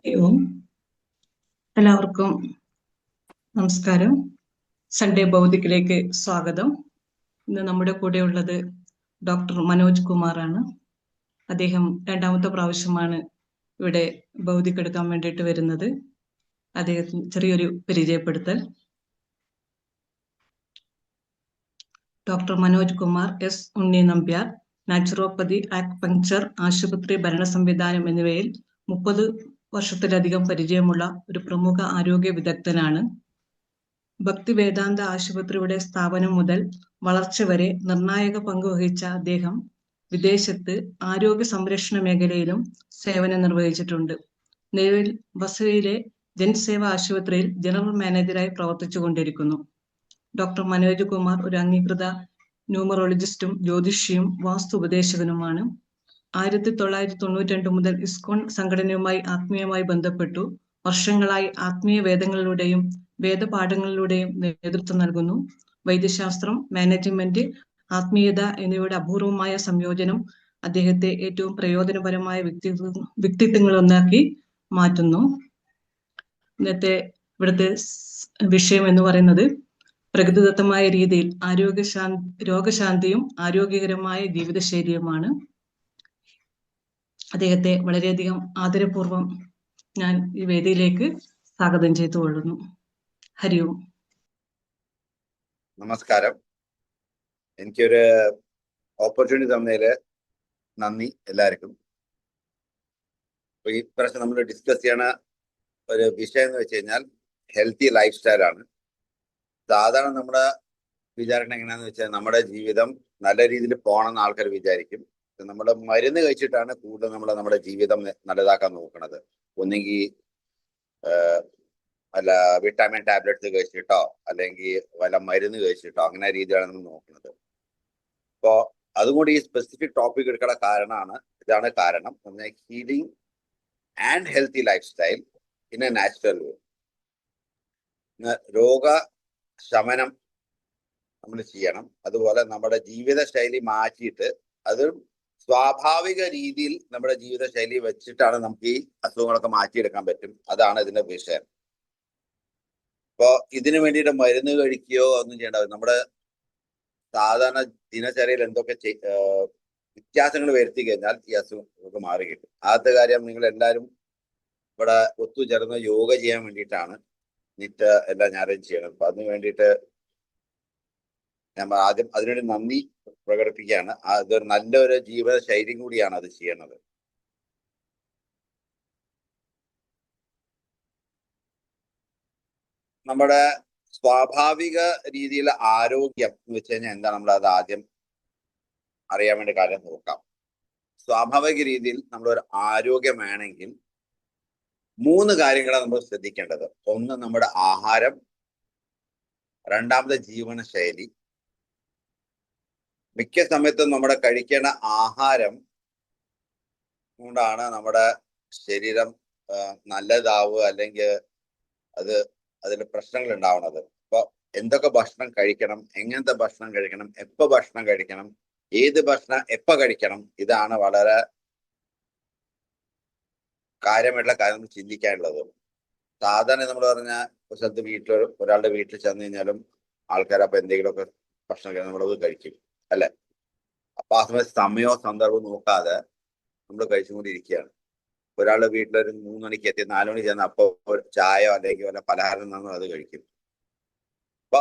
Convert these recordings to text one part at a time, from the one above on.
ഹരിയോം. എല്ലാവർക്കും നമസ്കാരം. സൺഡേ ഭൗതിക്കിലേക്ക് സ്വാഗതം. ഇന്ന് നമ്മുടെ കൂടെ ഉള്ളത് ഡോക്ടർ മനോജ് കുമാറാണ്. അദ്ദേഹം രണ്ടാമത്തെ പ്രാവശ്യമാണ് ഇവിടെ ഭൗതിക് എടുക്കാൻ വേണ്ടിയിട്ട് വരുന്നത്. അദ്ദേഹത്തിന് ചെറിയൊരു പരിചയപ്പെടുത്തൽ. ഡോക്ടർ മനോജ് കുമാർ എസ് ഉണ്ണി നമ്പ്യാർ, നാച്ചുറോപ്പതി, ആക്പങ്ചർ, ആശുപത്രി ഭരണ സംവിധാനം എന്നിവയിൽ 30 വർഷത്തിലധികം പരിചയമുള്ള ഒരു പ്രമുഖ ആരോഗ്യ വിദഗ്ധനാണ്. ഭക്തി വേദാന്ത ആശുപത്രിയുടെ സ്ഥാപനം മുതൽ വളർച്ച വരെ നിർണായക പങ്ക് വഹിച്ച അദ്ദേഹം വിദേശത്ത് ആരോഗ്യ സംരക്ഷണ മേഖലയിലും സേവനം നിർവഹിച്ചിട്ടുണ്ട്. നിലവിൽ ബസയിലെ ജൻസേവ ആശുപത്രിയിൽ ജനറൽ മാനേജരായി പ്രവർത്തിച്ചു കൊണ്ടിരിക്കുന്നു. ഡോക്ടർ മനോജ് കുമാർ ഒരു അംഗീകൃത ന്യൂമറോളജിസ്റ്റും ജ്യോതിഷിയും വാസ്തു ഉപദേശകനുമാണ്. 1992 മുതൽ ഇസ്കോൺ സംഘടനയുമായി ആത്മീയമായി ബന്ധപ്പെട്ടു. വർഷങ്ങളായി ആത്മീയ വേദങ്ങളിലൂടെയും വേദപാഠങ്ങളിലൂടെയും നേതൃത്വം നൽകുന്നു. വൈദ്യശാസ്ത്രം, മാനേജ്മെന്റ്, ആത്മീയത എന്നിവയുടെ അപൂർവമായ സംയോജനം അദ്ദേഹത്തെ ഏറ്റവും പ്രയോജനപരമായ വ്യക്തിത്വങ്ങളൊന്നാക്കി മാറ്റുന്നു. ഇന്നത്തെ ഇവിടുത്തെ വിഷയം എന്ന് പറയുന്നത് പ്രകൃതിദത്തമായ രീതിയിൽ രോഗശാന്തിയും ആരോഗ്യകരമായ ജീവിതശൈലിയുമാണ്. അദ്ദേഹത്തെ വളരെയധികം ആദരപൂർവം ഞാൻ ഈ വേദിയിലേക്ക് സ്വാഗതം ചെയ്തു കൊള്ളുന്നു. ഹരിയോം. നമസ്കാരം. എനിക്കൊരു ഓപ്പർച്യൂണിറ്റി തന്നതില് നന്ദി എല്ലാവർക്കും. ഈ പ്രാവശ്യം നമ്മൾ ഡിസ്കസ് ചെയ്യണ ഒരു വിഷയം എന്ന് വെച്ച് കഴിഞ്ഞാൽ ഹെൽത്തി ലൈഫ് സ്റ്റൈലാണ്. സാധാരണ നമ്മുടെ വിചാരണം എങ്ങനെയാന്ന് വെച്ചാൽ നമ്മുടെ ജീവിതം നല്ല രീതിയിൽ പോകണമെന്ന് ആൾക്കാർ വിചാരിക്കും. നമ്മൾ മരുന്ന് കഴിച്ചിട്ടാണ് കൂടുതൽ നമ്മുടെ ജീവിതം നല്ലതാക്കാൻ നോക്കുന്നത്. ഒന്നെങ്കിൽ വല്ല വിറ്റാമിൻ ടാബ്ലറ്റ്സ് കഴിച്ചിട്ടോ അല്ലെങ്കിൽ വല്ല മരുന്ന് കഴിച്ചിട്ടോ അങ്ങനെ രീതിയാണ് നമ്മൾ നോക്കുന്നത്. അപ്പോൾ അതുകൊണ്ട് ഈ സ്പെസിഫിക് ടോപ്പിക് എടുക്കുന്ന ഇതാണ് കാരണം healing and healthy lifestyle in a natural way. രോഗശമനം നമ്മൾ ചെയ്യണം. അതുപോലെ നമ്മുടെ ജീവിത ശൈലി മാറ്റിയിട്ട് അത് സ്വാഭാവിക രീതിയിൽ നമ്മുടെ ജീവിത ശൈലി വെച്ചിട്ടാണ് നമുക്ക് ഈ അസുഖങ്ങളൊക്കെ മാറ്റിയെടുക്കാൻ പറ്റും. അതാണ് ഇതിന്റെ വിഷയം. അപ്പോൾ ഇതിനു വേണ്ടിയിട്ട് മരുന്ന് കഴിക്കുകയോ ഒന്നും ചെയ്യേണ്ട. നമ്മുടെ സാധാരണ ദിനചര്യയിൽ എന്തൊക്കെ വ്യത്യാസങ്ങൾ വരുത്തി കഴിഞ്ഞാൽ ഈ അസുഖമൊക്കെ മാറി കിട്ടും. ആദ്യത്തെ കാര്യം, നിങ്ങൾ എല്ലാവരും ഇവിടെ ഒത്തുചേർന്ന് യോഗ ചെയ്യാൻ വേണ്ടിയിട്ടാണ് എല്ലാ ഞായറും ചെയ്യണം. അപ്പൊ അതിന് വേണ്ടിയിട്ട് ഞാൻ ആദ്യം അതിനൊരു നന്ദി പ്രകടിപ്പിക്കുകയാണ്. അതൊരു നല്ലൊരു ജീവിത ശൈലിയും കൂടിയാണ് അത് ചെയ്യണത്. നമ്മുടെ സ്വാഭാവിക രീതിയിലെ ആരോഗ്യം എന്ന് വെച്ച് കഴിഞ്ഞാൽ എന്താണ്, നമ്മൾ അത് ആദ്യം അറിയാൻ വേണ്ടി കാര്യം നോക്കാം. സ്വാഭാവിക രീതിയിൽ നമ്മളൊരു ആരോഗ്യം വേണമെങ്കിൽ 3 കാര്യങ്ങളാണ് നമ്മൾ ശ്രദ്ധിക്കേണ്ടത്. ഒന്ന് നമ്മുടെ ആഹാരം, രണ്ടാമത് ജീവനശൈലി. മിക്ക സമയത്തും നമ്മുടെ കഴിക്കേണ്ട ആഹാരം കൊണ്ടാണ് നമ്മുടെ ശരീരം നല്ലതാവുക അല്ലെങ്കിൽ അതിൽ പ്രശ്നങ്ങൾ ഉണ്ടാവുന്നത്. അപ്പൊ എന്തൊക്കെ ഭക്ഷണം കഴിക്കണം, എങ്ങനത്തെ ഭക്ഷണം കഴിക്കണം, എപ്പോ ഭക്ഷണം കഴിക്കണം, ഏത് ഭക്ഷണം എപ്പോ കഴിക്കണം, ഇതാണ് വളരെ കാര്യമായിട്ടുള്ള കാര്യം ചിന്തിക്കാനുള്ളത്. സാധാരണ നമ്മൾ പറഞ്ഞ ഒരു സ്ഥലത്ത് ഒരാളുടെ വീട്ടിൽ ചെന്ന് കഴിഞ്ഞാലും ആൾക്കാർ അപ്പൊ എന്തെങ്കിലുമൊക്കെ ഭക്ഷണം നമ്മളത് കഴിക്കും, അല്ലെ? അപ്പൊ ആ സമയമോ സന്ദർഭവും നോക്കാതെ നമ്മൾ കഴിച്ചുകൊണ്ടിരിക്കുകയാണ്. ഒരാളുടെ വീട്ടിലൊരു 3 മണിക്ക് എത്തി 4 മണിക്ക് ചെന്ന് അപ്പൊ ചായയോ അല്ലെങ്കിൽ വല്ല പലഹാരം തന്നോ അത് കഴിക്കും. അപ്പൊ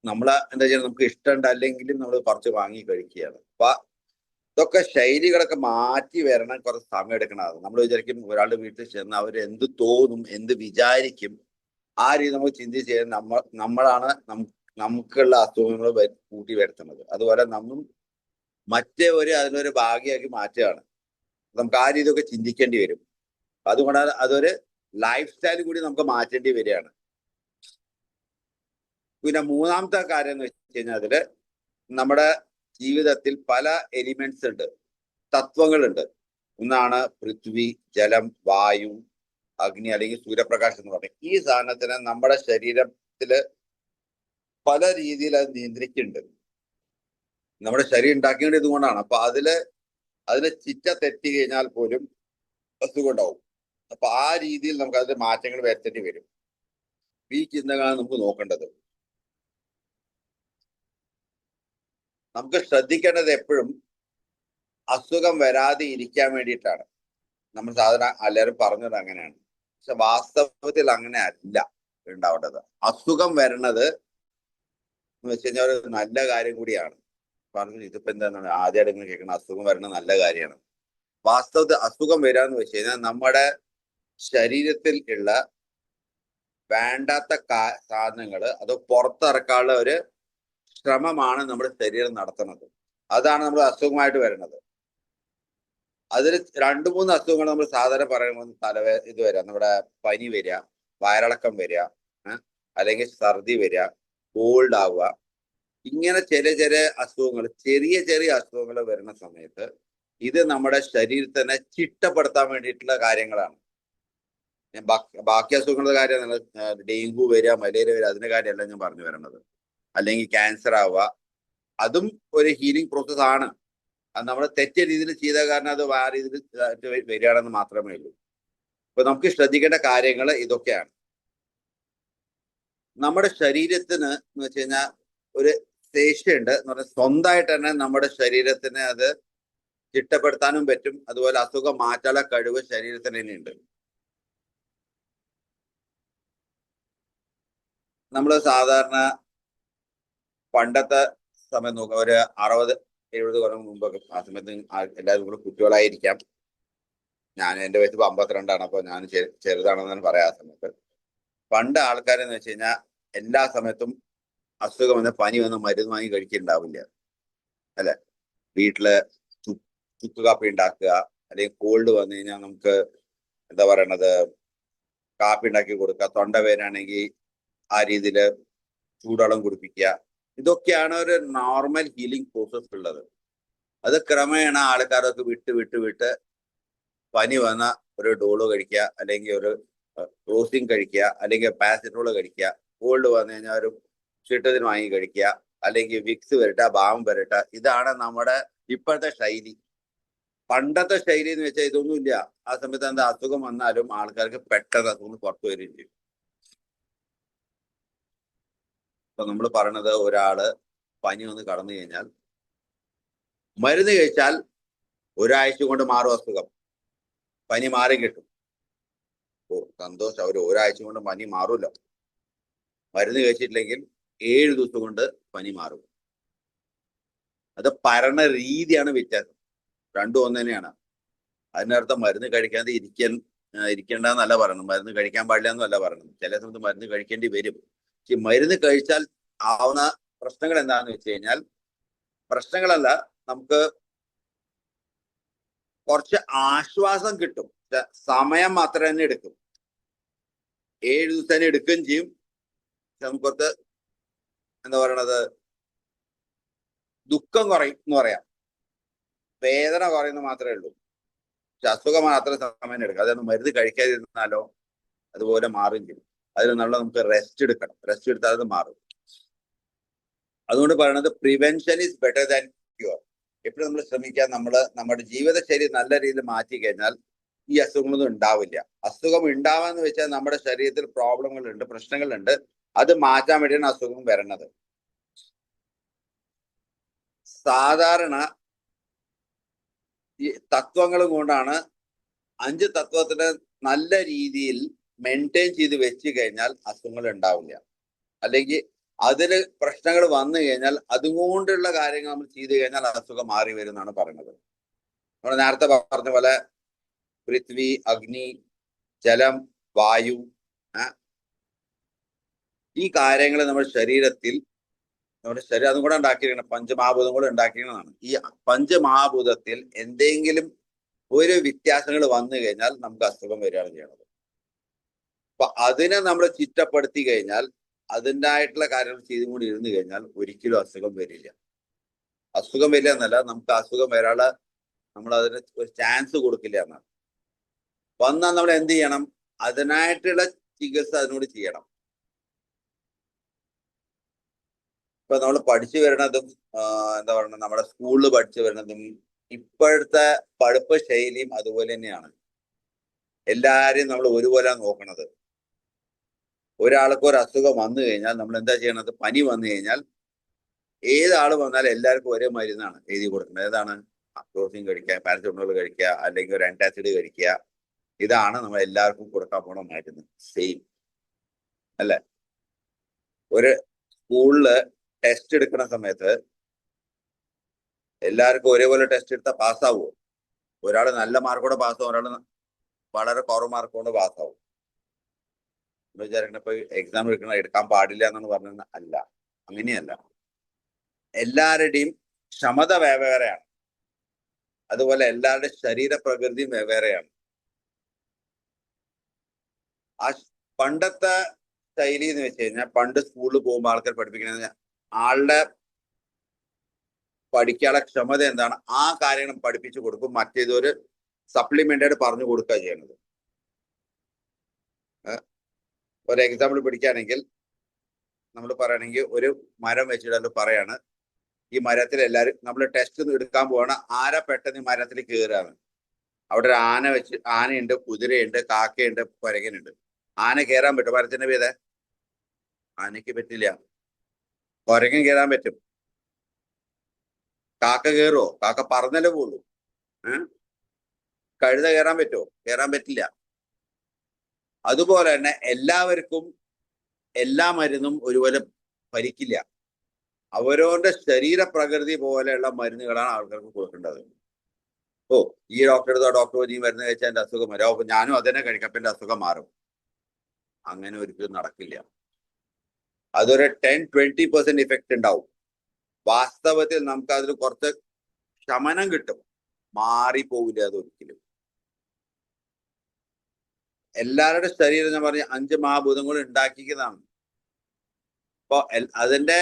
എന്താ ചെയ്യുക, നമുക്ക് ഇഷ്ടമുണ്ട് അല്ലെങ്കിലും നമ്മൾ കുറച്ച് വാങ്ങി കഴിക്കുകയാണ്. അപ്പൊ ഇതൊക്കെ ശൈലികളൊക്കെ മാറ്റി വരണം, കുറച്ച് സമയം എടുക്കണം. നമ്മൾ വിചാരിക്കും ഒരാളുടെ വീട്ടിൽ ചെന്ന് അവർ എന്ത് തോന്നും, എന്ത് വിചാരിക്കും, ആ രീതി നമ്മൾ ചിന്തിച്ച് ചെയ്യുന്ന നമ്മളാണ് നമുക്കുള്ള അസുഖങ്ങൾ കൂട്ടി വരുത്തുന്നത്. അതുപോലെ അതിനൊരു ഭാഗ്യമാക്കി മാറ്റുകയാണ്. നമുക്ക് ആ രീതിയൊക്കെ ചിന്തിക്കേണ്ടി വരും. അതുകൊണ്ടാണ് അതൊരു ലൈഫ് സ്റ്റൈൽ കൂടി നമുക്ക് മാറ്റേണ്ടി വരികയാണ്. പിന്നെ 3ാമത്തെ കാര്യം എന്ന് വെച്ച് കഴിഞ്ഞാൽ അതില് നമ്മുടെ ജീവിതത്തിൽ പല എലിമെന്റ്സ് ഉണ്ട്, തത്വങ്ങളുണ്ട്. ഒന്നാണ് പൃഥ്വി, ജലം, വായു, അഗ്നി അല്ലെങ്കിൽ സൂര്യപ്രകാശം എന്ന് പറയും. ഈ സാധനത്തിന് നമ്മുടെ ശരീരത്തില് പല രീതിയിൽ അത് നിയന്ത്രിക്കുന്നുണ്ട്. നമ്മുടെ ശരീരം ഉണ്ടാക്കേണ്ടത് ഇതുകൊണ്ടാണ്. അപ്പൊ അതില് ചിറ്റ തെറ്റി കഴിഞ്ഞാൽ പോലും അസുഖം ഉണ്ടാവും. അപ്പൊ ആ രീതിയിൽ നമുക്ക് അതിന്റെ മാറ്റങ്ങൾ വരുത്തേണ്ടി വരും. ഈ ചിന്തകളാണ് നമുക്ക് നോക്കേണ്ടത്. നമുക്ക് ശ്രദ്ധിക്കേണ്ടത് എപ്പോഴും അസുഖം വരാതെ ഇരിക്കാൻ വേണ്ടിയിട്ടാണ്. നമ്മൾ സാധാരണ എല്ലാവരും പറഞ്ഞത് അങ്ങനെയാണ്. പക്ഷെ വാസ്തവത്തിൽ അങ്ങനെ അല്ല ഉണ്ടാവേണ്ടത്. അസുഖം വരണത് എന്ന് വെച്ച് കഴിഞ്ഞാൽ ഒരു നല്ല കാര്യം കൂടിയാണ്. പറഞ്ഞു ഇതിപ്പോ എന്താണ് ആദ്യമായിട്ട് ഇങ്ങനെ കേൾക്കണം, അസുഖം വരണത് നല്ല കാര്യമാണ്. വാസ്തവത്തിൽ അസുഖം വരിക എന്ന് വെച്ച് കഴിഞ്ഞാൽ നമ്മുടെ ശരീരത്തിൽ ഉള്ള വേണ്ടാത്ത സാധനങ്ങൾ അത് പുറത്തിറക്കാനുള്ള ഒരു ശ്രമമാണ് നമ്മുടെ ശരീരം നടത്തുന്നത്. അതാണ് നമ്മൾ അസുഖമായിട്ട് വരുന്നത്. അതിൽ 2-3 അസുഖങ്ങൾ നമ്മൾ സാധാരണ പറയുമ്പോൾ ഇത് വരിക, നമ്മുടെ പനി വരിക, വയറിളക്കം വരിക, അല്ലെങ്കിൽ ഛർദി വരിക, കോൾഡ് ആവുക. ഇങ്ങനെ ചെറിയ അസുഖങ്ങൾ, ചെറിയ അസുഖങ്ങൾ വരുന്ന സമയത്ത് ഇത് നമ്മുടെ ശരീരത്തിനെ ചിട്ടപ്പെടുത്താൻ വേണ്ടിയിട്ടുള്ള കാര്യങ്ങളാണ്. ബാക്കി അസുഖങ്ങളുടെ കാര്യം ഡെങ്കു വരിക, മലേറിയ വരിക, അതിന്റെ കാര്യമല്ല ഞാൻ പറഞ്ഞു വരണത്. അല്ലെങ്കിൽ ക്യാൻസർ ആവുക, അതും ഒരു ഹീലിംഗ് പ്രോസസ് ആണ്. അത് നമ്മൾ തെറ്റ രീതിയിൽ ചെയ്ത കാരണം അത് വേറെ രീതിയിൽ വരികയാണെന്ന് മാത്രമേ ഉള്ളൂ. അപ്പൊ നമുക്ക് ശ്രദ്ധിക്കേണ്ട കാര്യങ്ങൾ ഇതൊക്കെയാണ്. നമ്മുടെ ശരീരത്തിന് എന്ന് വെച്ച് കഴിഞ്ഞാൽ ഒരു ശേഷിയുണ്ട് എന്ന് പറഞ്ഞാൽ സ്വന്തമായിട്ട് തന്നെ നമ്മുടെ ശരീരത്തിന് അത് ചിട്ടപ്പെടുത്താനും പറ്റും. അതുപോലെ അസുഖം മാറ്റാനുള്ള കഴിവ് ശരീരത്തിന് തന്നെയുണ്ട്. നമ്മൾ സാധാരണ പണ്ടത്തെ സമയം നോക്കുക, ഒരു 60-70 കൊല്ലം മുമ്പൊക്കെ, ആ സമയത്ത് എല്ലാവരും കൂടെ കുട്ടികളായിരിക്കാം. എൻ്റെ വയസ്സ് 52ആണ്. അപ്പൊ ഞാൻ ചെറുതാണെന്നാണ് പറയാം. ആ സമയത്ത് പണ്ട് ആൾക്കാരെന്ന് വെച്ച് കഴിഞ്ഞാൽ എല്ലാ സമയത്തും അസുഖം വന്ന് പനി വന്ന് മരുന്ന് വാങ്ങി കഴിക്കുന്നുണ്ടാവില്ല, അല്ലെ? വീട്ടില് ചുക്ക് കാപ്പി ഉണ്ടാക്കുക, അല്ലെങ്കിൽ കോൾഡ് വന്നു കഴിഞ്ഞാൽ നമുക്ക് എന്താ പറയണത്, കാപ്പി ഉണ്ടാക്കി കൊടുക്കുക. തൊണ്ടവേദനയാണെങ്കിൽ ആ രീതിയിൽ ചൂടുവെള്ളം കുടിപ്പിക്കുക. ഇതൊക്കെയാണ് ഒരു നോർമൽ ഹീലിംഗ് പ്രോസസ് ഉള്ളത്. അത് ക്രമേണ ആൾക്കാരൊക്കെ വിട്ട് പനി വന്ന ഒരു ഡോളോ കഴിക്കുക, അല്ലെങ്കിൽ ഒരു റോസിൻ കഴിക്കുക, അല്ലെങ്കിൽ പാരസിറ്റമോൾ കഴിക്കുക. കോൾഡ് വന്നു കഴിഞ്ഞാൽ ഒരു സിട്രസിൻ വാങ്ങി കഴിക്കുക, അല്ലെങ്കിൽ വിക്സ് വരട്ടെ, ബാം വരട്ടെ. ഇതാണ് നമ്മുടെ ഇപ്പോഴത്തെ ശൈലി. പണ്ടത്തെ ശൈലി എന്ന് വെച്ചാൽ ഇതൊന്നുമില്ല. ആ സമയത്ത് എന്താ അസുഖം വന്നാലും ആൾക്കാർക്ക് പെട്ടെന്ന് അസുഖം പുറത്തു വരികയും ചെയ്യും. ഇപ്പൊ നമ്മൾ പറയണത്, ഒരാള് പനി വന്ന് കടന്നു കഴിഞ്ഞാൽ മരുന്ന് കഴിച്ചാൽ ഒരാഴ്ച കൊണ്ട് മാറും അസുഖം, പനി മാറി കിട്ടും. ഓ സന്തോഷം, അവർ ഒരാഴ്ച കൊണ്ട് പനി മാറൂല്ലോ. മരുന്ന് കഴിച്ചിട്ടില്ലെങ്കിൽ 7 ദിവസം കൊണ്ട് പനി മാറും. അത് പരണ രീതിയാണ് വ്യത്യാസം. രണ്ടും ഒന്ന് തന്നെയാണ്. അതിനർത്ഥം മരുന്ന് കഴിക്കാതെ ഇരിക്കേണ്ടെന്നല്ല പറയുന്നത്, മരുന്ന് കഴിക്കാൻ പാടില്ല എന്നല്ല പറയുന്നത്. ചില സമയത്ത് മരുന്ന് കഴിക്കേണ്ടി വരും. പക്ഷെ മരുന്ന് കഴിച്ചാൽ ആവുന്ന പ്രശ്നങ്ങൾ എന്താണെന്ന് വെച്ച് കഴിഞ്ഞാൽ, പ്രശ്നങ്ങളല്ല, നമുക്ക് കുറച്ച് ആശ്വാസം കിട്ടും. സമയം മാത്രം തന്നെ എടുക്കും. 7 ദിവസം തന്നെ എടുക്കുകയും ചെയ്യും. നമുക്കൊത്ത് എന്താ പറയണത്, ദുഃഖം കുറയും എന്ന് പറയാം, വേദന കുറയുന്നത് മാത്രമേ ഉള്ളൂ. പക്ഷെ അസുഖമാണ് അത്ര സമയം എടുക്കുക. അതൊന്ന് മരുന്ന് കഴിക്കാതിരുന്നാലോ അതുപോലെ മാറും ചെയ്യും. അതിന് നമുക്ക് റെസ്റ്റ് എടുക്കണം. റെസ്റ്റ് എടുത്താൽ അത് മാറും. അതുകൊണ്ട് പറയണത് prevention is better than cure. എപ്പോഴും നമ്മൾ ശ്രമിക്കാൻ, നമ്മുടെ ജീവിതശൈലി നല്ല രീതിയിൽ മാറ്റി കഴിഞ്ഞാൽ ഈ അസുഖങ്ങളൊന്നും ഉണ്ടാവില്ല. അസുഖം ഉണ്ടാവാന്ന് വെച്ചാൽ നമ്മുടെ ശരീരത്തിൽ പ്രോബ്ലങ്ങളുണ്ട്, പ്രശ്നങ്ങളുണ്ട്. അത് മാറ്റാൻ വേണ്ടിയാണ് അസുഖം വരണത്. സാധാരണ ഈ തത്വങ്ങളും കൊണ്ടാണ് 5 തത്വത്തിന് നല്ല രീതിയിൽ മെയിൻറ്റെയിൻ ചെയ്ത് വെച്ച് കഴിഞ്ഞാൽ അസുഖങ്ങൾ ഉണ്ടാവില്ല. അല്ലെങ്കിൽ അതിൽ പ്രശ്നങ്ങൾ വന്നു കഴിഞ്ഞാൽ അതുകൊണ്ടുള്ള കാര്യങ്ങൾ നമ്മൾ ചെയ്തു കഴിഞ്ഞാൽ അസുഖം മാറി വരും എന്നാണ് പറയുന്നത്. നമ്മൾ നേരത്തെ പറഞ്ഞ പോലെ പൃഥ്വി, അഗ്നി, ജലം, വായു, ഈ കാര്യങ്ങൾ നമ്മുടെ ശരീരം അതും കൂടെ ഉണ്ടാക്കിയിരിക്കണം. പഞ്ചമഹാഭൂതം കൂടെ ഉണ്ടാക്കിയിരിക്കുന്നതാണ്. ഈ പഞ്ചമഹാഭൂതത്തിൽ എന്തെങ്കിലും ഒരു വ്യത്യാസങ്ങൾ വന്നു കഴിഞ്ഞാൽ നമുക്ക് അസുഖം വരികയാണ് ചെയ്യണത്. അപ്പൊ അതിനെ നമ്മൾ ചിട്ടപ്പെടുത്തി കഴിഞ്ഞാൽ, അതിൻ്റെതായിട്ടുള്ള കാര്യങ്ങൾ ചെയ്തുകൊണ്ട് ഇരുന്ന് കഴിഞ്ഞാൽ ഒരിക്കലും അസുഖം വരില്ല. അസുഖം വരില്ല എന്നല്ല, നമുക്ക് അസുഖം വരാനുള്ള നമ്മൾ അതിന് ഒരു ചാൻസ് കൊടുക്കില്ല എന്നാണ്. വന്നാൽ നമ്മൾ എന്ത് ചെയ്യണം? അതിനായിട്ടുള്ള ചികിത്സ അതിനോട് ചെയ്യണം. ഇപ്പൊ നമ്മൾ പഠിച്ചു വരുന്നതും എന്താ പറയുക, നമ്മുടെ സ്കൂളിൽ പഠിച്ചു വരുന്നതും ഇപ്പോഴത്തെ പഠിപ്പ് ശൈലിയും അതുപോലെ തന്നെയാണ്. എല്ലാരെയും നമ്മൾ ഒരുപോലെ നോക്കണത്. ഒരാൾക്ക് ഒരു അസുഖം വന്നു കഴിഞ്ഞാൽ നമ്മൾ എന്താ ചെയ്യണത്? പനി വന്നു കഴിഞ്ഞാൽ ഏതാൾ വന്നാലും എല്ലാവർക്കും ഒരേ മരുന്നാണ് എഴുതി കൊടുക്കുന്നത്. ഏതാണ്? അക്രോസിൻ കഴിക്കുക, പാരസെറ്റമോൾ കഴിക്കുക, അല്ലെങ്കിൽ ഒരു ആന്റാസിഡ് കഴിക്കുക. ഇതാണ് നമ്മൾ എല്ലാവർക്കും കൊടുക്കാൻ പോണ മരുന്ന്. സെയിം അല്ലെ? ഒരു സ്കൂളില് ടെസ്റ്റ് എടുക്കുന്ന സമയത്ത് എല്ലാവർക്കും ഒരേപോലെ ടെസ്റ്റ് എടുത്താൽ പാസ്സാവുമോ? ഒരാൾ നല്ല മാർക്കോടെ പാസ്സാവും, ഒരാൾ വളരെ കുറവ് മാർക്കോടെ പാസ്സാവും. വിചാരിക്കണം ഇപ്പൊ എക്സാം എടുക്കാൻ പാടില്ല എന്നാണ് പറഞ്ഞത്. അല്ല, അങ്ങനെയല്ല. എല്ലാവരുടെയും ക്ഷമത വെവ്വേറെയാണ്. അതുപോലെ എല്ലാവരുടെ ശരീരപ്രകൃതിയും വെവ്വേറെയാണ്. ആ പണ്ടത്തെ ശൈലി എന്ന് വെച്ച് കഴിഞ്ഞാൽ, പണ്ട് സ്കൂളിൽ പോകുമ്പോൾ ആൾക്കാർ പഠിപ്പിക്കുന്നത് ആളുടെ പഠിക്കാനുള്ള ക്ഷമത എന്താണ് ആ കാര്യങ്ങൾ പഠിപ്പിച്ചു കൊടുക്കും. മറ്റേതൊരു സപ്ലിമെന്റായിട്ട് പറഞ്ഞു കൊടുക്കുക ചെയ്യണത്. ഒരു എക്സാമ്പിൾ പിടിക്കുകയാണെങ്കിൽ, നമ്മൾ പറയുകയാണെങ്കിൽ ഒരു മരം വെച്ചിട്ട് പറയാണ്, ഈ മരത്തിൽ എല്ലാവരും നമ്മൾ ടെസ്റ്റ് എടുക്കാൻ പോവാണ്, ആരാ പെട്ടെന്ന് ഈ മരത്തിൽ കയറുകയാണ്. അവിടെ ഒരു ആനയുണ്ട്, കുതിരയുണ്ട്, കാക്കയുണ്ട്, കുരങ്ങനുണ്ട്. ആന കയറാൻ പറ്റും മരത്തിന്റെ പേര്? ആനയ്ക്ക് പറ്റില്ല. കുരങ്ങൻ കയറാൻ പറ്റും. കാക്ക കയറുമോ? കാക്ക പറന്നല്ലേ പോളൂ. കഴുത കയറാൻ പറ്റുമോ? കയറാൻ പറ്റില്ല. അതുപോലെ തന്നെ എല്ലാവർക്കും എല്ലാ മരുന്നും ഒരുപോലെ ഫലിക്കില്ല. അവരവരുടെ ശരീരപ്രകൃതി പോലെയുള്ള മരുന്നുകളാണ് ആൾക്കാർക്ക് കൊടുക്കേണ്ടത്. ഓ, ഈ ഡോക്ടർ ഈ മരുന്ന് കഴിച്ചാൽ എന്റെ അസുഖം വരാം, അപ്പൊ ഞാനും അതിനെ കഴിക്കാം, അപ്പൊ എന്റെ അസുഖം മാറും. അങ്ങനെ ഒരിക്കലും നടക്കില്ല. അതൊരു 10-20% ഇഫക്റ്റ് ഉണ്ടാവും. വാസ്തവത്തിൽ നമുക്ക് അതിൽ കുറച്ച് ശമനം കിട്ടും, മാറിപ്പോവില്ല അതൊരിക്കലും. എല്ലാവരുടെ ശരീരം ഞാൻ പറഞ്ഞ 5 മഹാഭൂതങ്ങൾ ഉണ്ടാക്കിക്കുന്നതാണ്. അപ്പൊ അതിന്റെ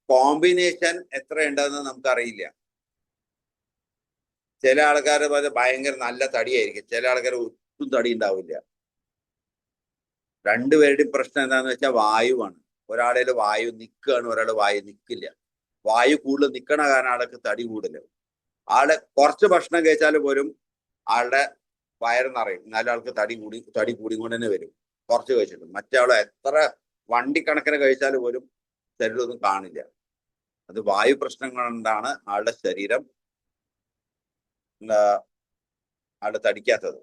കോമ്പിനേഷൻ എത്ര ഉണ്ടെന്ന് നമുക്കറിയില്ല. ചില ആൾക്കാർ ഭയങ്കര നല്ല തടിയായിരിക്കും, ചില ആൾക്കാർ ഒട്ടും തടി ഉണ്ടാവില്ല. രണ്ടുപേരുടെയും പ്രശ്നം എന്താണെന്ന് വെച്ചാൽ വായുവാണ്. ഒരാളേൽ വായു നിൽക്കുകയാണ്, ഒരാൾ വായു നിൽക്കില്ല. വായു കൂടുതൽ നിൽക്കണ കാരണം ആൾക്ക് തടി കൂടുതൽ. ആള് കുറച്ച് ഭക്ഷണം കഴിച്ചാൽ പോലും ആളുടെ വയറ് നിറയും, എന്നാലും ആൾക്ക് തടി കൂടിക്കൊണ്ട് തന്നെ വരും കുറച്ച് കഴിച്ചിട്ട്. മറ്റേ ആൾ എത്ര വണ്ടിക്കണക്കിന് കഴിച്ചാൽ പോലും ശരീരമൊന്നും കാണില്ല. അത് വായു പ്രശ്നങ്ങൾ കൊണ്ടാണ് ആളുടെ ശരീരം ആളുടെ തടിക്കാത്തത്.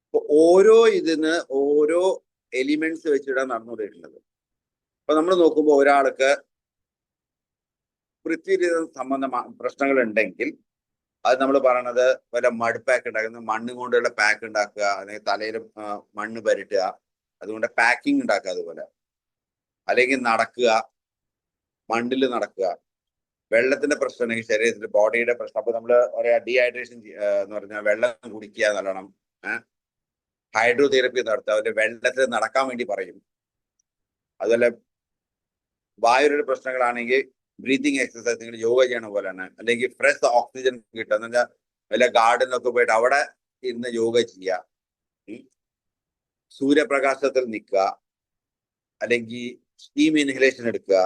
അപ്പൊ ഓരോ ഇതിന് ഓരോ എലിമെന്റ്സ് വെച്ചിട്ടാണ് നടന്നുകൊണ്ടിരിക്കുന്നത്. അപ്പൊ നമ്മൾ നോക്കുമ്പോൾ ഒരാൾക്ക് പൃഥ്വി സംബന്ധ പ്രശ്നങ്ങൾ ഉണ്ടെങ്കിൽ അത് നമ്മൾ പറയണത് വല്ല മഡ് പാക്ക് ഉണ്ടാക്കുന്നത്, മണ്ണ് കൊണ്ടുള്ള പാക്ക് ഉണ്ടാക്കുക, അല്ലെങ്കിൽ തലയിൽ മണ്ണ് പരട്ടുക, അതുകൊണ്ട് പാക്കിംഗ് ഉണ്ടാക്കുക. അതുപോലെ അല്ലെങ്കിൽ നടക്കുക, മണ്ണിൽ നടക്കുക. വെള്ളത്തിന്റെ പ്രശ്നം ഉണ്ടെങ്കിൽ ശരീരത്തിൽ ബോഡിയുടെ പ്രശ്നം, അപ്പൊ നമ്മൾ പറയാ ഡീഹൈഡ്രേഷൻ എന്ന് പറഞ്ഞാൽ വെള്ളം കുടിക്കുക നല്ലോണം. ഹൈഡ്രോതെറപ്പി നടത്തുക, അതുപോലെ വെള്ളത്തിൽ നടക്കാൻ വേണ്ടി പറയും. അതുപോലെ വായുവിന്റെ പ്രശ്നങ്ങളാണെങ്കിൽ ബ്രീതിങ് എക്സസൈസ്, നിങ്ങൾ യോഗ ചെയ്യണ പോലെയാണ്. അല്ലെങ്കിൽ ഫ്രഷ് ഓക്സിജൻ കിട്ടുക എന്ന് വെച്ചാൽ വല്ല ഗാർഡനിലൊക്കെ പോയിട്ട് അവിടെ ഇരുന്ന് യോഗ ചെയ്യുക, സൂര്യപ്രകാശത്തിൽ നിൽക്കുക, അല്ലെങ്കിൽ സ്റ്റീം ഇൻഹലേഷൻ എടുക്കുക.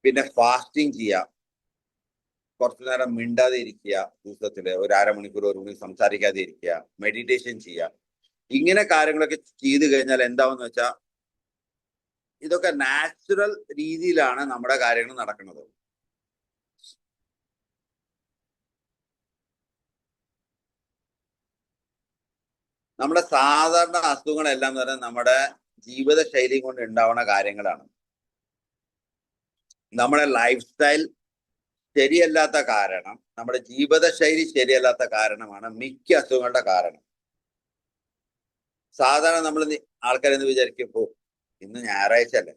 പിന്നെ ഫാസ്റ്റിംഗ് ചെയ്യുക, കുറച്ചു നേരം മിണ്ടാതെ ഇരിക്കുക, ദിവസത്തില് ഒരു 1/2 മണിക്കൂർ 1 മണിക്കൂർ സംസാരിക്കാതെ ഇരിക്കുക, മെഡിറ്റേഷൻ ചെയ്യുക. ഇങ്ങനെ കാര്യങ്ങളൊക്കെ ചെയ്തു കഴിഞ്ഞാൽ എന്താവെന്ന് വെച്ചാൽ ഇതൊക്കെ നാച്ചുറൽ രീതിയിലാണ് നമ്മുടെ കാര്യങ്ങൾ നടക്കുന്നത്. നമ്മുടെ സാധാരണ അസുഖങ്ങളെല്ലാം എന്ന് പറഞ്ഞാൽ നമ്മുടെ ജീവിതശൈലി കൊണ്ട് ഉണ്ടാവുന്ന കാര്യങ്ങളാണ്. നമ്മുടെ ലൈഫ് സ്റ്റൈൽ ശരിയല്ലാത്ത കാരണം, നമ്മുടെ ജീവിതശൈലി ശരിയല്ലാത്ത കാരണമാണ് മിക്ക അസുഖങ്ങളുടെ കാരണം. സാധാരണ നമ്മൾ ആൾക്കാരെന്ന് വിചാരിക്കുമ്പോ ഇന്ന് ഞായറാഴ്ച അല്ലേ,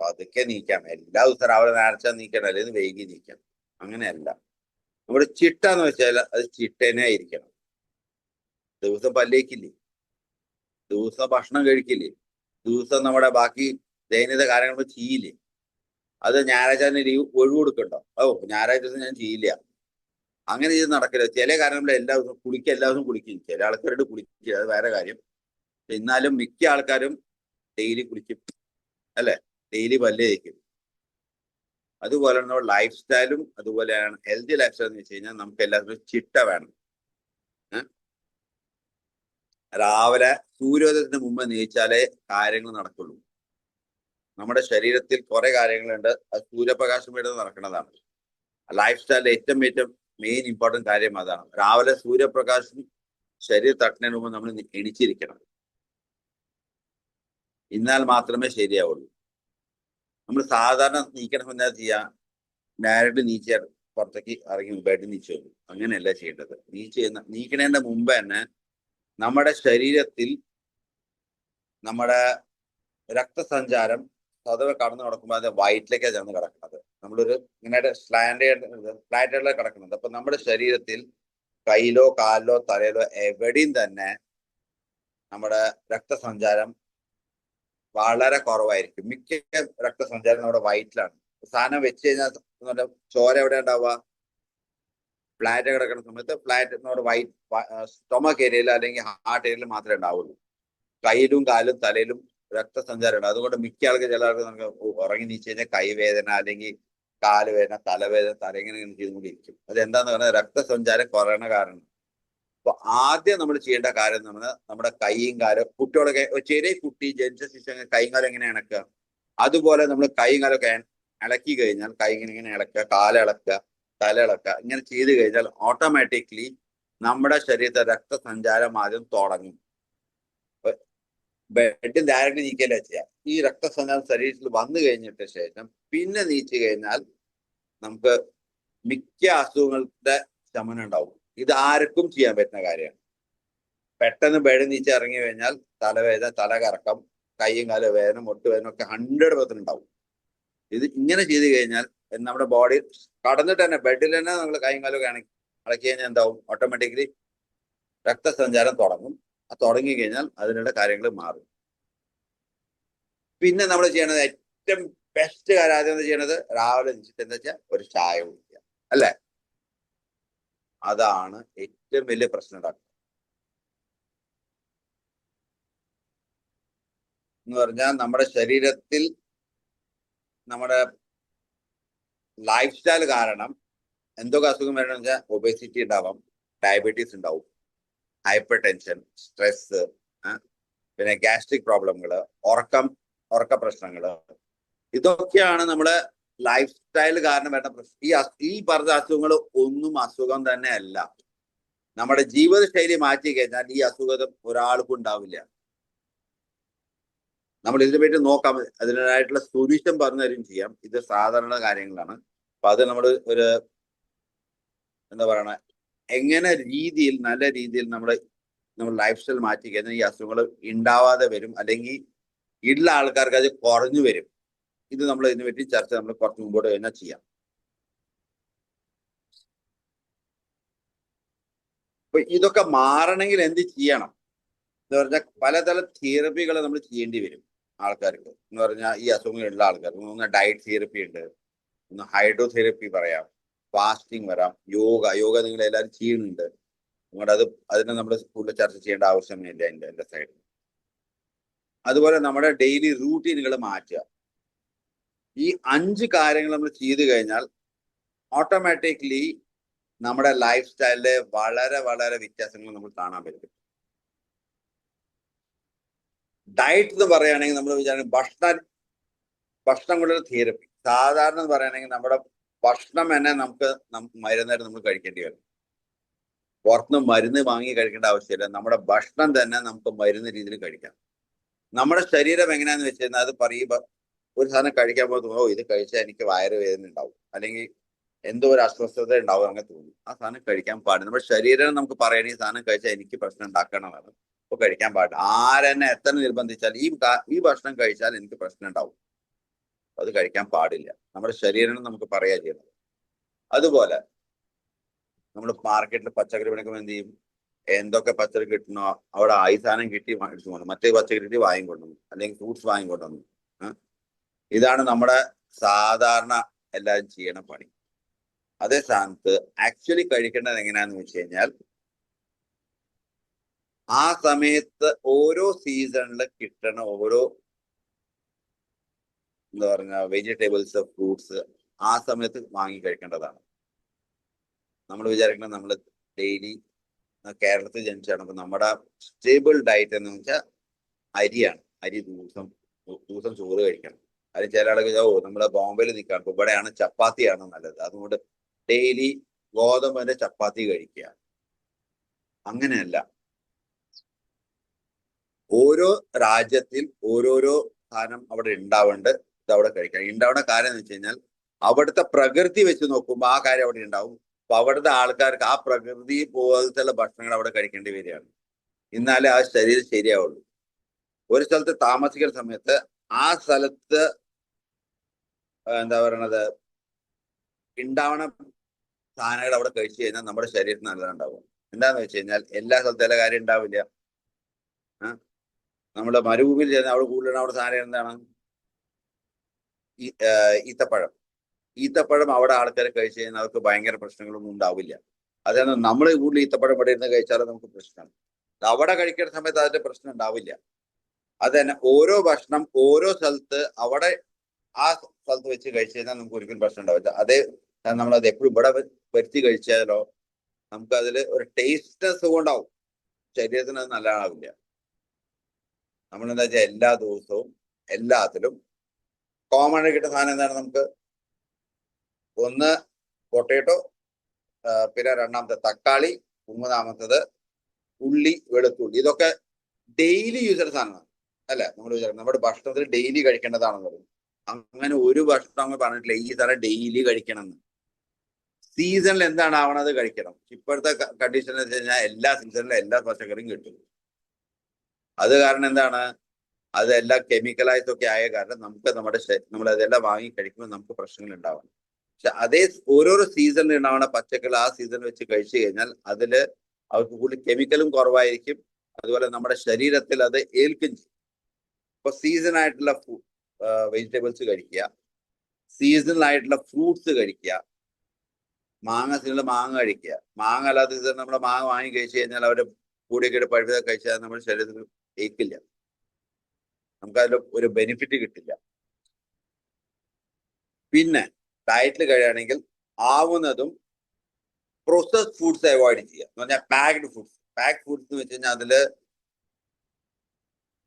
പതുക്കെ നീക്കാം, എല്ലാ ദിവസവും രാവിലെ ഞായറാഴ്ച നീക്കണം, അല്ലെങ്കിൽ വൈകി നീക്കാം. അങ്ങനെയല്ല. നമ്മുടെ ചിട്ട എന്ന് വെച്ചാൽ അത് ചിട്ടനെ ആയിരിക്കണം. ദിവസം പല്ലേക്കില്ലേ, ദിവസം ഭക്ഷണം കഴിക്കില്ലേ, ദിവസം നമ്മുടെ ബാക്കി ദൈനംദിന കാര്യങ്ങൾ ചെയ്യില്ലേ. അത് ഞായറാഴ്ച ലീവ് ഒഴിവ് കൊടുക്കണ്ടോ? ഓ, ഞായറാഴ്ച ദിവസം ഞാൻ ചെയ്യില്ല, അങ്ങനെ ചെയ്ത് നടക്കില്ല. ചില കാര്യങ്ങളിൽ എല്ലാ ദിവസവും കുളിക്കുക, എല്ലാ ദിവസവും കുളിക്കും. ചില ആൾക്കാരോട് കുളിക്കുക, അത് വേറെ കാര്യം. എന്നാലും മിക്ക ആൾക്കാരും ഡെയിലി കുളിക്കും, അല്ലെ? ഡെയിലി പല്ല് തേക്കും. അതുപോലെ നമ്മുടെ ലൈഫ് സ്റ്റൈലും അതുപോലെയാണ്. ഹെൽത്തി ലൈഫ് സ്റ്റൈൽ എന്ന് വെച്ച് കഴിഞ്ഞാൽ നമുക്ക് എല്ലാവർക്കും ചിട്ട വേണം. രാവിലെ സൂര്യോദയത്തിന് മുമ്പ് നീച്ചാലേ കാര്യങ്ങൾ നടക്കുള്ളൂ. നമ്മുടെ ശരീരത്തിൽ കുറെ കാര്യങ്ങളുണ്ട്, അത് സൂര്യപ്രകാശം വീട് നടക്കുന്നതാണ്. ലൈഫ് സ്റ്റൈലിലെ ഏറ്റവും മെയിൻ ഇമ്പോർട്ടൻറ്റ് കാര്യം അതാണ്. രാവിലെ സൂര്യപ്രകാശം ശരീരം തട്ടുന്നതിന് മുമ്പ് നമ്മൾ എണിച്ചിരിക്കണം. എന്നാൽ മാത്രമേ ശരിയാവുള്ളൂ. നമ്മൾ സാധാരണ നീക്കണം എന്താ ചെയ്യാ, ഡയറക്റ്റ് നീച്ച പുറത്തേക്ക് ഇറങ്ങി ബെഡ് നീച്ചു വരും. അങ്ങനെയല്ല ചെയ്യേണ്ടത്. നീക്കണേന്റെ മുമ്പ് തന്നെ നമ്മുടെ ശരീരത്തിൽ നമ്മുടെ രക്തസഞ്ചാരം സ്വതവേ കടന്നു കിടക്കുമ്പോൾ അത് വയറ്റിലേക്കാണ് ചെന്ന് കിടക്കുന്നത്. നമ്മളൊരു ഇങ്ങനെ ഫ്ലാറ്റായിട്ടുള്ള കിടക്കുന്നത്. അപ്പൊ നമ്മുടെ ശരീരത്തിൽ കയ്യിലോ കാലിലോ തലയിലോ എവിടെയും തന്നെ നമ്മുടെ രക്തസഞ്ചാരം വളരെ കുറവായിരിക്കും. മിക്ക രക്തസഞ്ചാരം നമ്മുടെ വയറ്റിലാണ്. സാധനം വെച്ച് കഴിഞ്ഞാൽ ചോര എവിടെ ഉണ്ടാവുക, ഫ്ലാറ്റ് കിടക്കുന്ന സമയത്ത് ഫ്ലാറ്റ് നമ്മുടെ സ്റ്റൊമക് ഏരിയയിൽ അല്ലെങ്കിൽ ഹാർട്ട് ഏരിയയിൽ മാത്രമേ ഉണ്ടാവുള്ളൂ. കയ്യിലും കാലും തലയിലും രക്തസഞ്ചാരം ഉണ്ട്. അതുകൊണ്ട് മിക്ക ആൾക്ക് ചില ആൾക്ക് നമുക്ക് ഉറങ്ങി നീച്ച് കഴിഞ്ഞാൽ കൈവേദന അല്ലെങ്കിൽ കാലുവേദന, തലവേദന, തലയിങ്ങനെ ചെയ്തുകൊണ്ടിരിക്കും. അതെന്താന്ന് പറഞ്ഞാൽ രക്തസഞ്ചാരം കുറയണ കാരണം. അപ്പൊ ആദ്യം നമ്മൾ ചെയ്യേണ്ട കാര്യം എന്ന് പറഞ്ഞാൽ നമ്മുടെ കൈയും കാലും, കുട്ടികളൊക്കെ ചെറിയ കുട്ടി ജനിച്ച ശേഷം കൈയും കാലം എങ്ങനെ ഇണക്കുക, അതുപോലെ നമ്മൾ കൈയും കാലൊക്കെ ഇളക്കി കഴിഞ്ഞാൽ കൈ ഇങ്ങനെ ഇളക്കുക, കാലിളക്കുക, തല ഇളക്കുക, ഇങ്ങനെ ചെയ്ത് കഴിഞ്ഞാൽ ഓട്ടോമാറ്റിക്കലി നമ്മുടെ ശരീരത്തെ രക്തസഞ്ചാരം ആദ്യം തുടങ്ങും. ബെഡ് ഡയറക്റ്റ് നീക്കല്ല ചെയ്യാം. ഈ രക്തസഞ്ചാരം ശരീരത്തിൽ വന്നു കഴിഞ്ഞിട്ട് ശേഷം പിന്നെ നീച്ചു കഴിഞ്ഞാൽ നമുക്ക് മിക്ക അസുഖങ്ങളുടെ ശമനം ഉണ്ടാവും. ഇത് ആർക്കും ചെയ്യാൻ പറ്റുന്ന കാര്യമാണ്. പെട്ടെന്ന് ബെഡ് നീച്ച് ഇറങ്ങി കഴിഞ്ഞാൽ തലവേദന, തലകറക്കം, കൈയും കാലും വേദന, മുട്ടുവേദന ഒക്കെ 100% ഉണ്ടാവും. ഇത് ഇങ്ങനെ ചെയ്ത് കഴിഞ്ഞാൽ നമ്മുടെ ബോഡി കടന്നിട്ട് തന്നെ ബെഡിൽ തന്നെ നമ്മൾ കൈയും കാലും ഇളക്കി കഴിഞ്ഞാൽ എന്താവും, ഓട്ടോമാറ്റിക്കലി രക്തസഞ്ചാരം തുടങ്ങും. അത് തുടങ്ങി കഴിഞ്ഞാൽ അതിനുള്ള കാര്യങ്ങൾ മാറും. പിന്നെ നമ്മൾ ചെയ്യണത് ഏറ്റവും ബെസ്റ്റ് കാര്യം ആദ്യം എന്താ ചെയ്യണത്, രാവിലെ എണീച്ചിട്ട് എന്താ വെച്ചാൽ ഒരു ചായ കുടിക്കുക, അല്ലേ? അതാണ് ഏറ്റവും വലിയ പ്രശ്നം ഉണ്ടാക്കുന്നത്. എന്ന് പറഞ്ഞാൽ നമ്മുടെ ശരീരത്തിൽ നമ്മുടെ ലൈഫ് സ്റ്റൈൽ കാരണം എന്തൊക്കെ അസുഖം വരണമെന്ന് വെച്ചാൽ ഒബേസിറ്റി ഉണ്ടാവാം, ഡയബറ്റീസ് ഉണ്ടാവും, ഹൈപ്പർ ടെൻഷൻ, സ്ട്രെസ്, പിന്നെ ഗ്യാസ്ട്രിക് പ്രോബ്ലങ്ങള്, ഉറക്ക പ്രശ്നങ്ങള്, ഇതൊക്കെയാണ് നമ്മുടെ ലൈഫ് സ്റ്റൈൽ കാരണം വരുന്ന പ്രശ്നം. ഈ പറഞ്ഞ അസുഖങ്ങൾ ഒന്നും അസുഖം തന്നെ അല്ല. നമ്മുടെ ജീവിതശൈലി മാറ്റി കഴിഞ്ഞാൽ ഈ അസുഖം ഒരാൾക്കും ഉണ്ടാവില്ല. നമ്മൾ ഇതിനെ പറ്റി നോക്കാം, അതിനായിട്ടുള്ള സൊല്യൂഷൻ പറഞ്ഞു തരും ചെയ്യാം. ഇത് സാധാരണ കാര്യങ്ങളാണ്. അപ്പൊ അത് നമ്മൾ ഒരു എന്താ പറയണ, എങ്ങനെ രീതിയിൽ നല്ല രീതിയിൽ നമ്മൾ ലൈഫ് സ്റ്റൈൽ മാറ്റി കഴിഞ്ഞാൽ ഈ അസുഖങ്ങൾ ഉണ്ടാവാതെ വരും, അല്ലെങ്കിൽ ഉള്ള ആൾക്കാർക്ക് അത് കുറഞ്ഞു വരും. ഇത് നമ്മൾ ഇതിനെ പറ്റി ചർച്ച നമ്മൾ കുറച്ച് മുമ്പോട്ട് കഴിഞ്ഞാൽ ചെയ്യാം. അപ്പൊ ഇതൊക്കെ മാറണമെങ്കിൽ എന്ത് ചെയ്യണം എന്ന് പറഞ്ഞാൽ പലതരം തെറപ്പികൾ നമ്മൾ ചെയ്യേണ്ടി വരും ആൾക്കാർക്ക്. എന്ന് പറഞ്ഞാൽ ഈ അസുഖങ്ങളുള്ള ആൾക്കാർക്ക് ഒന്ന് ഡയറ്റ് തെറപ്പി ഉണ്ട്, ഒന്ന് ഹൈഡ്രോ തെറപ്പി പറയാം, ഫാസ്റ്റിംഗ് വരാം, യോഗ നിങ്ങൾ എല്ലാവരും ചെയ്യുന്നുണ്ട്. അതുകൊണ്ട് അതിനെ നമ്മൾ കൂടുതൽ ചർച്ച ചെയ്യേണ്ട ആവശ്യമില്ല എൻ്റെ സൈഡിൽ. അതുപോലെ നമ്മുടെ ഡെയിലി റൂട്ടീനുകൾ മാറ്റുക. ഈ 5 കാര്യങ്ങൾ നമ്മൾ ചെയ്തു കഴിഞ്ഞാൽ ഓട്ടോമാറ്റിക്കലി നമ്മുടെ ലൈഫ് സ്റ്റൈലിലെ വളരെ വളരെ വ്യത്യാസങ്ങൾ നമ്മൾ കാണാൻ പറ്റും. ഡയറ്റ് എന്ന് പറയുകയാണെങ്കിൽ നമ്മൾ വിചാരിക്കും ഭക്ഷണം കൊണ്ടൊരു തെറപ്പി. സാധാരണ എന്ന് പറയുകയാണെങ്കിൽ നമ്മുടെ ഭക്ഷണം തന്നെ നമുക്ക് മരുന്നായിട്ട് നമ്മൾ കഴിക്കേണ്ടി വരും. പുറത്തുനിന്ന് മരുന്ന് വാങ്ങി കഴിക്കേണ്ട ആവശ്യമില്ല. നമ്മുടെ ഭക്ഷണം തന്നെ നമുക്ക് മരുന്ന് രീതിയിൽ കഴിക്കാം. നമ്മുടെ ശരീരം എങ്ങനെയാന്ന് വെച്ച് കഴിഞ്ഞാൽ അത് പറയുമ്പോൾ ഒരു സാധനം കഴിക്കാൻ പോകുമ്പോൾ ഇത് കഴിച്ചാൽ എനിക്ക് വയറുവേദന ഉണ്ടാവും, അല്ലെങ്കിൽ എന്തോ ഒരു അസ്വസ്ഥത ഉണ്ടാവും, അങ്ങനെ തോന്നും. ആ സാധനം കഴിക്കാൻ പാടില്ല. നമ്മുടെ ശരീരം നമുക്ക് പറയണ ഈ സാധനം കഴിച്ചാൽ എനിക്ക് പ്രശ്നം ഉണ്ടാക്കണമെന്നാണ്. അപ്പൊ കഴിക്കാൻ പാടില്ല. ആരെന്നെ എത്ര നിർബന്ധിച്ചാൽ ഈ ഭക്ഷണം കഴിച്ചാൽ എനിക്ക് പ്രശ്നം ഉണ്ടാവും, അത് കഴിക്കാൻ പാടില്ല. നമ്മുടെ ശരീരം നമുക്ക് പറയാ ചെയ്യുന്നത്. അതുപോലെ നമ്മൾ മാർക്കറ്റിൽ പച്ചക്കറി മേടിക്കുമ്പോൾ എന്ത് ചെയ്യും, എന്തൊക്കെ പച്ചക്കറി കിട്ടണോ അവിടെ ഈ സാധനം കിട്ടി മേടിച്ചു കൊണ്ടു, മറ്റേ പച്ചക്കറി കിട്ടി വാങ്ങിക്കൊണ്ടു, അല്ലെങ്കിൽ ഫ്രൂട്ട്സ് വാങ്ങിക്കൊണ്ടു. ഇതാണ് നമ്മുടെ സാധാരണ എല്ലാവരും ചെയ്യണ പണി. അതേ സ്ഥാനത്ത് ആക്ച്വലി കഴിക്കേണ്ടത് എങ്ങനെയാന്ന് വെച്ച് കഴിഞ്ഞാൽ ആ സമയത്ത് ഓരോ സീസണിൽ കിട്ടണ ഓരോ എന്താ പറഞ്ഞ വെജിറ്റബിൾസ്, ഫ്രൂട്ട്സ് ആ സമയത്ത് വാങ്ങി കഴിക്കേണ്ടതാണ്. നമ്മൾ വിചാരിക്കണം നമ്മൾ ഡെയിലി കേരളത്തിൽ ജനിച്ചാണ്. അപ്പൊ നമ്മുടെ സ്റ്റേബിൾ ഡയറ്റ് എന്ന് വെച്ചാൽ അരിയാണ്. അരി ദിവസം ചോറ് കഴിക്കണം. അത് ചില ആളുകൾ നമ്മുടെ ബോംബെയിൽ നിൽക്കാൻ ഇവിടെയാണ് ചപ്പാത്തിയാണ് നല്ലത്, അതുകൊണ്ട് ഡെയിലി ഗോതമ്പിന്റെ ചപ്പാത്തി കഴിക്കുക. അങ്ങനെയല്ല. ഓരോ രാജ്യത്തിൽ ഓരോരോ സാധനം അവിടെ ഉണ്ടാവേണ്ട ഇത് അവിടെ കഴിക്കണം. ഉണ്ടാവേണ്ട കാര്യം എന്ന് വെച്ച് കഴിഞ്ഞാൽ അവിടുത്തെ പ്രകൃതി വെച്ച് നോക്കുമ്പോൾ ആ കാര്യം അവിടെ ഉണ്ടാവും. അപ്പൊ അവിടുത്തെ ആൾക്കാർക്ക് ആ പ്രകൃതി പോലത്തുള്ള ഭക്ഷണങ്ങൾ അവിടെ കഴിക്കേണ്ടി വരികയാണ്. എന്നാലേ ആ ശരീരം ശരിയാവുള്ളൂ. ഒരു സ്ഥലത്ത് താമസിക്കുന്ന സമയത്ത് ആ സ്ഥലത്ത് എന്താ പറയണത് ഉണ്ടാവണ സാധനങ്ങൾ അവിടെ കഴിച്ചു കഴിഞ്ഞാൽ നമ്മുടെ ശരീരത്തിന് നല്ലതുണ്ടാവും. എന്താന്ന് വെച്ച് കഴിഞ്ഞാൽ എല്ലാ സ്ഥലത്തും എല്ലാ കാര്യം ഉണ്ടാവില്ല. നമ്മുടെ മരുഭൂമിയിൽ ചെന്നാൽ അവിടെ കൂടുതലാണ് അവിടെ സാധനം എന്താണ് ഈത്തപ്പഴം. ഈത്തപ്പഴം അവിടെ ആൾക്കാർ കഴിച്ചു കഴിഞ്ഞാൽ അവർക്ക് ഭയങ്കര പ്രശ്നങ്ങളൊന്നും ഉണ്ടാവില്ല. അതാണ് നമ്മൾ കൂടുതൽ ഈത്തപ്പഴം ഇവിടെ ഇരുന്ന് കഴിച്ചാലും നമുക്ക് പ്രശ്നമാണ്. അവിടെ കഴിക്കുന്ന സമയത്ത് അതിന്റെ പ്രശ്നം ഉണ്ടാവില്ല. അത് തന്നെ ഓരോ ഭക്ഷണം ഓരോ സ്ഥലത്ത് അവിടെ ആ സ്ഥലത്ത് വെച്ച് കഴിച്ചു കഴിഞ്ഞാൽ നമുക്ക് ഒരിക്കലും പ്രശ്നം ഉണ്ടാവില്ല. അതേ നമ്മളത് എപ്പോഴും ഇവിടെ വരുത്തി കഴിച്ചാലോ നമുക്ക് അതിൽ ഒരു ടേസ്റ്റ്നെസ് കൊണ്ടാവും, ശരീരത്തിന് അത് നല്ലതാവില്ല. നമ്മളെന്താ വെച്ചാൽ എല്ലാ ദിവസവും എല്ലാത്തിലും കോമൺ ആയി കിട്ടുന്ന സാധനം എന്താണ്? നമുക്ക് ഒന്ന് പൊട്ടേറ്റോ, പിന്നെ രണ്ടാമത്തെ തക്കാളി, മൂന്നാമത്തത് ഉള്ളി, വെളുത്തുള്ളി. ഇതൊക്കെ ഡെയിലി യൂസ് ചെയ്യുന്ന സാധനമാണ് അല്ലെ? നമ്മൾ വിചാരിക്കും നമ്മുടെ ഭക്ഷണത്തിൽ ഡെയിലി കഴിക്കേണ്ടതാണെന്ന് പറയും. അങ്ങനെ ഒരു ഭക്ഷണം നമ്മൾ പറഞ്ഞിട്ടില്ല ഈ സാധനം ഡെയിലി കഴിക്കണം എന്ന്. സീസണിൽ എന്താണ് ആവണത് കഴിക്കണം. ഇപ്പോഴത്തെ കണ്ടീഷൻ എന്ന് വെച്ച് കഴിഞ്ഞാൽ എല്ലാ സീസണിലും എല്ലാ പച്ചക്കറിയും കിട്ടും. അത് കാരണം എന്താണ്? അതെല്ലാം കെമിക്കലൈസ് ഒക്കെ ആയ കാരണം നമുക്ക് നമ്മൾ അതെല്ലാം വാങ്ങി കഴിക്കുമ്പോൾ നമുക്ക് പ്രശ്നങ്ങൾ ഉണ്ടാവാം. പക്ഷെ അതേ ഓരോരോ സീസണിൽ ഉണ്ടാവുന്ന പച്ചക്കറി ആ സീസണിൽ വെച്ച് കഴിച്ചു കഴിഞ്ഞാൽ അതില് അവർക്ക് കൂടുതൽ കെമിക്കലും കുറവായിരിക്കും. അതുപോലെ നമ്മുടെ ശരീരത്തിൽ അത് ഏൽക്കും ചെയ്യും. ഇപ്പൊ സീസൺ ആയിട്ടുള്ള വെജിറ്റബിൾസ് കഴിക്കുക, സീസണൽ ആയിട്ടുള്ള ഫ്രൂട്ട്സ് കഴിക്കുക. മാങ്ങ സീസണിൽ മാങ്ങ കഴിക്കുക. മാങ്ങ അല്ലാത്ത സീസണിൽ നമ്മൾ മാങ്ങ വാങ്ങി കഴിച്ചു കഴിഞ്ഞാൽ അവര് കൂടിയൊക്കെ പഴുത കഴിച്ചാൽ നമ്മുടെ ശരീരത്തിൽ ഏൽക്കില്ല, നമുക്കതിൽ ഒരു ബെനിഫിറ്റ് കിട്ടില്ല. പിന്നെ ഡയറ്റിൽ കഴിയുകയാണെങ്കിൽ ആവുന്നതും പ്രോസസ്ഡ് ഫുഡ്സ് അവോയ്ഡ് ചെയ്യുക. എന്ന് പറഞ്ഞാൽ പാക്ഡ് ഫുഡ്സ്. പാക്ഡ് ഫുഡ്സ് എന്ന് വെച്ച് കഴിഞ്ഞാൽ അതില്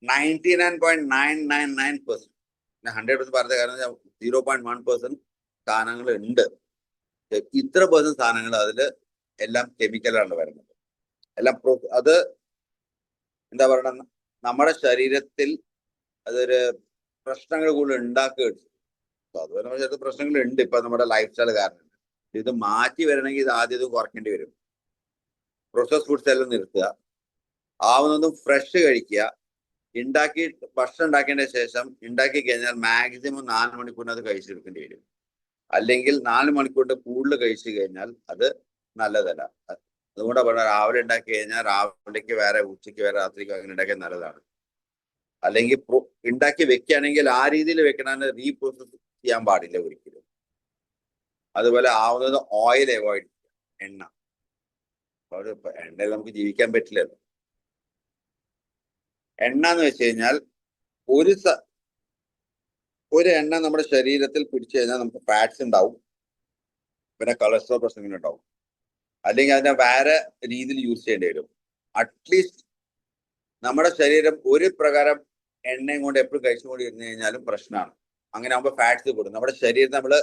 99.999%, 100% പറഞ്ഞ കാരണം 0.1% സാധനങ്ങൾ ഉണ്ട്. ഇത്ര % സാധനങ്ങൾ അതിൽ എല്ലാം കെമിക്കലാണ് വരുന്നത്. എല്ലാം അത് എന്താ പറയണ നമ്മുടെ ശരീരത്തിൽ അതൊരു പ്രശ്നങ്ങൾ കൂടുതൽ ഉണ്ടാക്കുകയാണ്. അതുപോലെ നമ്മുടെ ചില പ്രശ്നങ്ങൾ ഉണ്ട് ഇപ്പൊ നമ്മുടെ ലൈഫ് സ്റ്റൈൽ കാരണം. ഇത് മാറ്റി വരണമെങ്കിൽ ഇത് ആദ്യം ഇത് കുറയ്ക്കേണ്ടി വരും. പ്രോസസ് ഫുഡ്സ് എല്ലാം നിർത്തുക, ആവുന്നതും ഫ്രഷ് കഴിക്കുക. ഭക്ഷണം ഉണ്ടാക്കിയതിന്റെ ശേഷം ഉണ്ടാക്കി കഴിഞ്ഞാൽ മാക്സിമം 4 മണിക്കൂറിനത് കഴിച്ചെടുക്കേണ്ടി വരും. അല്ലെങ്കിൽ 4 മണിക്കൂറിന്റെ കൂടുതൽ കഴിച്ചു കഴിഞ്ഞാൽ അത് നല്ലതല്ല. അതുകൊണ്ടാണ് പറഞ്ഞത് രാവിലെ ഉണ്ടാക്കി കഴിഞ്ഞാൽ രാവിലേക്ക് വേറെ, ഉച്ചയ്ക്ക് വേറെ, രാത്രിക്ക് അങ്ങനെ ഉണ്ടാക്കിയാൽ നല്ലതാണ്. അല്ലെങ്കിൽ ഉണ്ടാക്കി വെക്കുകയാണെങ്കിൽ ആ രീതിയിൽ വെക്കണമെന്ന് റീപ്രോസസ് ചെയ്യാൻ പാടില്ല ഒരിക്കലും. അതുപോലെ ആവുന്നത് ഓയിൽ അവോയ്ഡ് ചെയ്യുക, എണ്ണ. എണ്ണയിൽ നമുക്ക് ജീവിക്കാൻ പറ്റില്ലല്ലോ. എണ്ണ എന്ന് വെച്ച് കഴിഞ്ഞാൽ ഒരു എണ്ണ നമ്മുടെ ശരീരത്തിൽ പിടിച്ചു കഴിഞ്ഞാൽ നമുക്ക് ഫാറ്റ്സ് ഉണ്ടാവും, പിന്നെ കൊളസ്ട്രോൾ പ്രശ്നങ്ങൾ ഉണ്ടാവും. അല്ലെങ്കിൽ അതിനെ വേറെ രീതിയിൽ യൂസ് ചെയ്യേണ്ടി വരും. അറ്റ്ലീസ്റ്റ് നമ്മുടെ ശരീരം ഒരു പ്രകാരം എണ്ണയും കൊണ്ട് എപ്പോഴും കഴിച്ചുകൊണ്ട് ഇരുന്ന് കഴിഞ്ഞാലും പ്രശ്നമാണ്. അങ്ങനെ ആകുമ്പോൾ ഫാറ്റ്സ് കൂടും. നമ്മുടെ ശരീരത്തിൽ നമ്മൾ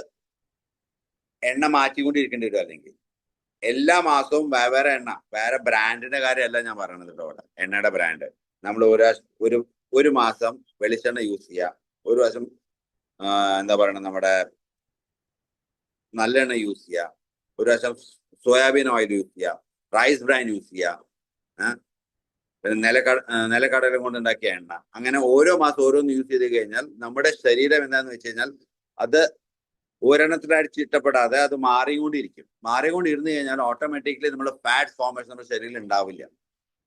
എണ്ണ മാറ്റിക്കൊണ്ടിരിക്കേണ്ടി വരും. അല്ലെങ്കിൽ എല്ലാ മാസവും വേറെ എണ്ണ, വേറെ ബ്രാൻഡിന്റെ കാര്യമല്ല ഞാൻ പറയണത് കേട്ടോ. അവിടെ എണ്ണയുടെ ബ്രാൻഡ് നമ്മൾ ഒരു മാസം വെളിച്ചെണ്ണ യൂസ് ചെയ്യുക, ഒരു വർഷം എന്താ പറയണത് നമ്മുടെ നല്ലെണ്ണ യൂസ് ചെയ്യുക, ഒരു വർഷം സോയാബീൻ ഓയിൽ യൂസ് ചെയ്യുക, റൈസ് ബ്രാൻ യൂസ് ചെയ്യുക, പിന്നെ നിലക്കടല കൊണ്ട് ഉണ്ടാക്കിയ എണ്ണ. അങ്ങനെ ഓരോ മാസം ഓരോന്ന് യൂസ് ചെയ്ത് കഴിഞ്ഞാൽ നമ്മുടെ ശരീരം എന്താന്ന് വെച്ച് കഴിഞ്ഞാൽ അത് ഒരെണ്ണത്തിലടിച്ച് ഇഷ്ടപ്പെടാതെ അത് മാറിക്കൊണ്ടിരുന്നു കഴിഞ്ഞാൽ ഓട്ടോമാറ്റിക്കലി നമ്മൾ ഫാറ്റ് ഫോർമേഷൻ നമ്മുടെ ശരീരത്തിൽ ഉണ്ടാവില്ല.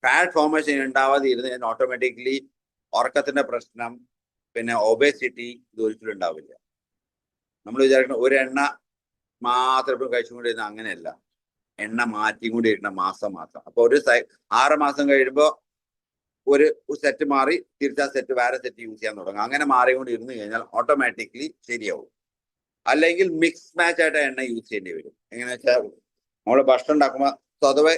ഫാറ്റ് ഫോർമേഷൻ ഉണ്ടാവാതെ ഇരുന്ന് കഴിഞ്ഞാൽ ഓട്ടോമാറ്റിക്കലി ഉറക്കത്തിന്റെ പ്രശ്നം, പിന്നെ ഒബേസിറ്റി, ഇത് ഒരിക്കലും ഉണ്ടാവില്ല. നമ്മൾ വിചാരിക്കണം ഒരു എണ്ണ മാത്രം എപ്പോഴും കഴിച്ചുകൊണ്ടിരുന്ന, അങ്ങനെയല്ല. എണ്ണ മാറ്റിക്കൊണ്ടിരിക്കണം മാസം. അപ്പൊ 6 മാസം കഴിയുമ്പോൾ ഒരു സെറ്റ് മാറി തിരിച്ചാ സെറ്റ് വേറെ സെറ്റ് യൂസ് ചെയ്യാൻ തുടങ്ങും. അങ്ങനെ മാറിക്കൊണ്ടിരുന്നു കഴിഞ്ഞാൽ ഓട്ടോമാറ്റിക്കലി ശരിയാവും. അല്ലെങ്കിൽ മിക്സ് മാച്ച് ആയിട്ട് എണ്ണ യൂസ് ചെയ്യേണ്ടി വരും. എങ്ങനെയാ വെച്ചാൽ നമ്മൾ ഭക്ഷണം ഉണ്ടാക്കുമ്പോൾ സ്വതവേ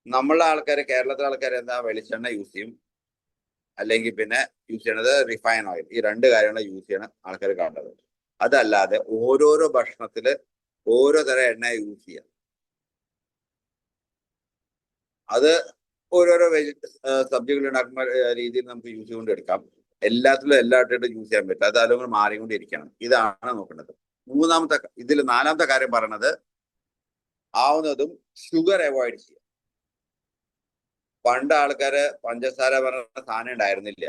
നമ്മളുടെ ആൾക്കാർ, കേരളത്തിലെ ആൾക്കാർ എന്താ വെളിച്ചെണ്ണ യൂസ് ചെയ്യും, അല്ലെങ്കിൽ പിന്നെ യൂസ് ചെയ്യണത് റിഫൈൻ ഓയിൽ. ഈ രണ്ട് കാര്യങ്ങൾ യൂസ് ചെയ്യണ ആൾക്കാർ കണ്ടത്. അതല്ലാതെ ഓരോരോ ഭക്ഷണത്തില് ഓരോ തരം എണ്ണ യൂസ് ചെയ്യാം. അത് ഓരോരോ സബ്ജികൾ ഉണ്ടാക്കുന്ന രീതിയിൽ നമുക്ക് യൂസ് ചെയ്തുകൊണ്ട് എടുക്കാം. എല്ലാത്തിലും എല്ലാവരും യൂസ് ചെയ്യാൻ പറ്റില്ല. അത് അല്ലെങ്കിൽ മാറിക്കൊണ്ടിരിക്കണം. ഇതാണ് നോക്കേണ്ടത്. നാലാമത്തെ കാര്യം പറയുന്നത് ആവുന്നതും ഷുഗർ അവോയ്ഡ് ചെയ്യുക. പണ്ട് ആൾക്കാര് പഞ്ചസാര പറഞ്ഞ സാധനം ഉണ്ടായിരുന്നില്ല,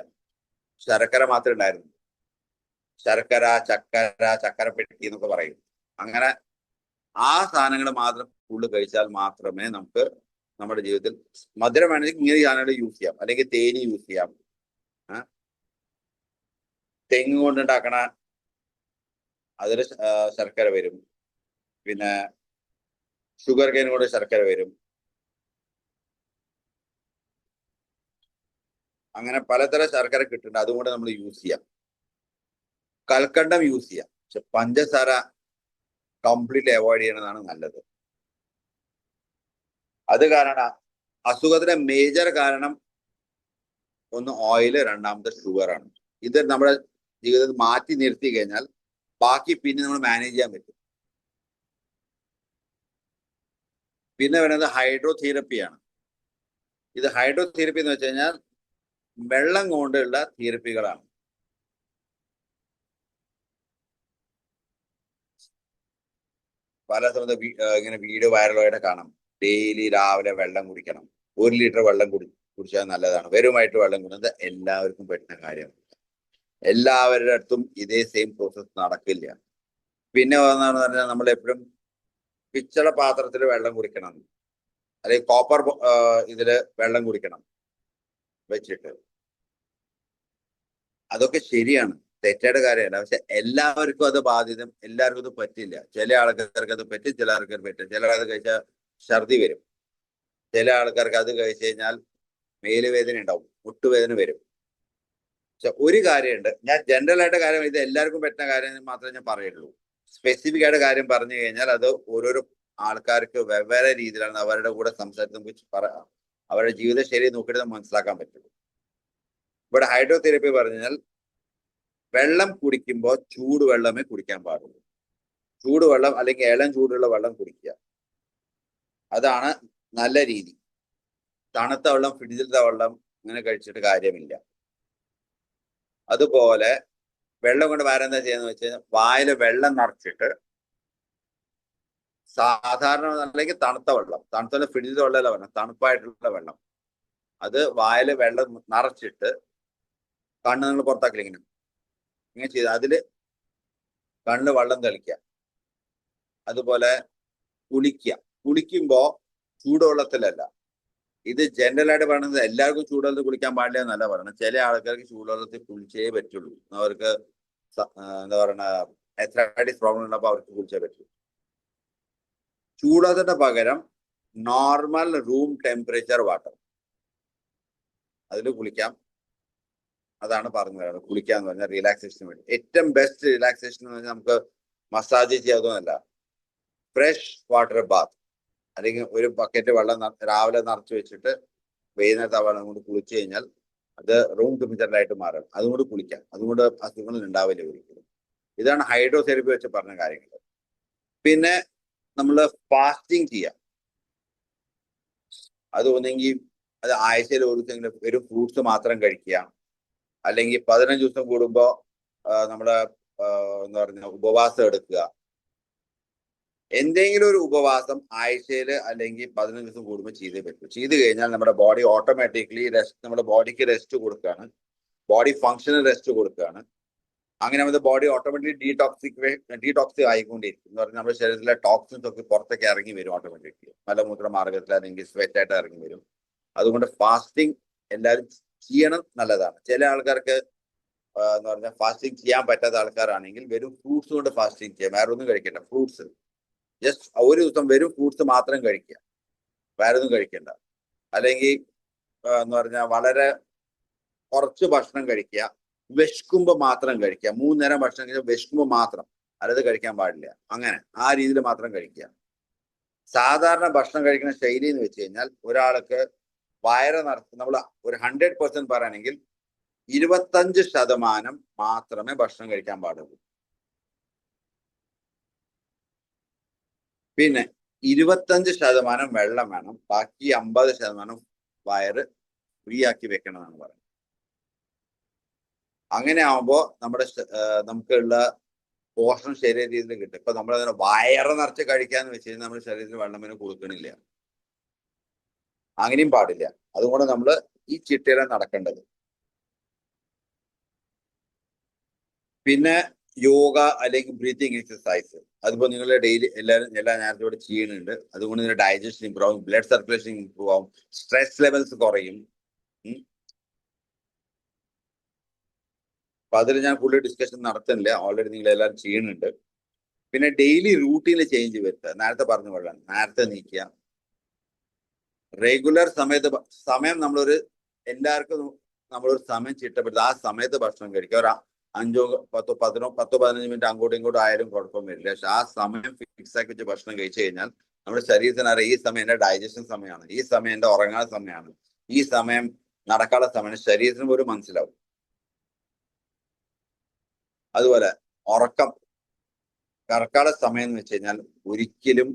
ശർക്കര മാത്രമേ ഉണ്ടായിരുന്നുള്ളൂ. ശർക്കര, ചക്കരപ്പെട്ടി എന്നൊക്കെ പറയും. അങ്ങനെ ആ സാധനങ്ങൾ മാത്രം കൂടുതൽ കഴിച്ചാൽ മാത്രമേ നമുക്ക് നമ്മുടെ ജീവിതത്തിൽ മധുരം വേണമെങ്കിൽ ഇങ്ങനെ സാധനങ്ങൾ യൂസ് ചെയ്യാം, അല്ലെങ്കിൽ തേനി യൂസ് ചെയ്യാം. തെങ്ങ് കൊണ്ടുണ്ടാക്കണ അതിൽ ശർക്കര വരും. പിന്നെ ഷുഗർ കെയിൻ കൊണ്ട് ശർക്കര വരും. അങ്ങനെ പലതരം ശർക്കര കിട്ടുന്നുണ്ട്. അതുകൊണ്ട് നമ്മൾ യൂസ് ചെയ്യാം. കൽക്കണ്ടം യൂസ് ചെയ്യാം. പക്ഷെ പഞ്ചസാര കംപ്ലീറ്റ്ലി അവോയ്ഡ് ചെയ്യണതാണ് നല്ലത്. അത് കാരണം അസുഖത്തിന്റെ മേജർ കാരണം ഒന്ന് ഓയില്, രണ്ടാമത്തെ ഷുഗർ ആണ്. ഇത് നമ്മുടെ ജീവിതത്തിൽ മാറ്റി നിർത്തി കഴിഞ്ഞാൽ ബാക്കി പിന്നെ നമ്മൾ മാനേജ് ചെയ്യാൻ പറ്റും. പിന്നെ വരുന്നത് ഹൈഡ്രോതെറാപ്പിയാണ്. ഇത് ഹൈഡ്രോതെറാപ്പി എന്ന് വെച്ച് കഴിഞ്ഞാൽ വെള്ളം കൊണ്ടുള്ള തെറാപ്പികളാണ്. പല സമയത്ത് ഇങ്ങനെ വീഡിയോ വൈറലായിട്ട് കാണാം. ഡെയിലി രാവിലെ വെള്ളം കുടിക്കണം, 1 ലിറ്റർ വെള്ളം കുടിച്ചാൽ നല്ലതാണ്. വെറുമായിട്ട് വെള്ളം കുടിക്കുന്നത് എല്ലാവർക്കും പറ്റുന്ന കാര്യമാണ്. എല്ലാവരുടെ അടുത്തും ഇതേ സെയിം പ്രോസസ് നടക്കില്ല. പിന്നെ എന്താണെന്ന് പറഞ്ഞാൽ നമ്മൾ എപ്പോഴും പിച്ചള പാത്രത്തിൽ വെള്ളം കുടിക്കണം, അല്ലെങ്കിൽ കോപ്പർ ഇതില് വെള്ളം കുടിക്കണം വെച്ചിട്ട്. അതൊക്കെ ശരിയാണ്, തെറ്റായിട്ട് കാര്യമല്ല. പക്ഷെ എല്ലാവർക്കും അത് ബാധിതം, എല്ലാവർക്കും അത് പറ്റില്ല. ചില ആൾക്കാർക്ക് അത് പറ്റും, ചില ആൾക്കാർക്ക് പറ്റും. ചില അത് കഴിച്ചാൽ ഛർദി വരും, ചില ആൾക്കാർക്ക് അത് കഴിച്ചു കഴിഞ്ഞാൽ മേലുവേദന ഉണ്ടാവും, മുട്ടുവേദന വരും. പക്ഷെ ഒരു കാര്യമുണ്ട്, ഞാൻ ജനറൽ ആയിട്ട് കാര്യം, ഇത് എല്ലാവർക്കും പറ്റുന്ന കാര്യം മാത്രമേ ഞാൻ പറയുള്ളൂ. സ്പെസിഫിക് ആയിട്ട് കാര്യം പറഞ്ഞു കഴിഞ്ഞാൽ അത് ഓരോരോ ആൾക്കാർക്ക് വെവ്വേറെ രീതിയിലാണ് അവരുടെ കൂടെ സംസാരിച്ച് അവരുടെ ജീവിതശൈലി നോക്കിയിട്ട് മനസ്സിലാക്കാൻ പറ്റുള്ളൂ. ഇവിടെ ഹൈഡ്രോതെറാപ്പി പറഞ്ഞാൽ വെള്ളം കുടിക്കുമ്പോൾ ചൂടുവെള്ളമേ കുടിക്കാൻ പാടുള്ളൂ. ചൂടുവെള്ളം അല്ലെങ്കിൽ ഇളം ചൂടുള്ള വെള്ളം കുടിക്കുക, അതാണ് നല്ല രീതി. തണുത്ത വെള്ളം, ഫ്രിഡ്ജിലത്തെ വെള്ളം ഇങ്ങനെ കഴിച്ചിട്ട് കാര്യമില്ല. അതുപോലെ വെള്ളം കൊണ്ട് വേറെ എന്താ ചെയ്യുന്നത് വെച്ച് കഴിഞ്ഞാൽ വായില് വെള്ളം നിറച്ചിട്ട്, സാധാരണ അല്ലെങ്കിൽ തണുത്ത വെള്ളം ഫ്രിഡ്ജിലെ വെള്ളമല്ല വെള്ളം, തണുപ്പായിട്ടുള്ള വെള്ളം, അത് വായില് വെള്ളം നിറച്ചിട്ട് കണ്ണ് നിങ്ങൾ പുറത്താക്കില്ല, ഇങ്ങനെ ചെയ്ത് അതില് കണ്ണ് വെള്ളം തെളിക്കുക. അതുപോലെ കുളിക്കുമ്പോ ചൂടുവെള്ളത്തിലല്ല. ഇത് ജനറൽ ആയിട്ട് പറയുന്നത് എല്ലാവർക്കും ചൂടുവെള്ളത്തിൽ കുളിക്കാൻ പാടില്ല എന്നല്ല പറയുന്നത്. ചില ആൾക്കാർക്ക് ചൂടുവെള്ളത്തിൽ കുളിച്ചേ പറ്റുള്ളൂ. അവർക്ക് എന്താ പറയുക, എത്രാറ്റിസ് പ്രോബ്ലം ഉള്ളപ്പോൾ അവർക്ക് കുളിച്ചേ പറ്റൂ. ചൂടുവെള്ളത്തിന്റെ പകരം നോർമൽ റൂം ടെമ്പറേച്ചർ വാട്ടർ, അതിൽ കുളിക്കാം. അതാണ് പറഞ്ഞു തരുന്നത്. കുളിക്കാന്ന് പറഞ്ഞാൽ റിലാക്സേഷന് വേണ്ടി ഏറ്റവും ബെസ്റ്റ് റിലാക്സേഷൻ എന്ന് പറഞ്ഞാൽ നമുക്ക് മസാജ് ചെയ്യാതൊന്നുമല്ല, ഫ്രഷ് വാട്ടർ ബാത്ത്, അല്ലെങ്കിൽ ഒരു ബക്കറ്റ് വെള്ളം രാവിലെ നിറച്ച് വെച്ചിട്ട് വൈകുന്നേരത്തെ വെള്ളം കൊണ്ട് കുളിച്ചു കഴിഞ്ഞാൽ അത് റൂം ടെമ്പറേച്ചറിലായിട്ട് മാറും. അതുകൊണ്ട് കുളിക്കാം, അതുകൊണ്ട് അസുഖങ്ങൾ ഉണ്ടാവില്ല ഒരിക്കലും. ഇതാണ് ഹൈഡ്രോതെറാപ്പി വെച്ച് പറഞ്ഞ കാര്യങ്ങൾ. പിന്നെ നമ്മൾ ഫാസ്റ്റിംഗ് ചെയ്യാം. അത് ഒന്നെങ്കിൽ അത് ആഴ്ചയിൽ ഒരു ദിവസമെങ്കിലും ഒരു ഫ്രൂട്ട്സ് മാത്രം കഴിക്കുക, അല്ലെങ്കിൽ 15 ദിവസം കൂടുമ്പോ നമ്മുടെ എന്താ പറയുക ഉപവാസം എടുക്കുക. എന്തെങ്കിലും ഒരു ഉപവാസം ആഴ്ചയിൽ അല്ലെങ്കിൽ 15 ദിവസം കൂടുമ്പോൾ ചെയ്തേ പറ്റൂ. ചെയ്തു കഴിഞ്ഞാൽ നമ്മുടെ ബോഡി ഓട്ടോമാറ്റിക്കലി നമ്മുടെ ബോഡിക്ക് റെസ്റ്റ് കൊടുക്കുകയാണ്, ബോഡി ഫങ്ഷന് റെസ്റ്റ് കൊടുക്കുകയാണ്. അങ്ങനെ നമ്മുടെ ബോഡി ഓട്ടോമാറ്റിക്കലി ഡീടോക്സിക് ആയിക്കൊണ്ടിരിക്കും. എന്ന് പറഞ്ഞാൽ നമ്മുടെ ശരീരത്തിലെ ടോക്സിൻസ് ഒക്കെ പുറത്തേക്ക് ഇറങ്ങി വരും ഓട്ടോമാറ്റിക്കലി, മലമൂത്ര മാർഗത്തിൽ അല്ലെങ്കിൽ സ്വെറ്റായിട്ട് ഇറങ്ങി വരും. അതുകൊണ്ട് ഫാസ്റ്റിംഗ് എല്ലാവരും ചെയ്യണം, നല്ലതാണ്. ചില ആൾക്കാർക്ക് എന്ന് പറഞ്ഞാൽ ഫാസ്റ്റിംഗ് ചെയ്യാൻ പറ്റാത്ത ആൾക്കാരാണെങ്കിൽ വെറും ഫ്രൂട്ട്സ് കൊണ്ട് ഫാസ്റ്റിംഗ് ചെയ്യാം, വേറെ ഒന്നും കഴിക്കണ്ട. ഫ്രൂട്ട്സ് ജസ്റ്റ് ഒരു ദിവസം വെറും ഫ്രൂട്ട്സ് മാത്രം കഴിക്കുക, വേറെ ഒന്നും കഴിക്കണ്ട. അല്ലെങ്കിൽ എന്ന് പറഞ്ഞാൽ വളരെ കുറച്ച് ഭക്ഷണം കഴിക്കുക, വിശക്കുമ്പോൾ മാത്രം കഴിക്കുക. 3 നേരം ഭക്ഷണം കഴിച്ചാൽ വിശക്കുമ്പോൾ മാത്രം. അല്ലത് കഴിക്കാൻ പാടില്ല. അങ്ങനെ ആ രീതിയിൽ മാത്രം കഴിക്കുക. സാധാരണ ഭക്ഷണം കഴിക്കുന്ന ശൈലി എന്ന് വെച്ച് കഴിഞ്ഞാൽ ഒരാൾക്ക് വയറ് നിറച്ച് നമ്മൾ ഒരു 100% പറയുകയാണെങ്കിൽ 25% മാത്രമേ ഭക്ഷണം കഴിക്കാൻ പാടുള്ളൂ. പിന്നെ 25% വെള്ളം വേണം, ബാക്കി 50% വയറ് ഫ്രീ ആക്കി വെക്കണമെന്നാണ് പറയുന്നത്. അങ്ങനെ ആവുമ്പോൾ നമുക്കുള്ള പോഷണം ശരീര രീതിയിൽ കിട്ടും. ഇപ്പൊ നമ്മളതിനെ വയറ് നിറച്ച് കഴിക്കാന്ന് വെച്ച് കഴിഞ്ഞാൽ നമ്മുടെ ശരീരത്തിന് വെള്ളം പിന്നെ കൊടുക്കണില്ല. അങ്ങനെയും പാടില്ല. അതുകൊണ്ട് നമ്മൾ ഈ ചിട്ടയിലാണ് നടക്കേണ്ടത്. പിന്നെ യോഗ അല്ലെങ്കിൽ ബ്രീത്തിങ് എക്സസൈസ്, അതിപ്പോ നിങ്ങൾ ഡെയിലി എല്ലാ നേരത്തും ഇവിടെ ചെയ്യുന്നുണ്ട്. അതുകൊണ്ട് നിങ്ങളുടെ ഡൈജഷൻ ഇമ്പ്രൂവ് ആവും, ബ്ലഡ് സർക്കുലേഷൻ ഇമ്പ്രൂവ് ആവും, സ്ട്രെസ് ലെവൽസ് കുറയും. അപ്പൊ അതിൽ ഞാൻ കൂടുതൽ ഡിസ്കഷൻ നടത്തുന്നില്ല, ഓൾറെഡി നിങ്ങൾ എല്ലാവരും ചെയ്യുന്നുണ്ട്. പിന്നെ ഡെയിലി റൂട്ടീനിൽ ചേഞ്ച് വരുത്തുക. നേരത്തെ പറഞ്ഞ പോലെ നേരത്തെ നീക്കുക, റെഗുലർ സമയം എല്ലാവർക്കും നമ്മളൊരു സമയം ചിട്ടപ്പെടുത്തുക. ആ സമയത്ത് ഭക്ഷണം കഴിക്കുക. ഒരു 5-10-15 മിനിറ്റ് അങ്ങോട്ടും ഇങ്ങോട്ടും ആയാലും കുഴപ്പം വരില്ല. പക്ഷെ ആ സമയം ഫിക്സ് ആക്കി വെച്ച് ഭക്ഷണം കഴിച്ചു കഴിഞ്ഞാൽ നമ്മുടെ ശരീരത്തിന് അറിയാം, ഈ സമയം എന്റെ ഡൈജഷൻ സമയമാണ്, ഈ സമയം എന്റെ ഉറങ്ങാൻ സമയമാണ്, ഈ സമയം നടക്കാനുള്ള സമയമാണ്. ശരീരത്തിന് പോലും മനസ്സിലാവും. അതുപോലെ ഉറക്കം കറക്കാനുള്ള സമയം എന്ന് വെച്ച് കഴിഞ്ഞാൽ ഒരിക്കലും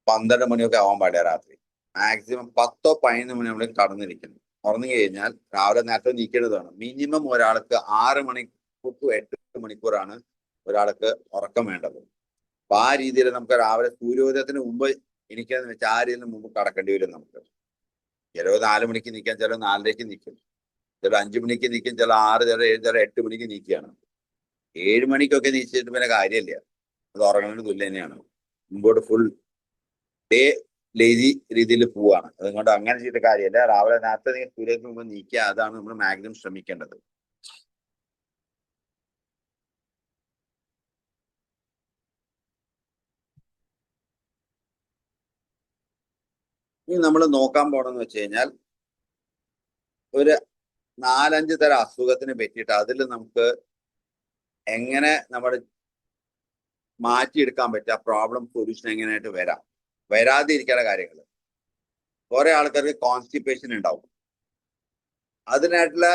12 മണിയൊക്കെ ആവാൻ പാടില്ല. രാത്രി മാക്സിമം 10-11 മണി നമ്മൾ കടന്നിരിക്കണം. ഉറങ്ങി കഴിഞ്ഞാൽ രാവിലെ നേരത്തെ നീക്കേണ്ടതാണ്. മിനിമം ഒരാൾക്ക് 6 മണിക്കൂർ to 8 മണിക്കൂറാണ് ഒരാൾക്ക് ഉറക്കം വേണ്ടത്. അപ്പൊ ആ രീതിയിൽ നമുക്ക് രാവിലെ സൂര്യോദയത്തിന് മുമ്പ് എനിക്കാന്ന് വെച്ചാൽ ആ രീതിയിൽ മുമ്പ് കടക്കേണ്ടി വരും. നമുക്ക് ചിലവ് 4 മണിക്ക് നിൽക്കാൻ, ചിലവ് 4:30 നിൽക്കും, ചില 5 മണിക്ക് നിൽക്കും, ചില 6, ചില 7, ചില 8 മണിക്ക് നിൽക്കുകയാണ്. 7 മണിക്കൊക്കെ നീച്ചിട്ട് പിന്നെ കാര്യമില്ല, അത് ഉറങ്ങുന്നതിന് തുല്യം തന്നെയാണ്. മുമ്പോട്ട് ഫുൾ ഡേ ലേസി രീതിയിൽ പോവാണ്. അതുകൊണ്ട് അങ്ങനെ ചെയ്ത കാര്യമല്ല. രാവിലെ നേരത്തെ നിങ്ങൾ സൂര്യത്തിന് മുമ്പ് നീക്കുക, അതാണ് നമ്മൾ മാക്സിമം ശ്രമിക്കേണ്ടത്. ഇനി നമ്മൾ നോക്കാൻ പോണെന്ന് വെച്ച് കഴിഞ്ഞാൽ ഒരു 4-5 തരം അസുഖത്തിനെ പറ്റിയിട്ട് അതിൽ നമുക്ക് എങ്ങനെ നമ്മുടെ മാറ്റിയെടുക്കാൻ പറ്റുക, പ്രോബ്ലം സൊല്യൂഷൻ എങ്ങനെയായിട്ട് വരാതെ ഇരിക്കേണ്ട കാര്യങ്ങൾ. കുറെ ആൾക്കാർക്ക് കോൺസ്റ്റിപ്പേഷൻ ഉണ്ടാവും. അതിനായിട്ടുള്ള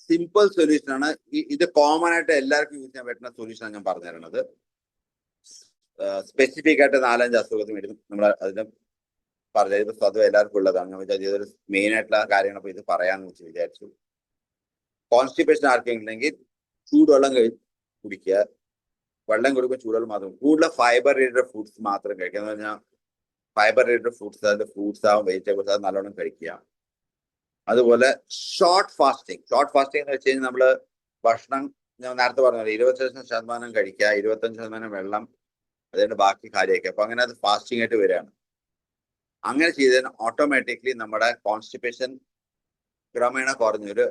സിമ്പിൾ സൊല്യൂഷൻ ആണ് ഇത് കോമൺ ആയിട്ട് എല്ലാവർക്കും യൂസ് ചെയ്യാൻ പറ്റുന്ന സൊല്യൂഷൻ ഞാൻ പറഞ്ഞു തരുന്നത്. സ്പെസിഫിക് ആയിട്ട് 4-5 അസുഖത്തിന് വേണ്ടി നമ്മൾ അതിന് പറഞ്ഞത്. ഇത് സ്വതവേ എല്ലാവർക്കും ഉള്ളതാണ്. ഞാൻ വിചാരിച്ചു ഇതൊരു മെയിൻ ആയിട്ടുള്ള കാര്യങ്ങൾ അപ്പൊ ഇത് പറയാന്ന് വെച്ച് വിചാരിച്ചു. കോൺസ്റ്റിപ്പേഷൻ ആർക്കെങ്കിൽ ചൂടുവെള്ളം കുടിക്കുക. വെള്ളം കുടിക്കുമ്പോൾ ചൂടുവെള്ളം മാത്രം. കൂടുതൽ ഫൈബർ റിലേറ്റഡ് ഫുഡ്സ് മാത്രം കഴിക്കുക. എന്ന് പറഞ്ഞാൽ ഫൈബർ റിലേറ്റഡ് ഫുഡ്സ്, അതിന്റെ ഫ്രൂട്ട്സ് ആവും, വെജിറ്റബിൾസ് അത് നല്ലോണം കഴിക്കുക. അതുപോലെ ഷോർട്ട് ഫാസ്റ്റിംഗ് എന്ന് വെച്ച് കഴിഞ്ഞാൽ നമ്മള് ഭക്ഷണം ഞാൻ നേരത്തെ പറഞ്ഞത് 25% കഴിക്കുക, 25% വെള്ളം, അതിന്റെ ബാക്കി കാര്യമൊക്കെ. അപ്പൊ അങ്ങനെ അത് ഫാസ്റ്റിംഗ് ആയിട്ട് വരികയാണ്. അങ്ങനെ ചെയ്തതിന് ഓട്ടോമാറ്റിക്കലി നമ്മുടെ കോൺസ്റ്റിപ്പേഷൻ ക്രമേണ കുറഞ്ഞൊരു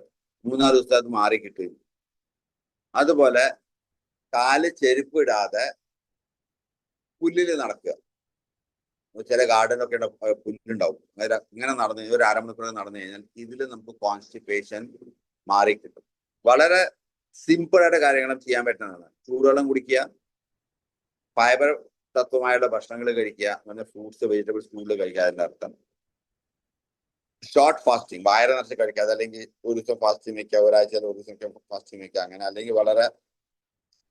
3-4 ദിവസത്തെ അത് മാറി കിട്ടും. അതുപോലെ കാല് ചെരുപ്പ് ഇടാതെ പുല്ലില് നടക്കുക. ചില ഗാർഡനൊക്കെ പുല്ലുണ്ടാവും, ഇങ്ങനെ നടന്നു കഴിഞ്ഞാൽ ഒരു 1/2 മണിക്കൂർ നടന്നു കഴിഞ്ഞാൽ ഇതിൽ നമുക്ക് കോൺസ്റ്റിപ്പേഷൻ മാറി കിട്ടും. വളരെ സിമ്പിൾ ആയിട്ട് കാര്യങ്ങളും ചെയ്യാൻ പറ്റുന്നതാണ്. ചൂടുവെള്ളം കുടിക്കുക, ഫൈബർ തത്വമായുള്ള ഭക്ഷണങ്ങൾ കഴിക്കുക, അങ്ങനെ ഫ്രൂട്ട്സ് വെജിറ്റബിൾസ് കൂടുതൽ കഴിക്കുക. അതിന്റെ അർത്ഥം ഷോർട്ട് ഫാസ്റ്റിംഗ്, വയറ് നിറച്ച് കഴിക്കാതെ, അല്ലെങ്കിൽ ഒരു ദിവസം ഫാസ്റ്റിംഗ് വെക്കുക, ഒരാഴ്ചയിൽ ഒരു ദിവസം ഫാസ്റ്റിംഗ് വെക്കുക, അങ്ങനെ. അല്ലെങ്കിൽ വളരെ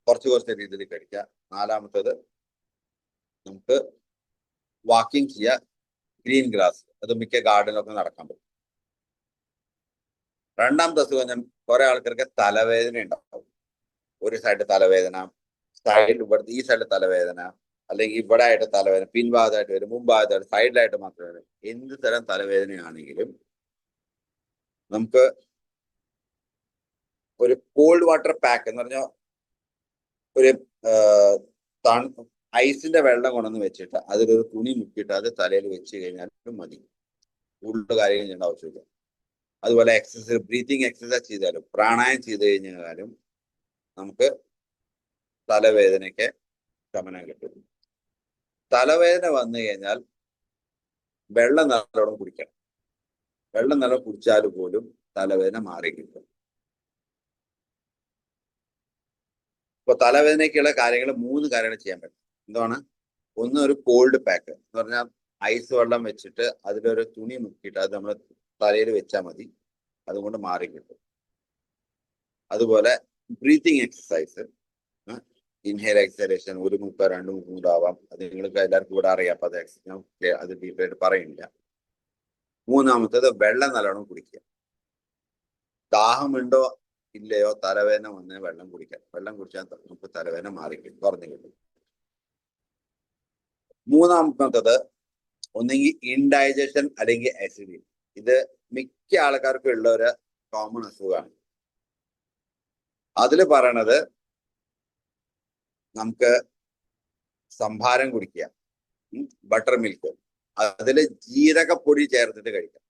കുറച്ച് രീതിയിൽ കഴിക്കുക. 4-മത്തേത് നമുക്ക് വാക്കിംഗ് ചെയ്യുക, ഗ്രീൻ ഗ്രാസ്, അത് മിക്ക ഗാർഡനിലൊക്കെ നടക്കാൻ പറ്റും. 2-മത്തെ അസുഖം, ഞാൻ കുറെ ആൾക്കാർക്ക് തലവേദന ഉണ്ടാവും. ഒരു സൈഡ് തലവേദന, ഈ സൈഡിൽ തലവേദന, അല്ലെങ്കിൽ ഇവിടെ ആയിട്ട് തലവേദന, പിൻഭാഗത്തായിട്ട് വരും, മുൻഭാഗത്തായിട്ട്, സൈഡിലായിട്ട് മാത്രമേ വരും. എന്ത് തരം തലവേദനയാണെങ്കിലും നമുക്ക് ഒരു കോൾഡ് വാട്ടർ പാക്ക് എന്ന് പറഞ്ഞാൽ ഒരു ഐസിന്റെ വെള്ളം കൊണ്ടുവന്ന് വെച്ചിട്ട് അതിലൊരു തുണി മുക്കിയിട്ട് അത് തലയിൽ വെച്ച് കഴിഞ്ഞാലും മതി. കൂടുതൽ കാര്യങ്ങൾ ചെയ്യേണ്ട ആവശ്യമില്ല. അതുപോലെ എക്സസൈസ്, ബ്രീത്തിങ് എക്സസൈസ് ചെയ്താലും പ്രാണായം ചെയ്ത് കഴിഞ്ഞാലും നമുക്ക് തലവേദനയ്ക്ക് ശമനം കിട്ടും. തലവേദന വന്നു കഴിഞ്ഞാൽ വെള്ളം നല്ലോണം കുടിക്കണം. വെള്ളം നല്ലോണം കുടിച്ചാൽ പോലും തലവേദന മാറി കിട്ടും. ഇപ്പൊ അപ്പൊ തലവേദനയ്ക്കുള്ള കാര്യങ്ങൾ 3 കാര്യങ്ങൾ ചെയ്യാൻ പറ്റും. എന്താണ്? ഒന്ന്, ഒരു കോൾഡ് പാക്ക് എന്ന് പറഞ്ഞാൽ ഐസ് വെള്ളം വെച്ചിട്ട് അതിലൊരു തുണി മുക്കിയിട്ട് അത് നമ്മൾ തലയിൽ വെച്ചാൽ മതി, അതുകൊണ്ട് മാറി കിട്ടും. അതുപോലെ ബ്രീത്തിങ് എക്സസൈസ്, ഇൻഹേൽ എക്സലേഷൻ, 1 മുക്ക 2 മുക്ക ആവാം. അത് നിങ്ങൾക്ക് എല്ലാവർക്കും ഇവിടെ അറിയാം, അപ്പൊ അത് ഡീപ്പായിട്ട് പറയുന്നില്ല. മൂന്നാമത്തേത് വെള്ളം നല്ലോണം കുടിക്കുക. ദാഹമുണ്ടോ ഇല്ലയോ, തലവേദന വന്ന് വെള്ളം കുടിക്കാം. വെള്ളം കുടിച്ചാൽ നമുക്ക് തലവേദന മാറിക്കിട്ടും, കുറഞ്ഞു കിട്ടും. മൂന്നാമത്തത് ഒന്നെങ്കിൽ ഇൻഡൈജഷൻ അല്ലെങ്കിൽ അസിഡിറ്റി. ഇത് മിക്ക ആൾക്കാർക്കും ഉള്ള ഒരു കോമൺ അസുഖമാണ്. അതിൽ പറയണത് നമുക്ക് സംഭാരം കുടിക്കുക, ബട്ടർ മിൽക്ക്, അതിൽ ജീരകപ്പൊടി ചേർത്തിട്ട് കഴിക്കാം.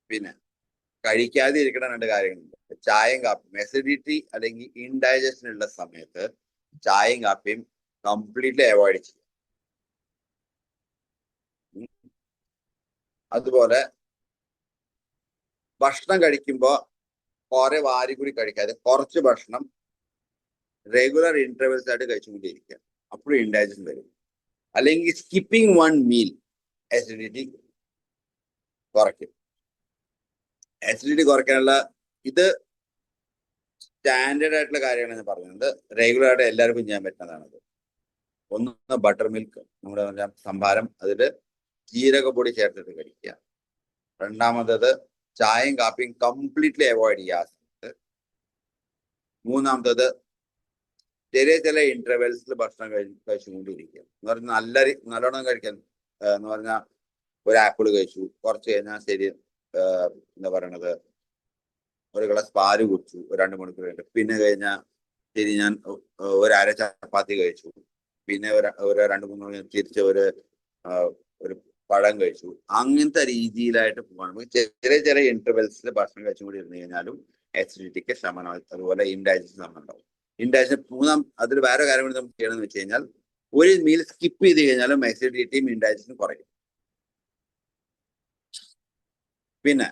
പിന്നെ കഴിക്കാതെ ഇരിക്കുന്ന 2 കാര്യങ്ങളുണ്ട്. ചായയും കാപ്പിയും. അസിഡിറ്റി അല്ലെങ്കിൽ ഇൻഡൈജഷൻ ഉള്ള സമയത്ത് ചായയും കാപ്പിയും കംപ്ലീറ്റ്ലി അവോയ്ഡ് ചെയ്യും. അതുപോലെ ഭക്ഷണം കഴിക്കുമ്പോൾ കുറെ വാരി കൂടി കഴിക്കാതെ കുറച്ച് ഭക്ഷണം റെഗുലർ ഇന്റർവെൽസ് ആയിട്ട് കഴിച്ചുകൊണ്ടിരിക്കുക. അപ്പോഴും ഇൻഡൈജഷൻ വരും. അല്ലെങ്കിൽ സ്കിപ്പിംഗ് 1 മീൽ അസിഡിറ്റി കുറയ്ക്കും. അസിഡിറ്റി കുറയ്ക്കാനുള്ള ഇത് സ്റ്റാൻഡേർഡ് ആയിട്ടുള്ള കാര്യമാണ് ഞാൻ പറയുന്നത്. റെഗുലർ ആയിട്ട് എല്ലാവർക്കും ചെയ്യാൻ പറ്റുന്നതാണത്. ഒന്ന്, ബട്ടർ മിൽക്ക്, നമ്മുടെ സംഭാരം, അതിൽ ജീരകപ്പൊടി ചേർത്തിട്ട് കഴിക്കുക. രണ്ടാമത്തത് ചായയും കാപ്പിയും കംപ്ലീറ്റ്ലി അവോയ്ഡ് ചെയ്യുക. മൂന്നാമത്തത് ചില ഇന്റർവെൽസിൽ ഭക്ഷണം കഴിച്ചുകൊണ്ടിരിക്കുക. എന്ന് പറഞ്ഞാൽ നല്ലോണം കഴിക്കാൻ എന്ന് പറഞ്ഞാൽ ഒരു ആപ്പിൾ കഴിച്ചു, കുറച്ച് കഴിഞ്ഞാൽ ശരി എന്താ പറയണത്, ഒരു ഗ്ലാസ് പാല് കുടിച്ചു, ഒരു 2 മണിക്കൂർ കഴിഞ്ഞിട്ട്. പിന്നെ കഴിഞ്ഞാൽ ശരി ഞാൻ ഒരു അര ചപ്പാത്തി കഴിച്ചു, പിന്നെ ഒരു 2-3 മണി തിരിച്ച് ഒരു പഴം കഴിച്ചു. അങ്ങനത്തെ രീതിയിലായിട്ട് പോകണം. ചെറിയ ഇന്റർവെൽസിൽ ഭക്ഷണം കഴിച്ചുകൂടി ഇരുന്ന് കഴിഞ്ഞാലും അസിഡിറ്റിക്ക് ശമനം, അതുപോലെ ഇൻഡൈജഷൻ ശമനം ഉണ്ടാവും. ഇൻഡൈജഷൻ അതിൽ വേറെ കാര്യം കൂടി നമുക്ക് ചെയ്യണമെന്ന് വെച്ച് കഴിഞ്ഞാൽ, ഒരു മീൽ സ്കിപ്പ് ചെയ്ത് കഴിഞ്ഞാലും അസിഡിറ്റിയും ഇൻഡൈജഷനും കുറയും. പിന്നെ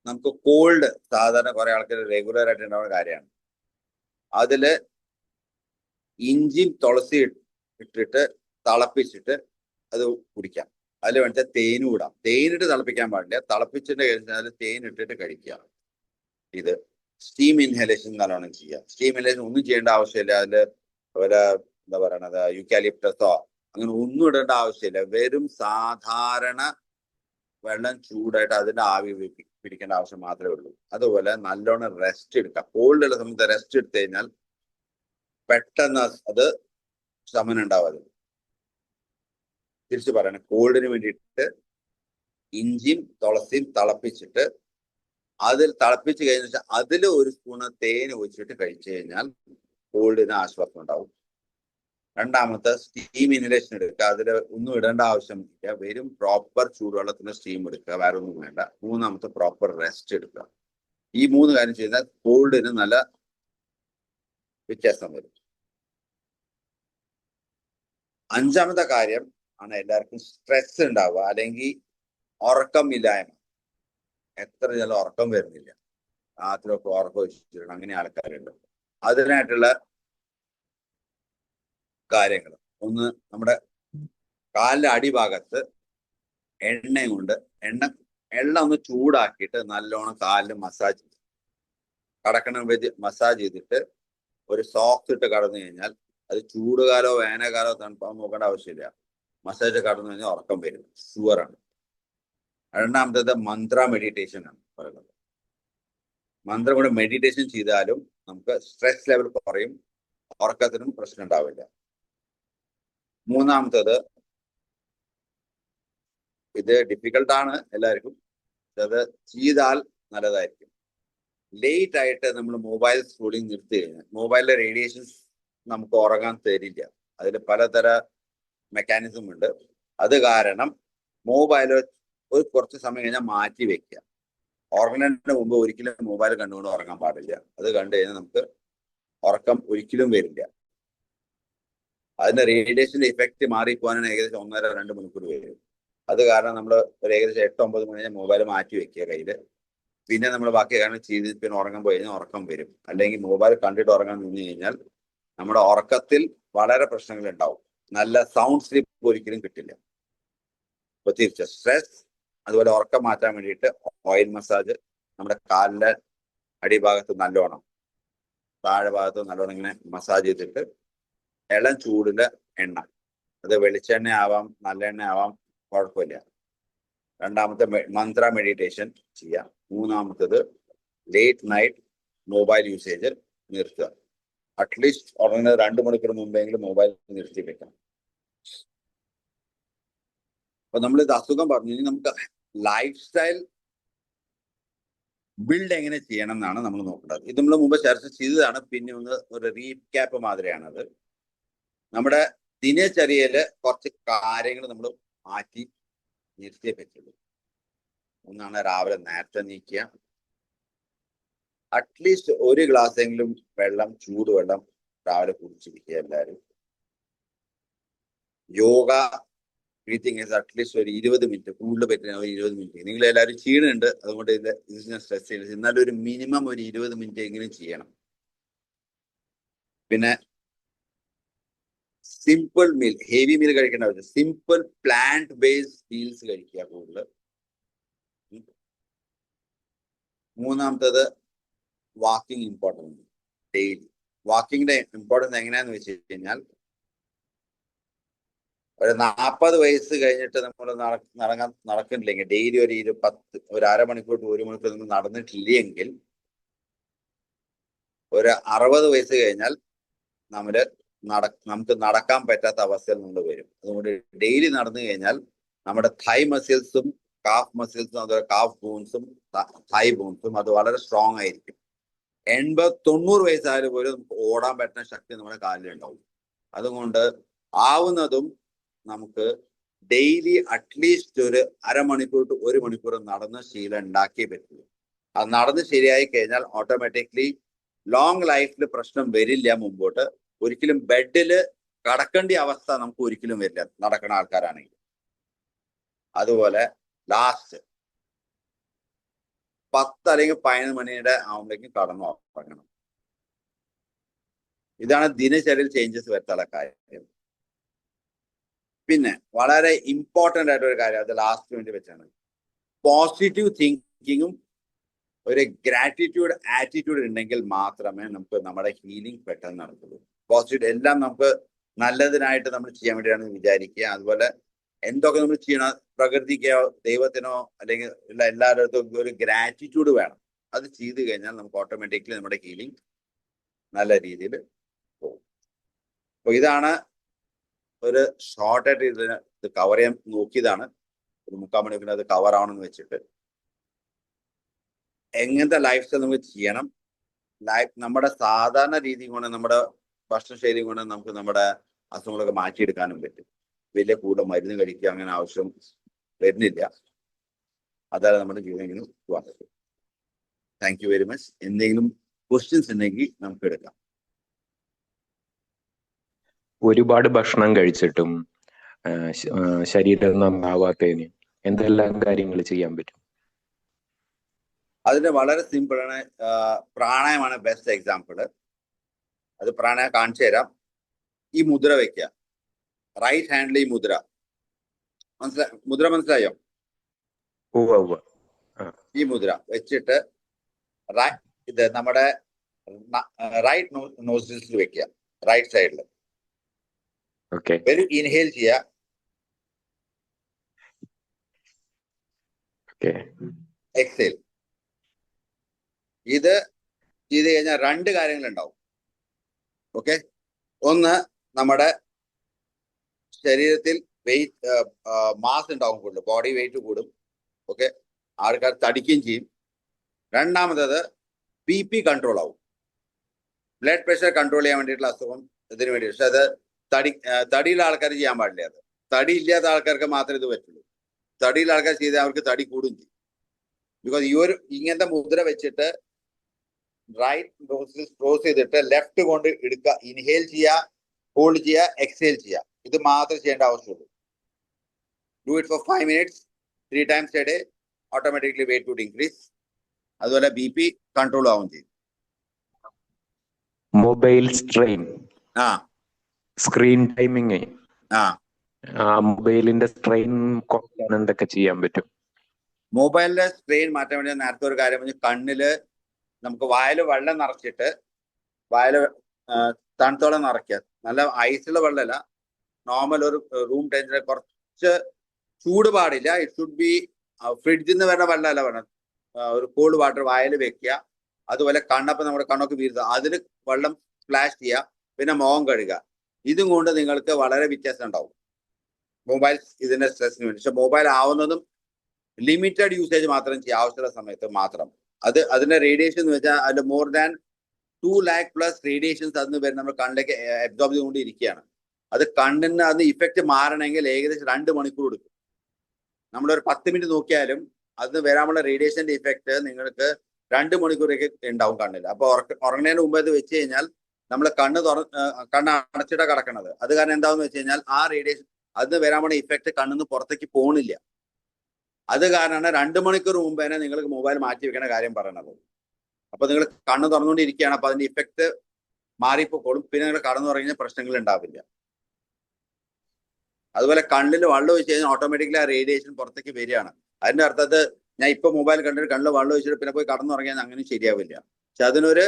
നമുക്ക് കോൾഡ് സാധാരണ കുറെ ആൾക്കാർ റെഗുലർ ആയിട്ട് ഉണ്ടാവുന്ന കാര്യമാണ്. അതില് ഇഞ്ചിയും തുളസി ഇട്ടിട്ട് തിളപ്പിച്ചിട്ട് അത് കുടിക്കാം. അതിൽ വേണ്ട തേനും ഇടാം. തേനിട്ട് തിളപ്പിക്കാൻ പാടില്ല, തിളപ്പിച്ചിട്ട് കഴിഞ്ഞാൽ തേൻ ഇട്ടിട്ട് കഴിക്കുക. ഇത് സ്റ്റീം ഇൻഹലേഷൻ നല്ലോണം ചെയ്യുക. സ്റ്റീം ഇൻഹലേഷൻ ഒന്നും ചെയ്യേണ്ട ആവശ്യമില്ല. അതില് എന്താ പറയണത്, യുക്കാലിപ്റ്റസോ അങ്ങനെ ഒന്നും ഇടേണ്ട ആവശ്യമില്ല. വെറും സാധാരണ വെള്ളം ചൂടായിട്ട് അതിന്റെ ആവി പിടിക്കേണ്ട ആവശ്യം മാത്രമേ ഉള്ളൂ. അതുപോലെ നല്ലോണം റെസ്റ്റ് എടുക്കുക. കോൾഡ് ഉള്ള സമയത്ത് റെസ്റ്റ് എടുത്തു കഴിഞ്ഞാൽ പെട്ടെന്ന് അത് ശമനം ഉണ്ടാവാതെ. തിരിച്ചു പറയണം, കോൾഡിന് വേണ്ടിയിട്ട് ഇഞ്ചിയും തുളസിയും തിളപ്പിച്ചിട്ട് അതിൽ തിളപ്പിച്ച് കഴിഞ്ഞാൽ അതിൽ 1 സ്പൂണ് തേൻ ഒഴിച്ചിട്ട് കഴിച്ചു കഴിഞ്ഞാൽ കോൾഡിന് ആശ്വാസം ഉണ്ടാവും. രണ്ടാമത്തെ സ്റ്റീം ഇൻഹലേഷൻ എടുക്കുക. അതിൽ ഒന്നും ഇടേണ്ട ആവശ്യമില്ല, വെറും പ്രോപ്പർ ചൂടുവെള്ളത്തിന് സ്റ്റീം എടുക്കുക, വേറെ ഒന്നും വേണ്ട. മൂന്നാമത്തെ പ്രോപ്പർ റെസ്റ്റ് എടുക്കുക. ഈ 3 കാര്യം ചെയ്താൽ കോൾഡിന് നല്ല വ്യത്യാസം വരും. 5ാമത്തെ കാര്യം ആണ് എല്ലാവർക്കും സ്ട്രെസ് ഉണ്ടാവുക, അല്ലെങ്കിൽ ഉറക്കമില്ലായ്മ. എത്ര ചില ഉറക്കം വരുന്നില്ല, രാത്രിയൊക്കെ ഉറക്കം വെച്ചിട്ടുണ്ട്, അങ്ങനെ ആൾക്കാരുണ്ട്. അതിനായിട്ടുള്ള കാര്യങ്ങൾ, ഒന്ന്, നമ്മുടെ കാലിന്റെ അടിഭാഗത്ത് എണ്ണയും കൊണ്ട് എണ്ണ ഒന്ന് ചൂടാക്കിയിട്ട് നല്ലോണം കാലിൽ മസാജ് ചെയ്യും. കടക്കണ മസാജ് ചെയ്തിട്ട് ഒരു സോക്സ് ഇട്ട് കടന്നു കഴിഞ്ഞാൽ, അത് ചൂടുകാലോ വേനൽക്കാലോ തണുപ്പോ നോക്കേണ്ട ആവശ്യമില്ല, മസാജ് കടന്നു കഴിഞ്ഞാൽ ഉറക്കം വരും, ഷുവറാണ്. രണ്ടാമത്തേത് മന്ത്ര മെഡിറ്റേഷൻ ആണ് പറയുന്നത്. മന്ത്രം കൊണ്ട് മെഡിറ്റേഷൻ ചെയ്താലും നമുക്ക് സ്ട്രെസ് ലെവൽ കുറയും, ഉറക്കത്തിനും പ്രശ്നം ഉണ്ടാവില്ല. മൂന്നാമത്തേത്, ഇത് ഡിഫിക്കൽട്ടാണ് എല്ലാവർക്കും, അത് ചെയ്താൽ നല്ലതായിരിക്കും. ലേറ്റ് ആയിട്ട് നമ്മൾ മൊബൈൽ സ്ക്രോളിങ് നിർത്തി കഴിഞ്ഞാൽ മൊബൈലിലെ റേഡിയേഷൻസ് നമുക്ക് ഉറങ്ങാൻ തരില്ല. അതിൽ പലതര മെക്കാനിസം ഉണ്ട്. അത് കാരണം മൊബൈൽ കുറച്ച് സമയം കഴിഞ്ഞാൽ മാറ്റി വെക്കുക. ഉറങ്ങുന്നതിന് മുമ്പ് ഒരിക്കലും മൊബൈൽ കണ്ടുകൊണ്ട് ഉറങ്ങാൻ പാടില്ല. അത് കണ്ടു കഴിഞ്ഞാൽ നമുക്ക് ഉറക്കം ഒരിക്കലും വരില്ല. അതിന്റെ റേഡിയേഷന്റെ ഇഫക്റ്റ് മാറിപ്പോകാനാണ് ഏകദേശം 1.5-2 മണിക്കൂർ വരും. അത് കാരണം നമ്മൾ ഒരു ഏകദേശം 8-9 മണി കഴിഞ്ഞാൽ മൊബൈൽ മാറ്റി വെക്കുക കയ്യിൽ. പിന്നെ നമ്മൾ ബാക്കി കാരണം ചെയ്ത് പിന്നെ ഉറങ്ങാൻ പോയി കഴിഞ്ഞാൽ ഉറക്കം വരും. അല്ലെങ്കിൽ മൊബൈൽ കണ്ടിട്ട് ഉറങ്ങാൻ നിന്ന് കഴിഞ്ഞാൽ നമ്മുടെ ഉറക്കത്തിൽ വളരെ പ്രശ്നങ്ങൾ ഉണ്ടാവും. നല്ല സൗണ്ട് സ്ലീപ്പ് ഒരിക്കലും കിട്ടില്ല. അപ്പൊ തിരിച്ച് സ്ട്രെസ്, അതുപോലെ ഉറക്കം മാറ്റാൻ വേണ്ടിയിട്ട് ഓയിൽ മസാജ്, നമ്മുടെ കാലിന്റെ അടിഭാഗത്ത് നല്ലോണം, താഴെ ഭാഗത്ത് നല്ലോണം ഇങ്ങനെ മസാജ് ചെയ്തിട്ട് ഇളം ചൂടിലെ എണ്ണ, അത് വെളിച്ചെണ്ണ ആവാം നല്ലെണ്ണ ആവാം കുഴപ്പമില്ല. രണ്ടാമത്തെ മന്ത്ര മെഡിറ്റേഷൻ ചെയ്യാം. മൂന്നാമത്തത് ലേറ്റ് നൈറ്റ് മൊബൈൽ യൂസേജ് നിർത്തുക. അറ്റ്ലീസ്റ്റ് ഉടനെ 2 മണിക്കൂർ മുമ്പെങ്കിലും മൊബൈൽ നിർത്തി വെക്കണം. അപ്പൊ നമ്മൾ ഇത് അസുഖം പറഞ്ഞു കഴിഞ്ഞാൽ നമുക്ക് ലൈഫ് സ്റ്റൈൽ ബിൽഡ് എങ്ങനെ ചെയ്യണം എന്നാണ് നമ്മൾ നോക്കേണ്ടത്. ഇത് നമ്മൾ മുമ്പ് ചർച്ച ചെയ്തതാണ്. പിന്നെ ഒരു റീക്യാപ്പ് മാതിരിയാണത്. നമ്മുടെ ദിനചര്യയില് കുറച്ച് കാര്യങ്ങൾ നമ്മൾ മാറ്റി നിർത്തിയേ പറ്റുള്ളൂ. ഒന്നാണ് രാവിലെ നേരത്തെ നീക്കുക. അറ്റ്ലീസ്റ്റ് 1 ഗ്ലാസ്സെങ്കിലും വെള്ളം, ചൂടുവെള്ളം രാവിലെ കുടിച്ചിരിക്കുക എല്ലാവരും. യോഗ, ബ്രീത്തിങ് അറ്റ്ലീസ്റ്റ് ഒരു 20 മിനിറ്റ്, കൂടുതൽ പറ്റുന്ന ഒരു 20 മിനിറ്റ്. നിങ്ങൾ എല്ലാവരും ചെയ്യുന്നുണ്ട്, അതുകൊണ്ട് ഇത് ഞാൻ സ്ട്രെസ് ചെയ്യുന്നത്. എന്നാലും ഒരു മിനിമം ഒരു 20 മിനിറ്റ് എങ്കിലും ചെയ്യണം. പിന്നെ സിമ്പിൾ മീൽ, ഹെവി മീൽ കഴിക്കേണ്ട, സിമ്പിൾ പ്ലാന്റ് ബേസ്ഡ് മീൽസ് കഴിക്കുക കൂടുതൽ. മൂന്നാമത്തത് വാക്കിംഗ് ഇമ്പോർട്ടൻറ്റ്. ഡെയിലി വാക്കിങ്ങിന്റെ ഇമ്പോർട്ടൻസ് എങ്ങനെയാന്ന് വെച്ച് കഴിഞ്ഞാൽ, ഒരു 40 വയസ്സ് കഴിഞ്ഞിട്ട് നമ്മൾ നടക്കുന്നില്ലെങ്കിൽ ഡെയിലി ഒരു അരമണിക്കൂർ to 1 മണിക്കൂർ നമ്മൾ നടന്നിട്ടില്ലെങ്കിൽ, ഒരു 60 വയസ്സ് കഴിഞ്ഞാൽ നമുക്ക് നടക്കാൻ പറ്റാത്ത അവസ്ഥയിൽ നമ്മൾ വരും. അതുകൊണ്ട് ഡെയിലി നടന്നു കഴിഞ്ഞാൽ നമ്മുടെ തൈ മസിൽസും കാഫ് മസിൽസും, അതുപോലെ കാഫ് ബോൺസും തൈ ബോൺസും അത് വളരെ സ്ട്രോങ് ആയിരിക്കും. 80-90 വയസ്സായാലും പോലും നമുക്ക് ഓടാൻ പറ്റുന്ന ശക്തി നമ്മുടെ കാലിലുണ്ടാവും. അതുകൊണ്ട് ആവുന്നതും നമുക്ക് ഡെയിലി അറ്റ്ലീസ്റ്റ് ഒരു അരമണിക്കൂർ to 1 മണിക്കൂർ നടന്ന് ശീലം ഉണ്ടാക്കിയേ പറ്റുള്ളൂ. അത് നടന്ന് ശരിയായി കഴിഞ്ഞാൽ ഓട്ടോമാറ്റിക്കലി ലോങ് ലൈഫിൽ പ്രശ്നം വരില്ല. മുമ്പോട്ട് ഒരിക്കലും ബെഡിൽ കടക്കേണ്ട അവസ്ഥ നമുക്ക് ഒരിക്കലും വരില്ല നടക്കുന്ന ആൾക്കാരാണെങ്കിൽ. അതുപോലെ ലാസ്റ്റ് 10 അല്ലെങ്കിൽ 11 മണിയുടെ ആവുമ്പോഴേക്കും ഉറങ്ങണം. ഇതാണ് ദിനചര്യയിൽ ചേഞ്ചസ് വരുത്താനുള്ള കാര്യം. പിന്നെ വളരെ ഇമ്പോർട്ടൻ്റ് ആയിട്ടൊരു കാര്യം, അത് ലാസ്റ്റ് വേണ്ടി വെച്ചാണ്, പോസിറ്റീവ് തിങ്കിങ്ങും ഒരു ഗ്രാറ്റിറ്റ്യൂഡ് ആറ്റിറ്റ്യൂഡ് ഉണ്ടെങ്കിൽ മാത്രമേ നമുക്ക് നമ്മുടെ ഹീലിംഗ് പെട്ടെന്ന് നടക്കുള്ളൂ. പോസിറ്റീവ് എല്ലാം നമുക്ക് നല്ലതിനായിട്ട് നമ്മൾ ചെയ്യാൻ വേണ്ടിയാണ് വിചാരിക്കുക. അതുപോലെ എന്തൊക്കെ നമ്മൾ ചെയ്യണം, പ്രകൃതിക്കോ ദൈവത്തിനോ അല്ലെങ്കിൽ എല്ലാവരുടെ ഒരു ഗ്രാറ്റിറ്റ്യൂഡ് വേണം. അത് ചെയ്തു കഴിഞ്ഞാൽ നമുക്ക് ഓട്ടോമാറ്റിക്കലി നമ്മുടെ ഹീലിംഗ് നല്ല രീതിയിൽ പോകും. അപ്പൊ ഇതാണ് ഒരു ഷോർട്ടായിട്ട് ഇത് കവർ ചെയ്യാൻ നോക്കിയതാണ്. ഒരു 3/4 മണിക്കൂർ അത് കവർ ആവണമെന്ന് വെച്ചിട്ട്. എങ്ങനത്തെ ലൈഫ് സ്റ്റൈൽ നമുക്ക് ചെയ്യണം, നമ്മുടെ സാധാരണ രീതി കൊണ്ട്, നമ്മുടെ ഭക്ഷണശൈലി കൊണ്ട് നമുക്ക് നമ്മുടെ അസുഖങ്ങളൊക്കെ മാറ്റിയെടുക്കാനും പറ്റും. വലിയ കൂടെ മരുന്ന് കഴിക്കുക അങ്ങനെ ആവശ്യം വരുന്നില്ല. അതാണ് നമ്മുടെ ജീവിതം പോകാൻ പറ്റും. Thank you very much. എന്തെങ്കിലും ക്വസ്റ്റ്യൻസ് ഉണ്ടെങ്കിൽ നമുക്ക് എടുക്കാം. ഒരുപാട് ഭക്ഷണം കഴിച്ചിട്ടും ശരീരം നന്നാവാത്തതിന് എന്തെല്ലാം കാര്യങ്ങൾ ചെയ്യാൻ പറ്റും? അതിന് വളരെ സിമ്പിൾ ആണ്. പ്രാണായമാണ് ബെസ്റ്റ് എക്സാമ്പിൾ. അത് പ്രാണായം കാണിച്ചു തരാം. ഈ മുദ്ര വെക്കുക, റൈറ്റ് ഹാൻഡിൽ ഈ മുദ്ര മനസ്സിലായോ? ഈ മുദ്ര വെച്ചിട്ട് ഇത് നമ്മുടെ റൈറ്റ് നോസ്ട്രിൽസിൽ വെക്കുക, റൈറ്റ് സൈഡിൽ. വെരി ഇൻഹേൽ ചെയ്യുക, എക്സേൽ. ഇത് ചെയ്ത് കഴിഞ്ഞാൽ 2 കാര്യങ്ങൾ ഉണ്ടാവും. ഓക്കെ, ഒന്ന് നമ്മുടെ ശരീരത്തിൽ വെയിറ്റ് മാസ് ഉണ്ടാവും, കൂടുതൽ ബോഡി വെയിറ്റ് കൂടും. ഓക്കെ, ആൾക്കാർ തടിക്കുകയും ചെയ്യും. രണ്ടാമത്തത് BP കൺട്രോൾ ആവും, ബ്ലഡ് പ്രഷർ കൺട്രോൾ ചെയ്യാൻ വേണ്ടിയിട്ടുള്ള അസുഖം ഇതിന് വേണ്ടി. പക്ഷെ അത് തടിയുള്ള ആൾക്കാർ ചെയ്യാൻ പാടില്ല. അത് തടി ഇല്ലാത്ത ആൾക്കാർക്ക് മാത്രമേ ഇത് പറ്റുള്ളൂ. തടിയുള്ള ആൾക്കാർ ചെയ്താൽ അവർക്ക് തടി കൂടും ചെയ്യും. ബിക്കോസ് ഇങ്ങനത്തെ മുദ്ര വെച്ചിട്ട് റൈറ്റ് ക്രോസ് ചെയ്തിട്ട് ലെഫ്റ്റ് കൊണ്ട് എടുക്കുക, ഇൻഹേൽ ചെയ്യുക, ഹോൾഡ് ചെയ്യുക, എക്സേൽ ചെയ്യുക. ഇത് മാത്രമേ ചെയ്യേണ്ട ആവശ്യമുള്ളൂ. Do it for 5 minutes 3 times a day. Automatically weight would increase. അതുപോലെ BP കൺട്രോൾ ആവും ചെയ്യും. മൊബൈൽ സ്ട്രെയിൻ, ആ സ്ക്രീൻ ടൈമിങ്, ആ മൊബൈലിന്റെ സ്ട്രെയിൻ കുറയ്ക്കാൻ എന്തൊക്കെ ചെയ്യാൻ പറ്റും? മൊബൈലിന്റെ സ്ക്രീൻ മാറ്റാൻ വേണ്ടി നേരത്തെ ഒരു കാര്യം പറഞ്ഞ്, കണ്ണില് നമുക്ക് വായിൽ വെള്ളം നിറച്ചിട്ട് വായിൽ തണുത്തോളം നിറയ്ക്കുക. നല്ല ഐസുള്ള വെള്ളമല്ല, നോർമൽ ഒരു റൂം ടെമ്പറേച്ചർ, കുറച്ച് ചൂട് പാടില്ല. ഇറ്റ് ഷുഡ് ബി ഫ്രിഡ്ജിൽ നിന്ന് വരുന്ന വെള്ളമല്ല വേണം. ഒരു കൂൾഡ് വാട്ടർ വായിൽ വെക്കുക. അതുപോലെ കണ്ണപ്പം നമ്മുടെ കണ്ണൊക്കെ വീഴുക, അതിൽ വെള്ളം സ്പ്ലാഷ് ചെയ്യുക. പിന്നെ മുഖം കഴുകുക. ഇതും കൊണ്ട് നിങ്ങൾക്ക് വളരെ വ്യത്യാസം ഉണ്ടാവും മൊബൈൽ ഇതിന്റെ സ്ട്രെസ്സിന് വേണ്ടി. പക്ഷെ മൊബൈൽ ആവുന്നതും ലിമിറ്റഡ് യൂസേജ് മാത്രം ചെയ്യുക, ആവശ്യമുള്ള സമയത്ത് മാത്രം. അതിന്റെ റേഡിയേഷൻ എന്ന് വെച്ചാൽ അതിൽ മോർ ദാൻ 2 lakh+ റേഡിയേഷൻസ് അതിന് വരും, നമ്മൾ കണ്ണിലേക്ക് അബ്സോർബ് ചെയ്തുകൊണ്ടിരിക്കുകയാണ്. അത് കണ്ണിന് അതിന് ഇഫക്റ്റ് മാറണമെങ്കിൽ ഏകദേശം 2 മണിക്കൂർ എടുക്കും. നമ്മളൊരു 10 മിനിറ്റ് നോക്കിയാലും അതിന് വരാനുള്ള റേഡിയേഷന്റെ ഇഫക്റ്റ് നിങ്ങൾക്ക് 2 മണിക്കൂറൊക്കെ ഉണ്ടാവും കണ്ണിൽ. അപ്പൊ ഉറങ്ങുന്നതിന് മുമ്പ് അത് വെച്ച് കഴിഞ്ഞാൽ നമ്മൾ കണ്ണ് അടച്ചിട്ടാ കിടക്കണത്. അത് കാരണം എന്താണെന്ന് വെച്ച് കഴിഞ്ഞാൽ ആ റേഡിയേഷൻ അതിന് വരാനുള്ള ഇഫക്റ്റ് കണ്ണിന്ന് പുറത്തേക്ക് പോണില്ല. അത് കാരണമാണ് 2 മണിക്കൂർ മുമ്പ് തന്നെ നിങ്ങൾക്ക് മൊബൈൽ മാറ്റി വെക്കണ കാര്യം പറയണത്. അപ്പൊ നിങ്ങൾ കണ്ണ് തുറന്നുകൊണ്ടിരിക്കുകയാണ്, അപ്പൊ അതിന്റെ ഇഫക്റ്റ് മാറിപ്പോക്കോളും. പിന്നെ നിങ്ങൾ കടന്നുറങ്ങിയ പ്രശ്നങ്ങൾ ഉണ്ടാവില്ല. അതുപോലെ കണ്ണിൽ വെള്ളം ഒഴിച്ച് കഴിഞ്ഞാൽ ഓട്ടോമാറ്റിക്കലി ആ റേഡിയേഷൻ പുറത്തേക്ക് വരികയാണ്. അതിന്റെ അർത്ഥത്ത് ഞാൻ ഇപ്പൊ മൊബൈൽ കണ്ടിട്ട് കണ്ണിൽ വെള്ളം ഒഴിച്ചിട്ട് പിന്നെ പോയി കടന്നുറങ്ങിയാൽ അങ്ങനെ ശരിയാവില്ല. പക്ഷെ അതിനൊരു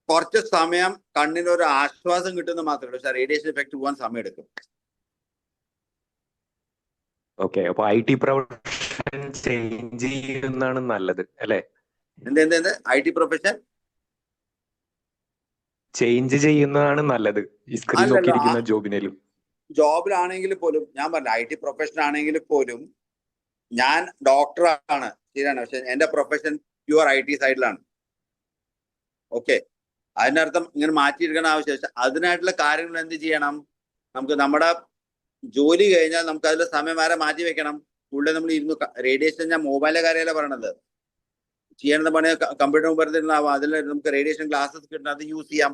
കുറച്ച് സമയം കണ്ണിനൊരു ആശ്വാസം കിട്ടുന്ന മാത്രമേ ഉള്ളൂ. പക്ഷെ റേഡിയേഷൻ ഇഫക്റ്റ് പോകാൻ സമയം എടുക്കും. ഓക്കെ, അപ്പൊ IT പ്രൊഫഷൻ ചേഞ്ച് ചെയ്യുന്നതാണ് നല്ലത് അല്ലെ? എന്ത് IT പ്രൊഫഷൻ ചേഞ്ച് ചെയ്യുന്നതാണ് നല്ലത് ഈ സ്ക്രീൻ അല്ലല്ലോ. നോക്കിയിരിക്കുന്ന ജോബിനേലും. ജോബിലാണെങ്കിൽ പോലും ഞാൻ പറഞ്ഞ IT പ്രൊഫഷൻ ആണെങ്കിൽ പോലും ഞാൻ ഡോക്ടറാണ്, ശരിയാണ്. പക്ഷെ എന്റെ പ്രൊഫഷൻ പ്യുവർ IT സൈഡിലാണ്. ഓക്കെ, അതിനർത്ഥം ഇങ്ങനെ മാറ്റിയെടുക്കേണ്ട ആവശ്യമില്ല. അതിനായിട്ടുള്ള കാര്യങ്ങൾ എന്ത് ചെയ്യണം? നമുക്ക് നമ്മുടെ ജോലി കഴിഞ്ഞാൽ നമുക്ക് അതിൽ സമയം വരെ മാറ്റി വെക്കണം. കൂടുതൽ നമ്മൾ ഇരുന്ന് റേഡിയേഷൻ, ഞാൻ മൊബൈലിലെ കാര്യമല്ല പറയണത്, ചെയ്യേണ്ട പണി കമ്പ്യൂട്ടർ മുമ്പിരുന്നാവാം. അതിൽ നമുക്ക് റേഡിയേഷൻ ഗ്ലാസസ് കിട്ടണം, അത് യൂസ് ചെയ്യാം.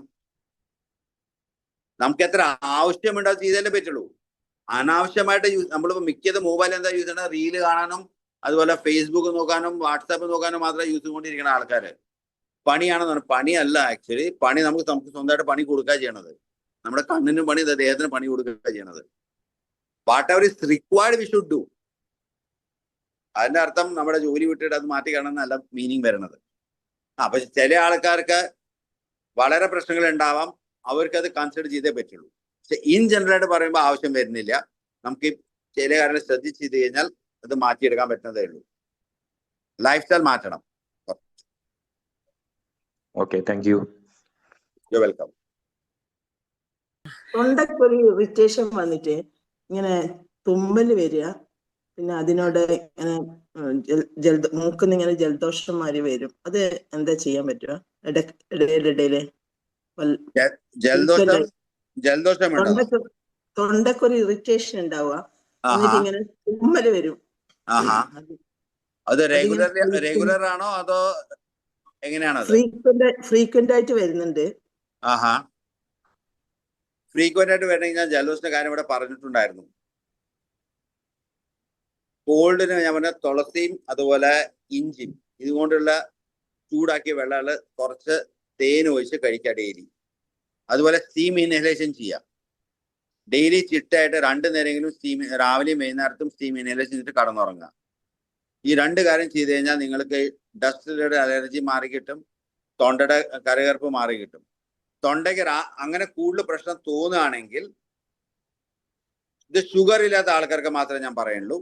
നമുക്ക് എത്ര ആവശ്യമുണ്ടോ അത് ചെയ്താലേ പറ്റുള്ളൂ. അനാവശ്യമായിട്ട് നമ്മളിപ്പോൾ മിക്കത് മൊബൈൽ എന്താ യൂസ് ചെയ്യണം? റീല് കാണാനും അതുപോലെ ഫേസ്ബുക്ക് നോക്കാനും വാട്സാപ്പ് നോക്കാനും മാത്രമേ യൂസ് ചെയ്തുകൊണ്ടിരിക്കുന്ന ആൾക്കാർ. പണിയാണെന്ന് പറഞ്ഞാൽ പണിയല്ല. ആക്ച്വലി പണി നമുക്ക് സ്വന്തമായിട്ട് പണി കൊടുക്കുക ചെയ്യണത്. നമ്മുടെ കണ്ണിനും പണി, ദേഹത്തിന് പണി കൊടുക്കുക ചെയ്യണത്. What ever is required we should do. അതിന്റെ അർത്ഥം നമ്മുടെ ജോലി വിട്ടിട്ട് അത് മാറ്റി കാണുന്ന നല്ല മീനിങ് വരുന്നത്. അപ്പൊ ചില ആൾക്കാർക്ക് വളരെ പ്രശ്നങ്ങൾ ഉണ്ടാവാം, അവർക്ക് അത് കൺസിഡർ ചെയ്തേ പറ്റുള്ളൂ. പക്ഷെ ഇൻ ജനറൽ ആയിട്ട് പറയുമ്പോൾ ആവശ്യം വരുന്നില്ല. നമുക്ക് ചില കാര്യങ്ങൾ ശ്രദ്ധിച്ച് ചെയ്ത് കഴിഞ്ഞാൽ അത് മാറ്റിയെടുക്കാൻ പറ്റുന്നതേ ഉള്ളൂ. ലൈഫ് സ്റ്റൈൽ മാറ്റണം. Okay, thank you. You welcome. തൊണ്ടക്കൊരു ഇറിറ്റേഷൻ വന്നിട്ട് ഇങ്ങനെ തുമ്മല് വരിക, പിന്നെ അതിനോട് ഇങ്ങനെ മൂക്കുന്ന ഇങ്ങനെ ജലദോഷം മാതിരി വരും. അത് എന്താ ചെയ്യാൻ പറ്റുക? ഇടയിലിടയില് തൊണ്ടക്കൊരു ഇറിറ്റേഷൻ ഉണ്ടാവുക, എന്നിട്ട് ഇങ്ങനെ തുമ്മല് വരും. അത് റെഗുലർ ആണോ അതോ എങ്ങനെയാണോ? ഫ്രീക്വന്റ് ആയിട്ട് വരുന്നുണ്ട്. ഫ്രീക്വന്റ് ആയിട്ട് വരണമെങ്കിൽ ഞാൻ ജലദോഷത്തിന്റെ കാര്യം ഇവിടെ പറഞ്ഞിട്ടുണ്ടായിരുന്നു. കോൾഡിന് ഞാൻ പറഞ്ഞ തുളസിയും അതുപോലെ ഇഞ്ചിയും ഇതുകൊണ്ടുള്ള ചൂടാക്കിയ വെള്ളം കുറച്ച് തേൻ ഒഴിച്ച് കഴിക്കുക ഡെയിലി. അതുപോലെ സ്റ്റീം ഇൻഹലേഷൻ ചെയ്യാം ഡെയിലി. ചിട്ടായിട്ട് 2 നേരമെങ്കിലും സ്റ്റീം, രാവിലെയും വൈകുന്നേരത്തും സ്റ്റീം ഇൻഹലേഷൻ ചെയ്തിട്ട് കടന്നുറങ്ങുക. ഈ 2 കാര്യം ചെയ്ത് കഴിഞ്ഞാൽ നിങ്ങൾക്ക് ഡസ്റ്റിലൂടെ അലർജി മാറി കിട്ടും, തൊണ്ടയുടെ കരകരപ്പ് മാറി കിട്ടും. തൊണ്ടയ്ക്ക് അങ്ങനെ കൂടുതൽ പ്രശ്നം തോന്നുകയാണെങ്കിൽ, ഇത് ഷുഗർ ഇല്ലാത്ത ആൾക്കാർക്ക് മാത്രമേ ഞാൻ പറയുള്ളൂ.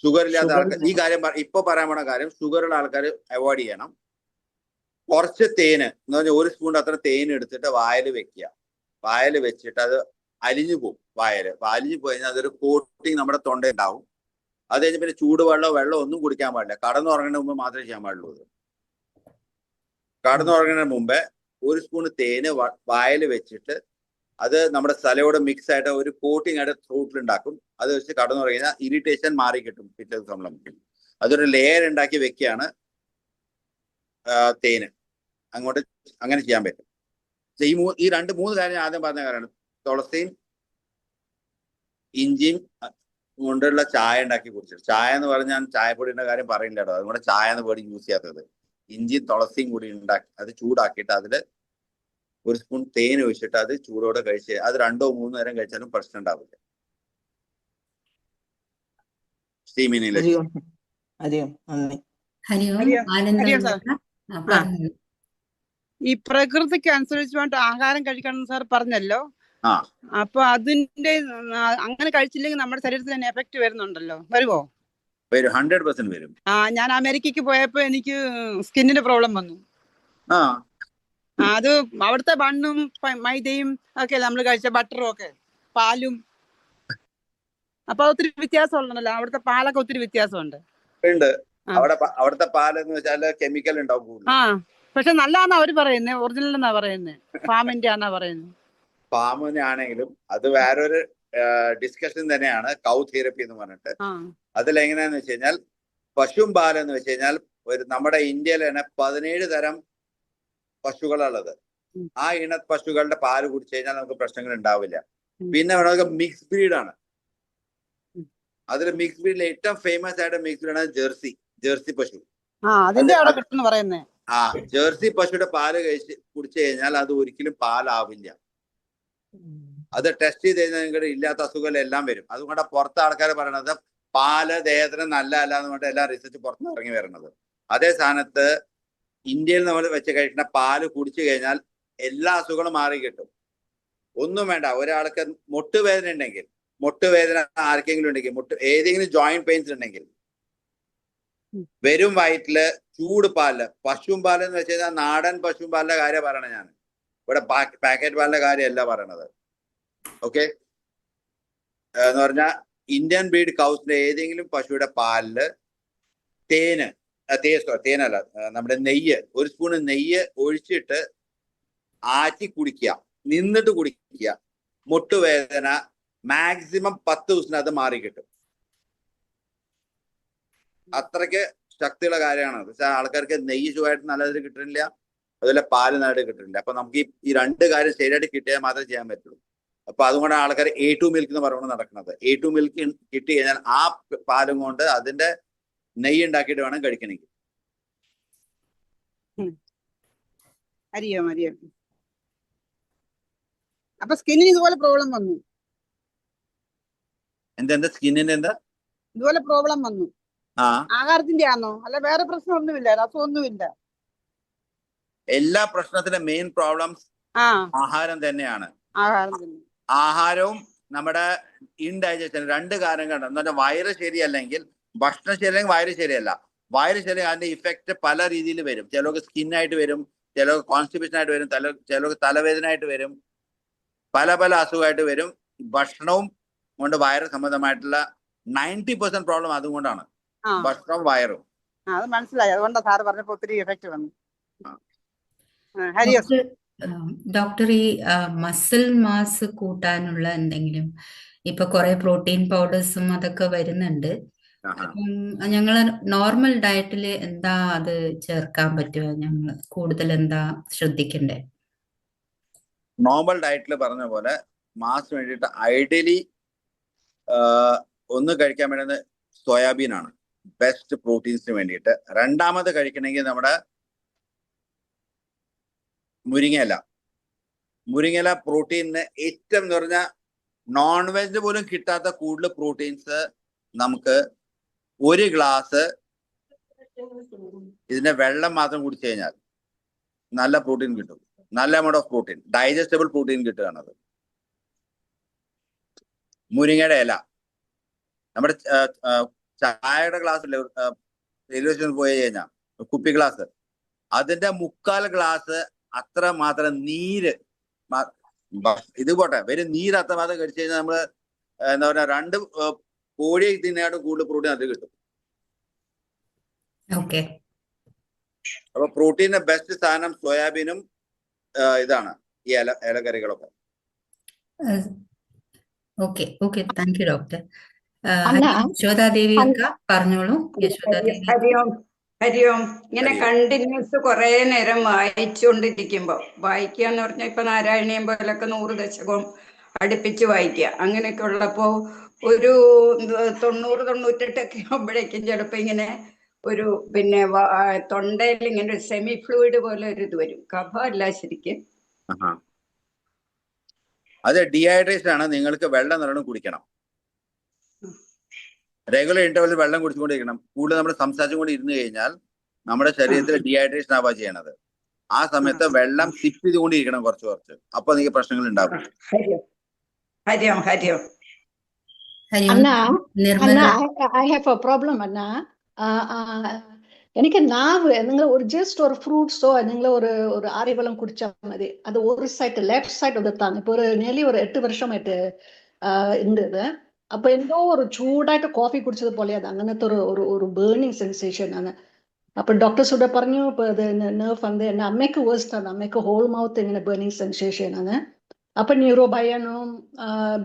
ഷുഗർ ഇല്ലാത്ത ആൾക്കാർ ഈ കാര്യം ഇപ്പൊ പറയാൻ പോണ കാര്യം, ഷുഗറുള്ള ആൾക്കാർ അവോയ്ഡ് ചെയ്യണം. കുറച്ച് തേന് എന്ന് പറഞ്ഞാൽ 1 സ്പൂൺ അത്ര തേൻ എടുത്തിട്ട് വായിൽ വെക്കുക. വായിൽ വെച്ചിട്ട് അത് അലിഞ്ഞു പോകും. അലിഞ്ഞു പോയി കഴിഞ്ഞാൽ അതൊരു കോട്ടിങ് നമ്മുടെ തൊണ്ട ഉണ്ടാവും. അത് കഴിഞ്ഞ് പിന്നെ വെള്ളം ഒന്നും കുടിക്കാൻ പാടില്ല. കടന്നുറങ്ങുന്നതിന് മുമ്പ് മാത്രമേ ചെയ്യാൻ പാടുള്ളൂ. കടന്നുറങ്ങുന്നതിന് മുമ്പേ 1 സ്പൂൺ തേന് വായിൽ വെച്ചിട്ട് അത് നമ്മുടെ സ്ഥലയോട് മിക്സ് ആയിട്ട് ഒരു കോട്ടിങ് ആയിട്ട് ത്രോട്ടിൽ ഉണ്ടാക്കും. അത് വെച്ച് കടന്നുറങ്ങി കഴിഞ്ഞാൽ ഇറിറ്റേഷൻ മാറി കിട്ടും. പിറ്റേ ദിവസം നമുക്ക് അതൊരു ലെയർ ഉണ്ടാക്കി വെക്കുകയാണ് തേന്. അങ്ങനെ ചെയ്യാൻ പറ്റും. ഈ 2-3 കാര്യം ആദ്യം പറഞ്ഞ കാര്യമാണ്. തുളസിയും ഇഞ്ചിയും കൊണ്ടുള്ള ചായ ഉണ്ടാക്കി കുടിച്ചിട്ട്, ചായ എന്ന് പറഞ്ഞാൽ ചായപ്പൊടിയുടെ കാര്യം പറയില്ല കേട്ടോ, അതുകൊണ്ട് ചായ എന്ന് പേടി യൂസ് ചെയ്യാത്തത്. ഇഞ്ചി തുളസിയും കൂടി ഉണ്ടാക്കി അത് ചൂടാക്കിയിട്ട് അതിൽ ഒരു സ്പൂൺ തേൻ ഒഴിച്ചിട്ട് അത് ചൂടോടെ കഴിച്ച് അത് 2 or 3 നേരം കഴിച്ചാലും പ്രശ്നം ഉണ്ടാവില്ല. സ്റ്റീമിനിലെ ഹരിയോം ഹരിയോം നന്ദി. ഹരിയോം ഹരിയോം ആനന്ദം സാർ. പറഞ്ഞു. ഈ പ്രകൃതിക്ക് അനുസരിച്ചുകൊണ്ട് ആഹാരം കഴിക്കണം സാർ പറഞ്ഞല്ലോ. ആ അപ്പൊ അതിന്റെ അങ്ങനെ കഴിച്ചില്ലെങ്കിൽ നമ്മുടെ ശരീരത്തിൽ തന്നെ എഫക്ട് വരുന്നുണ്ടല്ലോ, വരുമോ? വരും, 100% വരും. ഞാൻ അമേരിക്കക്ക് പോയപ്പോ എനിക്ക് സ്കിന്നിന്റെ പ്രോബ്ലം വന്നു. ആ അത് അവിടുത്തെ ബണ്ണും മൈദയും ഒക്കെ നമ്മൾ കഴിച്ച ബട്ടറും ഒക്കെ പാലും, അപ്പൊ ഒത്തിരി വ്യത്യാസം ഉണ്ടല്ലോ. അവിടുത്തെ പാലൊക്കെ ഒത്തിരി വ്യത്യാസമുണ്ട്. ഉണ്ട്. അവിടുത്തെ പാലെന്ന് വെച്ചാല് കെമിക്കൽ ഉണ്ടാവും കൂടുതൽ. പക്ഷെ നല്ലതാന്നാ അവര് പറയുന്നത്, ഒറിജിനൽ എന്നാ പറയുന്നത്, ഫാമിന്റെ ആന്നാ പറയുന്നത്. ഫാമിന് ആണെങ്കിലും അത് വേറൊരു ഡിസ്കഷൻ തന്നെയാണ്, കൗ തെറപ്പി എന്ന് പറഞ്ഞിട്ട്. അതിലെങ്ങനെയാന്ന് വെച്ച് കഴിഞ്ഞാൽ പശുവും പാലെന്ന് വെച്ച് കഴിഞ്ഞാൽ നമ്മുടെ ഇന്ത്യയിൽ തന്നെ 17 തരം പശുക്കളുള്ളത്. ആ ഇന പശുക്കളുടെ പാല് കുടിച്ചു കഴിഞ്ഞാൽ നമുക്ക് പ്രശ്നങ്ങൾ ഉണ്ടാവില്ല. പിന്നെ വേണമെങ്കിൽ മിക്സ് ബ്രീഡാണ്. അതിൽ മിക്സ് ബ്രീഡിൽ ഏറ്റവും ഫേമസ് ആയിട്ട് മിക്സ് ബ്രീഡാണ് ജേഴ്സി പശു. ജേഴ്സി പശുയുടെ പാല് കുടിച്ചു കഴിഞ്ഞാൽ അത് ഒരിക്കലും പാലാവില്ല. അത് ടെസ്റ്റ് ചെയ്ത് കഴിഞ്ഞാൽ നിങ്ങളുടെ ഇല്ലാത്ത അസുഖങ്ങൾ എല്ലാം വരും. അതുകൊണ്ട് പുറത്തെ ആൾക്കാർ പറയണത് പാല് ദേഹത്തിന് നല്ല അല്ല എന്ന് പറഞ്ഞിട്ട് എല്ലാം റിസർച്ച് പുറത്ത് ഇറങ്ങി വരണത്. അതേ സ്ഥാനത്ത് ഇന്ത്യയിൽ നമ്മൾ വെച്ച് കഴിക്കുന്ന പാല് കുടിച്ചു കഴിഞ്ഞാൽ എല്ലാ അസുഖങ്ങളും മാറി കിട്ടും. ഒന്നും വേണ്ട. ഒരാൾക്ക് മുട്ടുവേദന ഉണ്ടെങ്കിൽ, മുട്ടുവേദന ആർക്കെങ്കിലും ഉണ്ടെങ്കിൽ, ഏതെങ്കിലും ജോയിന്റ് പെയിൻസ് ഉണ്ടെങ്കിൽ വെറും വയറ്റില് ചൂട് പാല്, പശുവും പാല് എന്ന് വെച്ച് കഴിഞ്ഞാൽ നാടൻ പശുവും പാലിന്റെ കാര്യം പറയണ ഞാൻ. ഇവിടെ പാക്കറ്റ് പാലിന്റെ കാര്യമല്ല പറയണത്. ഓക്കെ, എന്ന് പറഞ്ഞാൽ ഇന്ത്യൻ ബ്രീഡ് കൗസിന്റെ ഏതെങ്കിലും പശുവിടെ പാലില് തേനല്ല, നമ്മുടെ നെയ്യ്, ഒരു സ്പൂണ് നെയ്യ് ഒഴിച്ചിട്ട് ആറ്റി കുടിക്കുക, നിന്നിട്ട് കുടിക്കുക. മുട്ടുവേദന മാക്സിമം 10 ദിവസത്തിനകത്ത് മാറി കിട്ടും. അത്രയ്ക്ക് ശക്തിയുള്ള കാര്യമാണ്. പക്ഷെ ആൾക്കാർക്ക് നെയ്യ് ചുവായിട്ട് നല്ലതിൽ കിട്ടുന്നില്ല, അതുപോലെ പാല് നല്ലത് കിട്ടുന്നില്ല. അപ്പൊ നമുക്ക് ഈ 2 കാര്യം ശരിയായിട്ട് കിട്ടിയാൽ മാത്രമേ ചെയ്യാൻ പറ്റുള്ളൂ. അപ്പൊ അതുകൊണ്ടാണ് ആൾക്കാർ A2 മിൽക്ക് എന്ന് പറയുന്നത് നടക്കുന്നത്. A2 മിൽക്ക് കിട്ടി കഴിഞ്ഞാൽ ആ പാലും കൊണ്ട് അതിന്റെ നെയ്യ് ഉണ്ടാക്കിയിട്ട് വേണം കഴിക്കണമെങ്കിൽ. അറിയാം. അപ്പൊ സ്കിന്നിന് ഇതുപോലെ പ്രോബ്ലം വന്നു. എന്താ സ്കിന്നിന്റെ എന്താ ഇതുപോലെ പ്രോബ്ലം വന്നു? ആഹാരത്തിന്റെ ആണോ, അല്ല വേറെ പ്രശ്നമൊന്നുമില്ല, അസുഖമൊന്നുമില്ല? എല്ലാ പ്രശ്നത്തിന്റെ മെയിൻ പ്രോബ്ലംസ് ആഹാരം തന്നെയാണ്. ആഹാരവും നമ്മുടെ ഇൻഡൈജഷൻ 2 കാര്യം കണ്ടു. എന്ന് പറഞ്ഞാൽ വയറ് ശരിയല്ലെങ്കിൽ, ഭക്ഷണം ശരിയല്ലെങ്കിൽ വയറ് ശരിയല്ല. വയറ് ശരി അതിന്റെ ഇഫക്റ്റ് പല രീതിയിൽ വരും. ചിലർക്ക് സ്കിന്നായിട്ട് വരും, ചിലർക്ക് കോൺസ്റ്റിപ്പേഷൻ ആയിട്ട് വരും, ചിലർക്ക് തലവേദന ആയിട്ട് വരും, പല അസുഖമായിട്ട് വരും. ഭക്ഷണവും കൊണ്ട് വയറ് സംബന്ധമായിട്ടുള്ള 90% പ്രോബ്ലം അതുകൊണ്ടാണ്, ഭക്ഷണം വയറും. അത് മനസ്സിലായി. അതുകൊണ്ടാണ് സാറ് പറഞ്ഞപ്പോ ഒത്തിരി എഫക്ട് വന്നു. ഡോക്ടർ, ഈ മസിൽ മാസ് കൂട്ടാനുള്ള എന്തെങ്കിലും, ഇപ്പൊ കുറെ പ്രോട്ടീൻ പൗഡേഴ്സും അതൊക്കെ വരുന്നുണ്ട്. അപ്പം ഞങ്ങള് നോർമൽ ഡയറ്റില് എന്താ അത് ചേർക്കാൻ പറ്റുമോ? ഞങ്ങള് കൂടുതൽ എന്താ ശ്രദ്ധിക്കണ്ടേ? നോർമൽ ഡയറ്റിൽ പറഞ്ഞ പോലെ മാസിന് വേണ്ടിയിട്ട് ഐഡിയലി ഒന്ന് കഴിക്കാൻ വേണ്ടത് സോയാബീൻ ആണ് ബെസ്റ്റ് പ്രോട്ടീൻസിന് വേണ്ടിയിട്ട്. രണ്ടാമത് കഴിക്കണമെങ്കിൽ നമ്മുടെ മുരിങ്ങയില പ്രോട്ടീനിന് ഏറ്റവും എന്ന് പറഞ്ഞാൽ നോൺ വെജ് പോലും കിട്ടാത്ത കൂടുതൽ പ്രോട്ടീൻസ് നമുക്ക് 1 ഗ്ലാസ് ഇതിന്റെ വെള്ളം മാത്രം കുടിച്ചു കഴിഞ്ഞാൽ നല്ല പ്രോട്ടീൻ കിട്ടും. നല്ല amount of protein, digestible protein കിട്ടുകയാണത്. മുരിങ്ങയുടെ ഇല, നമ്മുടെ ചായയുടെ ഗ്ലാസ് റെയിൽവേ സ്റ്റേഷനിൽ പോയി കഴിഞ്ഞാൽ കുപ്പി ഗ്ലാസ്, അതിന്റെ 3/4 ഗ്ലാസ് അത്ര മാത്രം നീര്, ഇത് പോട്ടെ, വെറും നീര് അത്ര മാത്രം കഴിച്ചു കഴിഞ്ഞാൽ നമ്മള് എന്താ പറയാ 2 കോഴി തിന്നായിട്ട് കൂടുതൽ പ്രോട്ടീൻ അതിൽ കിട്ടും. അപ്പൊ പ്രോട്ടീന്റെ ബെസ്റ്റ് സാധനം സോയാബീനും ഇതാണ് ഈ ഇലക്കറികളൊക്കെ. Thank you doctor. യശോദാദേവി പറഞ്ഞോളൂ. ഹരിയോം. ഇങ്ങനെ കണ്ടിന്യൂസ് കുറെ നേരം വായിച്ചുകൊണ്ടിരിക്കുമ്പോ, വായിക്കുക എന്ന് പറഞ്ഞാൽ ഇപ്പൊ നാരായണീയം പോലൊക്കെ 100 ദശകം അടുപ്പിച്ച് വായിക്കുക. അങ്ങനെയൊക്കെ ഉള്ളപ്പോൾ ഒരു 90-98 ആകുമ്പോഴേക്കും ചിലപ്പോൾ ഇങ്ങനെ ഒരു പിന്നെ തൊണ്ടയിൽ ഇങ്ങനെ ഒരു സെമി ഫ്ലൂയിഡ് പോലെ ഒരു ഇത് വരും. കഫമല്ല ശരിക്കും. ആഹാ. അത് ഡീഹൈഡ്രേഷൻ ആണ്. നിങ്ങൾക്ക് വെള്ളം നല്ലോണം കുടിക്കണം. റെഗുലർ ഇന്റർവെല്ലിൽ വെള്ളം കുടിച്ചുകൊണ്ടിരിക്കണം. കൂടുതൽ നമ്മൾ സംസാരിച്ചുകൊണ്ട് ഇരുന്ന് കഴിഞ്ഞാൽ നമ്മുടെ ശരീരത്തിൽ ഡീഹൈഡ്രേഷൻ ആവുക ചെയ്യണത്. ആ സമയത്ത് വെള്ളം സിപ്പ് ചെയ്തുകൊണ്ടിരിക്കണം കുറച്ച് കുറച്ച്. അപ്പൊ നിങ്ങൾക്ക് പ്രശ്നങ്ങൾ ഉണ്ടാവും. ഹരിയോ ഹരിയോ ഹരിയോ Hari Om Anna, Nirmala I have a problem, Anna. എനിക്ക് നാവ് നിങ്ങൾ ഒരു ജസ്റ്റ് ഒരു ഫ്രൂട്ട്സോ നിങ്ങൾ ഒരു ആര്യവെള്ളം കുടിച്ചാൽ മതി. അത് ഒരു സൈഡ് ലെഫ്റ്റ് സൈഡ് ഒതുത്താണ്. ഇപ്പൊ ഒരു നേലി ഒരു 8 വർഷമായിട്ട് ഉണ്ട്. അപ്പൊ എന്തോ ഒരു ചൂടായിട്ട് കോഫി കുടിച്ചത് പോലെ അത് അങ്ങനത്തെ ഒരു ബേണിംഗ് സെൻസേഷൻ ആണ്. അപ്പൊ ഡോക്ടേഴ്സ് പറഞ്ഞു ഇപ്പൊ അത് നെർവ് വന്ന് എന്റെ അമ്മയ്ക്ക് വേഴ്സ്റ്റ് ആണ്. അമ്മയ്ക്ക് ഹോൾ മൗത്ത് ഇങ്ങനെ ബേണിംഗ് സെൻസേഷൻ ആണ്. അപ്പൊ ന്യൂറോബയാനും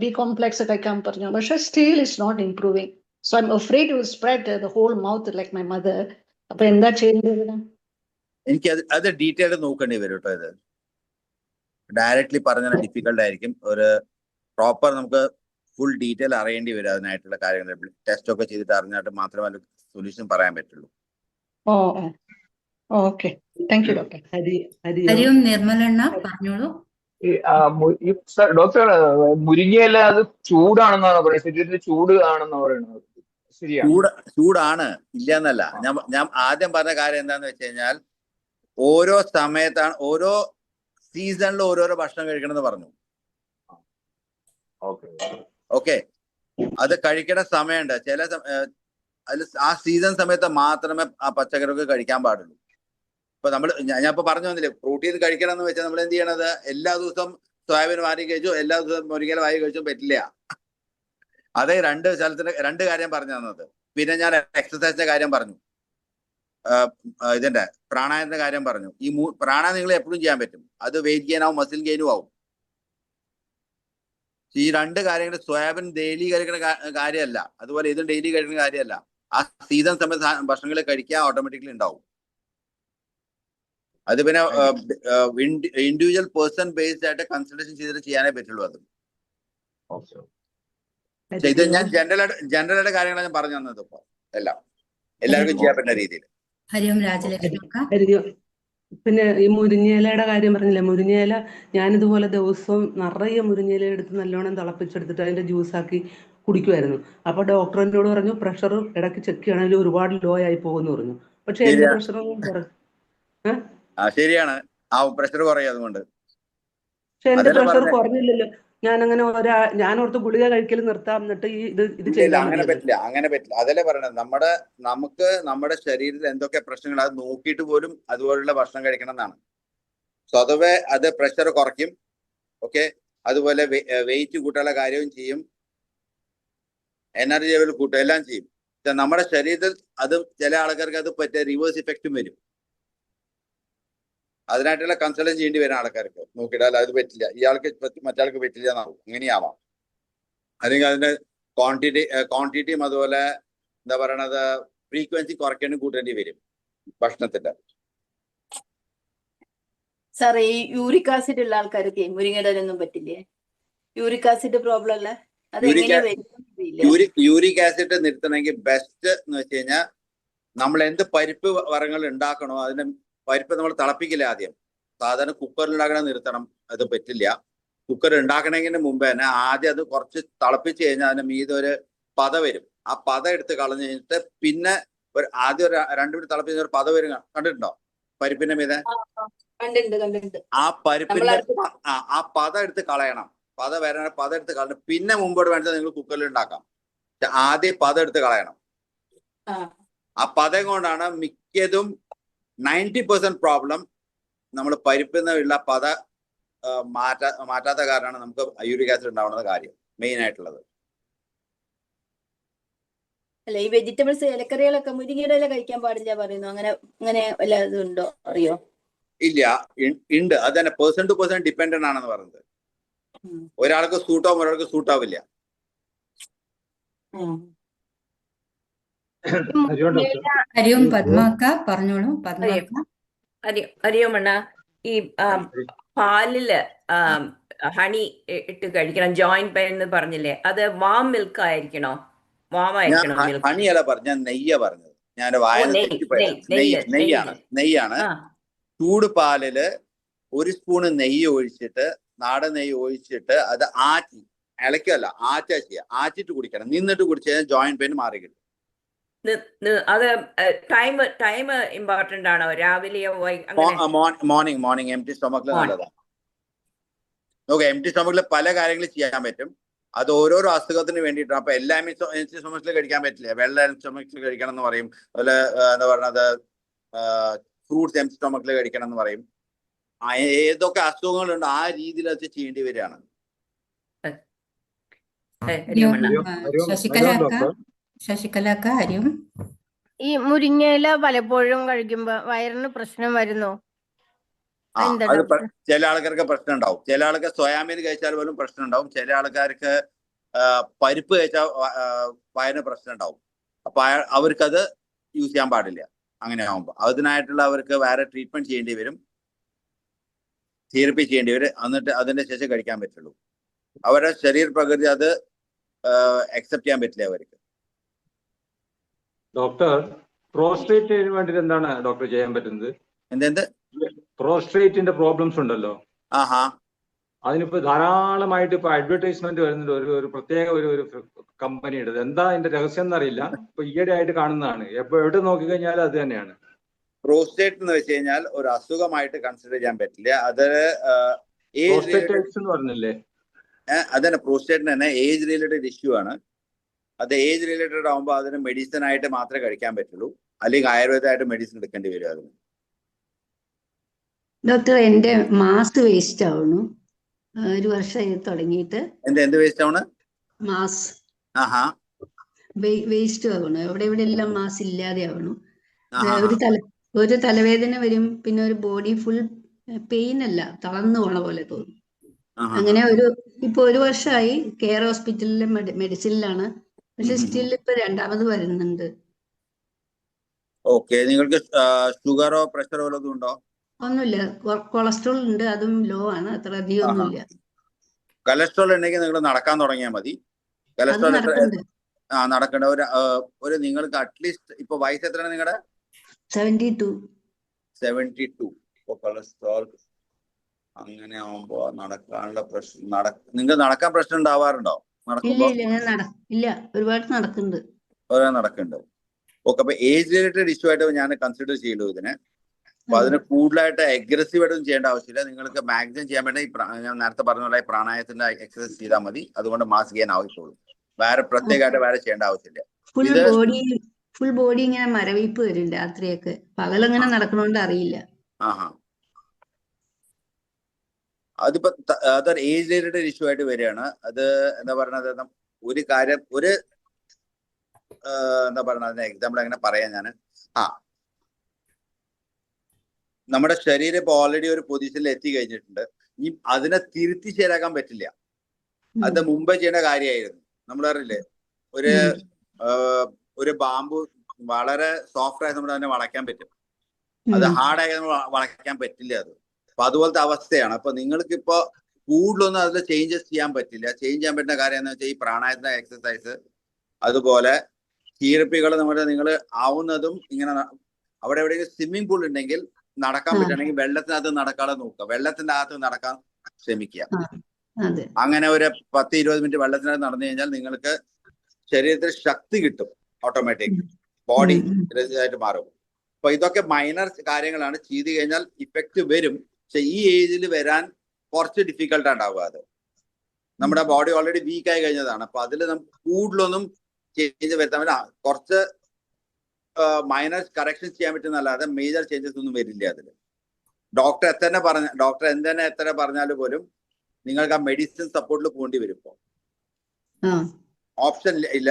ബി കോംപ്ലെക്സ് കഴിക്കാൻ പറഞ്ഞു. പക്ഷെ still it's not improving. So I'm afraid to spread the whole mouth like my mother. അപ്പൊ എന്താ ചെയ്യേണ്ടത്? എനിക്ക് അത് ഡീറ്റെയിൽ നോക്കേണ്ടി വരും കേട്ടോ. ഇത് ഡയറക്ട്ലി പറഞ്ഞാൽ ഡിഫിക്കൽട്ട് ആയിരിക്കും. ഒരു പ്രോപ്പർ നമുക്ക് ഫുൾ ഡീറ്റെയിൽ അറിയേണ്ടി വരും. അതിനായിട്ടുള്ള കാര്യങ്ങൾ ടെസ്റ്റ് ഒക്കെ ചെയ്തിട്ട് അറിഞ്ഞിട്ട് മാത്രമേ അതിന് സൊല്യൂഷൻ പറയാൻ പറ്റുള്ളൂ. Okay, thank you doctor. Hari Om നിർമ്മലണ്ണ പറഞ്ഞോളൂ. ഡോക്ടർ, മുരിങ്ങയില അത് ചൂടാണെന്നാണ് പറയുന്നത്. ശരീരത്തിൽ ചൂട് ആണെന്ന് പറയുന്നത് ശരിയാണ്? ചൂടാണ്, ഇല്ല എന്നല്ല. ഞാൻ ആദ്യം പറഞ്ഞ കാര്യം എന്താന്ന് വെച്ച് കഴിഞ്ഞാൽ ഓരോ സമയത്താണ് ഓരോ സീസണിൽ ഓരോരോ ഭക്ഷണം കഴിക്കണം എന്ന് പറഞ്ഞു. ഓക്കെ, അത് കഴിക്കേണ്ട സമയമുണ്ട്. ചില അതിൽ ആ സീസൺ സമയത്ത് മാത്രമേ ആ പച്ചക്കറിയൊക്കെ കഴിക്കാൻ പാടുള്ളൂ. ഇപ്പൊ ഞാൻ ഇപ്പൊ പറഞ്ഞു വന്നില്ലേ, പ്രോട്ടീൻ കഴിക്കണം എന്ന് വെച്ചാൽ നമ്മൾ എന്ത് ചെയ്യണത്? എല്ലാ ദിവസവും സോയാബീൻ വാരി കഴിച്ചു, എല്ലാ ദിവസവും മുരിങ്ങയില വാരി കഴിച്ചും പറ്റില്ല. അതേ രണ്ട് കാര്യം പറഞ്ഞു തന്നത്. പിന്നെ ഞാൻ എക്സസൈസിന്റെ കാര്യം പറഞ്ഞു, ഇതിന്റെ പ്രാണായാമത്തിന്റെ കാര്യം പറഞ്ഞു. ഈ പ്രാണായാമം നിങ്ങൾ എപ്പോഴും ചെയ്യാൻ പറ്റും. അത് വെയിറ്റ് ഗെയിൻ ആവും, മസിൽ ഗെയിനും ആവും. ഈ രണ്ട് കാര്യങ്ങൾ സോയാബീൻ ഡെയിലി കഴിക്കുന്ന കാര്യമല്ല, അതുപോലെ ഇതും ഡെയിലി കഴിക്കുന്ന കാര്യമല്ല. ആ സീസൺ സമയത്ത് ഭക്ഷണങ്ങൾ കഴിക്കുക ഓട്ടോമാറ്റിക്കലി ഉണ്ടാവും. അത് പിന്നെ ഇൻഡിവിജ്വൽ പേഴ്സൺ ബേസ്ഡ് ആയിട്ട് കൺസൾട്ടേഷൻ ചെയ്തിട്ട് ചെയ്യാനേ പറ്റുള്ളൂ. അത് ഇത് ഞാൻ ജനറൽ ആയിട്ട് കാര്യങ്ങളാണ് ഞാൻ പറഞ്ഞു തന്നത്. ഇപ്പൊ എല്ലാവർക്കും ചെയ്യാൻ പറ്റുന്ന രീതിയിൽ. ഹരിയോം രാജലക്ഷ്മി അക്ക. പിന്നെ ഈ മുരിങ്ങയിലയുടെ കാര്യം പറഞ്ഞില്ലേ, മുരിങ്ങയില ഞാനിതുപോലെ ദിവസവും നിറയെ മുരിങ്ങയില എടുത്ത് നല്ലോണം തിളപ്പിച്ചെടുത്തിട്ട് അതിന്റെ ജ്യൂസാക്കി കുടിക്കുമായിരുന്നു. അപ്പൊ ഡോക്ടർ എന്നോട് പറഞ്ഞു പ്രഷർ ഇടയ്ക്ക് ചെക്ക് ചെയ്യണമെങ്കിൽ ഒരുപാട് ലോ ആയി പോകുമെന്ന് പറഞ്ഞു. പക്ഷെ എന്റെ പ്രഷർ ശരിയാണ്, ആ പ്രഷർ കുറയും അതുകൊണ്ട്. പക്ഷെ എന്റെ പ്രഷർ കുറഞ്ഞില്ലല്ലോ. ഞാൻ ഓർത്ത് ഗുളിക കഴിക്കൽ നിർത്താം, എന്നിട്ട് ഇത് ചെയ്താൽ അങ്ങനെ പറ്റില്ല. അതല്ലേ പറയണത്, നമുക്ക് നമ്മുടെ ശരീരത്തിൽ എന്തൊക്കെ പ്രശ്നങ്ങൾ അത് നോക്കിയിട്ട് പോലും അതുപോലുള്ള ഭക്ഷണം കഴിക്കണം എന്നാണ്. സ്വതവേ അത് പ്രഷർ കുറയ്ക്കും. ഓക്കെ, അതുപോലെ വെയിറ്റ് കൂട്ടാനുള്ള കാര്യവും ചെയ്യും, എനർജി ലെവൽ കൂട്ടുക, എല്ലാം ചെയ്യും. നമ്മുടെ ശരീരത്തിൽ അത് ചില ആൾക്കാർക്ക് അത് പറ്റിയ റിവേഴ്സ് ഇഫക്റ്റും വരും. അതിനായിട്ടുള്ള കൺസൾട്ടേഷൻ ചെയ്യേണ്ടി വരുന്ന ആൾക്കാർക്ക് നോക്കിയിട്ട് അല്ല അത് പറ്റില്ല, ഇയാൾക്ക് മറ്റാൾക്ക് പറ്റില്ല എന്നാവും, അങ്ങനെയാവാം. അല്ലെങ്കിൽ അതിന്റെ ക്വാണ്ടിറ്റിയും അതുപോലെ എന്താ പറയണത് ഫ്രീക്വൻസി കുറയ്ക്കേണ്ടി കൂട്ടേണ്ടി വരും ഭക്ഷണത്തിന്റെ. സാർ, ഈ യൂറിക് ആസിഡ് ഉള്ള ആൾക്കാർക്ക് മുരിങ്ങയിലൊന്നും പറ്റില്ലേ? യൂറിക് ആസിഡ് പ്രോബ്ലം അല്ല? യൂറിക് ആസിഡ് നിർത്തണമെങ്കിൽ ബെസ്റ്റ് എന്ന് വെച്ച് കഴിഞ്ഞാൽ നമ്മൾ എന്ത് പരിപ്പ് വർഗ്ഗങ്ങൾ ഉണ്ടാക്കണോ അതിന്റെ പരിപ്പ് നമ്മൾ തിളപ്പിക്കില്ല ആദ്യം. സാധാരണ കുക്കറിൽ ഉണ്ടാക്കണ നിർത്തണം, അത് പറ്റില്ല. കുക്കർ ഉണ്ടാക്കണമെങ്കിൽ മുമ്പ് തന്നെ ആദ്യം അത് കുറച്ച് തിളപ്പിച്ച് കഴിഞ്ഞാൽ അതിന് മീതെ ഒരു പത വരും. ആ പത എടുത്ത് കളഞ്ഞു കഴിഞ്ഞിട്ട് പിന്നെ ആദ്യം ഒരു 2 മിനിറ്റ് തിളപ്പിച്ച ഒരു പത വരും, കണ്ടിട്ടുണ്ടോ പരിപ്പിന്റെ മീതെ? ആ പരിപ്പിന്റെ ആ പത എടുത്ത് കളയണം. പത എടുത്ത് കളയണം. പിന്നെ മുമ്പോട്ട് വേണ്ടത് നിങ്ങൾ കുക്കറിൽ ഉണ്ടാക്കാം. ആദ്യം പത എടുത്ത് കളയണം. ആ പതം കൊണ്ടാണ് മിക്കതും 90% പ്രോബ്ലം നമ്മൾ പരിപ്പിൽ നിന്നുള്ള പത മാറ്റാത്ത കാരണമാണ് നമുക്ക് യൂറിക് ആസിഡ് ഉണ്ടാവുന്ന കാര്യം മെയിൻ ആയിട്ടുള്ളത്. അല്ല, ഈ വെജിറ്റബിൾസ് ഇലക്കറികളൊക്കെ മുരിങ്ങയില കഴിക്കാൻ പാടില്ല പറയുന്നു. അങ്ങനെ വല്ലതും ഉണ്ടോ അറിയോ? ഇല്ല, ഉണ്ട്. അത് തന്നെ പേഴ്സൺ ടു പേഴ്സൺ ഡിപ്പെൻഡന്റ് ആണെന്ന് പറയുന്നത്. ഒരാൾക്ക് സൂട്ടാവും, ഒരാൾക്ക് സൂട്ടാവില്ല. ഹരിയോം പത്മാക്ക പറഞ്ഞോളൂ. ഹരിയോം അണ്ണ, ഈ പാലില് ഹണി ഇട്ട് കഴിക്കണം. ജോയിന്റ് പെയിൻ എന്ന് പറഞ്ഞില്ലേ, അത് വാം മിൽക്ക് ആയിരിക്കണോ? വാം ഞാൻ ആയിരിക്കണോ മിൽക്ക്? ഹണിയല്ല പറഞ്ഞ, ഞാൻ നെയ്യാ പറഞ്ഞത്. ഞാൻ വായന തെറ്റിപ്പോയത്. നെയ്യാണ്. ആ ചൂട് പാലില് 1 സ്പൂണ് നെയ്യ് ഒഴിച്ചിട്ട്, നാടൻ നെയ്യ് ഒഴിച്ചിട്ട് അത് ആറ്റി, ഇളക്കല്ല, ആറ്റാ ചെയ്യുക. ആറ്റിട്ട് കുടിക്കണം. നിന്നിട്ട് കുടിച്ചു കഴിഞ്ഞാൽ ജോയിന്റ് പെയിൻ മാറി കിട്ടും. അത് ടൈം ഇമ്പോർട്ടന്റ് ആണോ? രാവിലെയോ മോർണിംഗ് എംപ്റ്റി സ്റ്റൊമക്കിൽ നല്ലതാണ്. ഓക്കെ, എംപ്റ്റി സ്റ്റൊമക്കിൽ പല കാര്യങ്ങളും ചെയ്യാൻ പറ്റും. അത് ഓരോരോ അസുഖത്തിന് വേണ്ടിയിട്ടാണ്. അപ്പൊ എല്ലാ എംപ്റ്റി സ്റ്റൊമക്കിൽ കഴിക്കാൻ പറ്റില്ല. വെള്ള എംപ്റ്റി സ്റ്റൊമക്കിൽ കഴിക്കണം എന്ന് പറയും. അതുപോലെ എന്താ പറയുന്നത്, ഫ്രൂട്ട്സ് എംപ്റ്റി സ്റ്റൊമക്കിൽ കഴിക്കണം എന്ന് പറയും. ഏതൊക്കെ അസുഖങ്ങളുണ്ട് ആ രീതിയിൽ അത് ചെയ്യേണ്ടി വരികയാണ്. ശശികലാക്ക ഹരിയും. ഈ മുരിങ്ങയില പലപ്പോഴും കഴിക്കുമ്പോ വയറിന് പ്രശ്നം വരുന്നോ? അത് ചില ആൾക്കാർക്ക് പ്രശ്നം ഉണ്ടാവും. ചില ആൾക്ക് സോയാബീൻ കഴിച്ചാൽ പോലും പ്രശ്നം ഉണ്ടാവും. ചില ആൾക്കാർക്ക് പരിപ്പ് കഴിച്ചാൽ വയറിന് പ്രശ്നം ഉണ്ടാവും. അപ്പൊ അവർക്കത് യൂസ് ചെയ്യാൻ പാടില്ല. അങ്ങനെ ആകുമ്പോൾ അതിനായിട്ടുള്ള അവർക്ക് വേറെ ട്രീറ്റ്മെന്റ് ചെയ്യേണ്ടി വരും, തെറാപ്പി ചെയ്യേണ്ടി വരും. എന്നിട്ട് അതിന്റെ ശേഷം കഴിക്കാൻ പറ്റുള്ളൂ. അവരുടെ ശരീര പ്രകൃതി അത് അക്സെപ്റ്റ് ചെയ്യാൻ പറ്റില്ല അവർക്ക്. ഡോക്ടർ, പ്രോസ്ട്രേറ്റിന് വേണ്ടിയിട്ട് എന്താണ് ഡോക്ടർ ചെയ്യാൻ പറ്റുന്നത്? എന്തെന്ത് പ്രോസ്ട്രേറ്റിന്റെ പ്രോബ്ലംസ് ഉണ്ടല്ലോ, ആഹാ, അതിനിപ്പോ ധാരാളമായിട്ട് ഇപ്പൊ അഡ്വർടൈസ്മെന്റ് വരുന്നുണ്ട്. ഒരു പ്രത്യേക ഒരു കമ്പനിയുടെ. എന്താ അതിന്റെ രഹസ്യം എന്നറിയില്ല. ഇപ്പൊ ഈയിടെ ആയിട്ട് കാണുന്നതാണ്. എവിടെ നോക്കിക്കഴിഞ്ഞാലും അത് തന്നെയാണ്. പ്രോസ്റ്റേറ്റ് എന്ന് വെച്ച് കഴിഞ്ഞാൽ ഒരു അസുഖമായിട്ട് കൺസിഡർ ചെയ്യാൻ പറ്റില്ല. അത് പറഞ്ഞില്ലേ, അതന്നെ പ്രോസ്റ്റേറ്റിന് തന്നെ ഏജ് റിലേറ്റഡ് ഇഷ്യൂ ആണ്. അത് ഏജ് റിലേറ്റഡ് ആകുമ്പോൾ അതിന് മെഡിസിൻ ആയിട്ട് മാത്രമേ കഴിക്കാൻ പറ്റുള്ളൂ. അല്ലെങ്കിൽ ആയുർവേദമായിട്ട് മെഡിസിൻ എടുക്കേണ്ടി വരും അതിന്. ഡോക്ടർ, എന്റെ മാസ് വേസ്റ്റ് ആവണു. 1 വർഷമായി തുടങ്ങിയിട്ട്. എന്ത് വേസ്റ്റ് ആവണ്? മാസ് ആഹാ, വേസ്റ്റ് ആവണു. എവിടെ എല്ലാം മാസ് ഇല്ലാതെ ആവണു. ഒരു തലവേദന വരും, പിന്നെ ഒരു ബോഡി ഫുൾ പെയിൻ അല്ല, തളർന്നു പോണ പോലെ തോന്നും. അങ്ങനെ ഇപ്പൊ 1 വർഷമായി കെയർ ഹോസ്പിറ്റലിലെ മെഡിസിനിലാണ്. പക്ഷെ സ്റ്റിൽ ഇപ്പൊ 2ാമത് വരുന്നുണ്ട്. ഓക്കെ, നിങ്ങൾക്ക് ഷുഗറോ പ്രഷറോ വല്ലതും ഉണ്ടോ? ഒന്നുമില്ല. കൊളസ്ട്രോൾ ഉണ്ട്, അതും ലോ ആണ്, അത്ര അധികം ഒന്നുമില്ല. കൊളസ്ട്രോൾ ഉണ്ടെങ്കിൽ നിങ്ങൾ നടക്കാൻ തുടങ്ങിയാൽ മതി. കൊളസ്ട്രോൾ നടക്കണ്ട. ഒരു നിങ്ങൾക്ക് അറ്റ്ലീസ്റ്റ് ഇപ്പൊ വയസ്സ് എത്രയാണ് നിങ്ങളുടെ? 72. ഇപ്പൊ കൊളസ്ട്രോൾ അങ്ങനെ ആവുമ്പോ നടക്കാനുള്ള പ്രശ്നം, നിങ്ങൾക്ക് നടക്കാൻ പ്രശ്നം ഉണ്ടാവാറുണ്ടോ? നടക്കുമ്പോ ഇല്ല, ഒരുപാട് നടക്കുന്നുണ്ട്. ഓക്കെ, അപ്പൊ ഏജ് റിലേറ്റഡ് ഇഷ്യൂ ആയിട്ട് ഞാൻ കൺസിഡർ ചെയ്യുള്ളൂ ഇതിനെ. അപ്പൊ അതിന് കൂടുതലായിട്ട് അഗ്രസീവ് ആയിട്ടൊന്നും ചെയ്യേണ്ട ആവശ്യമില്ല. നിങ്ങൾക്ക് മാക്സിമം ചെയ്യാൻ വേണ്ടി ഞാൻ നേരത്തെ പറഞ്ഞ പോലെ പ്രാണായത്തിന്റെ എക്സസൈസ് ചെയ്താൽ മതി. അതുകൊണ്ട് മാസ് ഗെയിൻ ആവശ്യമുള്ളൂ. വേറെ പ്രത്യേകമായിട്ട് വേറെ ചെയ്യേണ്ട ആവശ്യമില്ല. ഫുൾ ബോഡി ഇങ്ങനെ മരവിപ്പ് വരും രാത്രിയൊക്കെ. പകലങ്ങനെ നടക്കണോണ്ട് അറിയില്ല. അതിപ്പോ അതൊരു ഏജ് റിലേറ്റഡ് ഇഷ്യൂ ആയിട്ട് വരികയാണ്. അത് എന്താ പറയുന്നത്, ഒരു കാര്യം എന്താ പറയുന്നത്, അതിന് എക്സാമ്പിൾ എങ്ങനെ പറയാൻ ഞാൻ, നമ്മുടെ ശരീരം ഇപ്പൊ ഓൾറെഡി ഒരു പൊസിഷനിൽ എത്തി കഴിഞ്ഞിട്ടുണ്ട്. ഇനി അതിനെ തിരുത്തി ശരിയാക്കാൻ പറ്റില്ല. അത് മുമ്പേ ചെയ്യേണ്ട കാര്യമായിരുന്നു. നമ്മൾ അറിയില്ലേ, ഒരു ബാമ്പു വളരെ സോഫ്റ്റ് ആയി നമ്മൾ അതിനെ വളയ്ക്കാൻ പറ്റും. അത് ഹാർഡായി നമ്മൾ വളയ്ക്കാൻ പറ്റില്ല. അത് അപ്പൊ അതുപോലത്തെ അവസ്ഥയാണ്. അപ്പൊ നിങ്ങൾക്ക് ഇപ്പൊ കൂടുതലൊന്നും അതിൽ ചേഞ്ചസ് ചെയ്യാൻ പറ്റില്ല. ചേഞ്ച് ചെയ്യാൻ പറ്റുന്ന കാര്യം എന്ന് വെച്ചാൽ ഈ പ്രാണായാമ എക്സസൈസ്, അതുപോലെ തീരപ്പികൾ നിങ്ങൾ ആവുന്നതും ഇങ്ങനെ അവിടെ എവിടെയെങ്കിലും സ്വിമ്മിംഗ് പൂൾ ഉണ്ടെങ്കിൽ നടക്കാൻ പറ്റുകയാണെങ്കിൽ വെള്ളത്തിനകത്ത് നടക്കാതെ നോക്കുക. വെള്ളത്തിന്റെ അകത്ത് നടക്കാൻ ശ്രമിക്കുക. അങ്ങനെ ഒരു 10-20 മിനിറ്റ് വെള്ളത്തിനകത്ത് നടന്നു കഴിഞ്ഞാൽ നിങ്ങൾക്ക് ശരീരത്തിൽ ശക്തി കിട്ടും. ഓട്ടോമാറ്റിക് ബോഡി ആയിട്ട് മാറും. അപ്പൊ ഇതൊക്കെ മൈനർ കാര്യങ്ങളാണ്. ചെയ്ത് കഴിഞ്ഞാൽ ഇഫക്റ്റ് വരും. പക്ഷെ ഈ ഏജിൽ വരാൻ കുറച്ച് ഡിഫിക്കൽട്ട് ഉണ്ടാവുക. അത് നമ്മുടെ ബോഡി ഓൾറെഡി വീക്ക് ആയി കഴിഞ്ഞതാണ്. അപ്പൊ അതിൽ നമുക്ക് കൂടുതലൊന്നും ചേഞ്ച് വരുത്താൻ പറ്റില്ല. കുറച്ച് മൈനർ കറക്ഷൻ ചെയ്യാൻ പറ്റുന്നല്ലാതെ മേജർ ചേഞ്ചസ് ഒന്നും വരില്ല അതിൽ. ഡോക്ടർ എത്ര പറഞ്ഞാലും പോലും നിങ്ങൾക്ക് ആ മെഡിസിൻ സപ്പോർട്ടിൽ പോകേണ്ടി വരും. ഇപ്പൊ ഓപ്ഷൻ ഇല്ല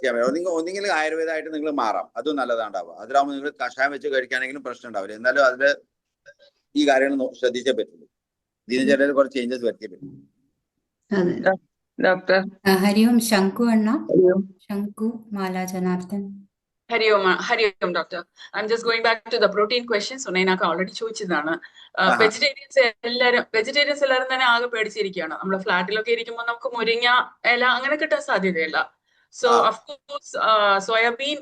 ചെയ്യാൻ പറ്റും. ഒന്നെങ്കിൽ ആയുർവേദമായിട്ട് നിങ്ങൾ മാറാം, അതും നല്ലതാണ്ടാവുക. അതിലാവുമ്പോൾ നിങ്ങൾ കഷായം വെച്ച് കഴിക്കുകയാണെങ്കിലും പ്രശ്നം ഉണ്ടാവില്ല. എന്നാലും അതില് ഈ കാര്യങ്ങൾ ശ്രദ്ധിച്ചേ പറ്റുള്ളൂ. ദിനചര്യയിൽ കുറച്ച് ചേഞ്ചസ് വരുത്തിയേ പറ്റും. ഡോക്ടർ ഹരിയും ശംഖു അണ്ണ. Shankhu Mala Janardhan. Hari Om doctor. I'm just going back to the protein question. സുനൈനക്ക് ഓൾറെഡി ചോദിച്ചതാണ്. വെജിറ്റേറിയൻസ് എല്ലാവരും തന്നെ ആകെ പേടിച്ചിരിക്കുകയാണ്. നമ്മൾ ഫ്ലാറ്റിലൊക്കെ ഇരിക്കുമ്പോൾ നമുക്ക് മുരിങ്ങ ഇല അങ്ങനെ കിട്ടാൻ സാധ്യതയില്ല. സോ അഫ്കോഴ്സ് സോയാബീൻ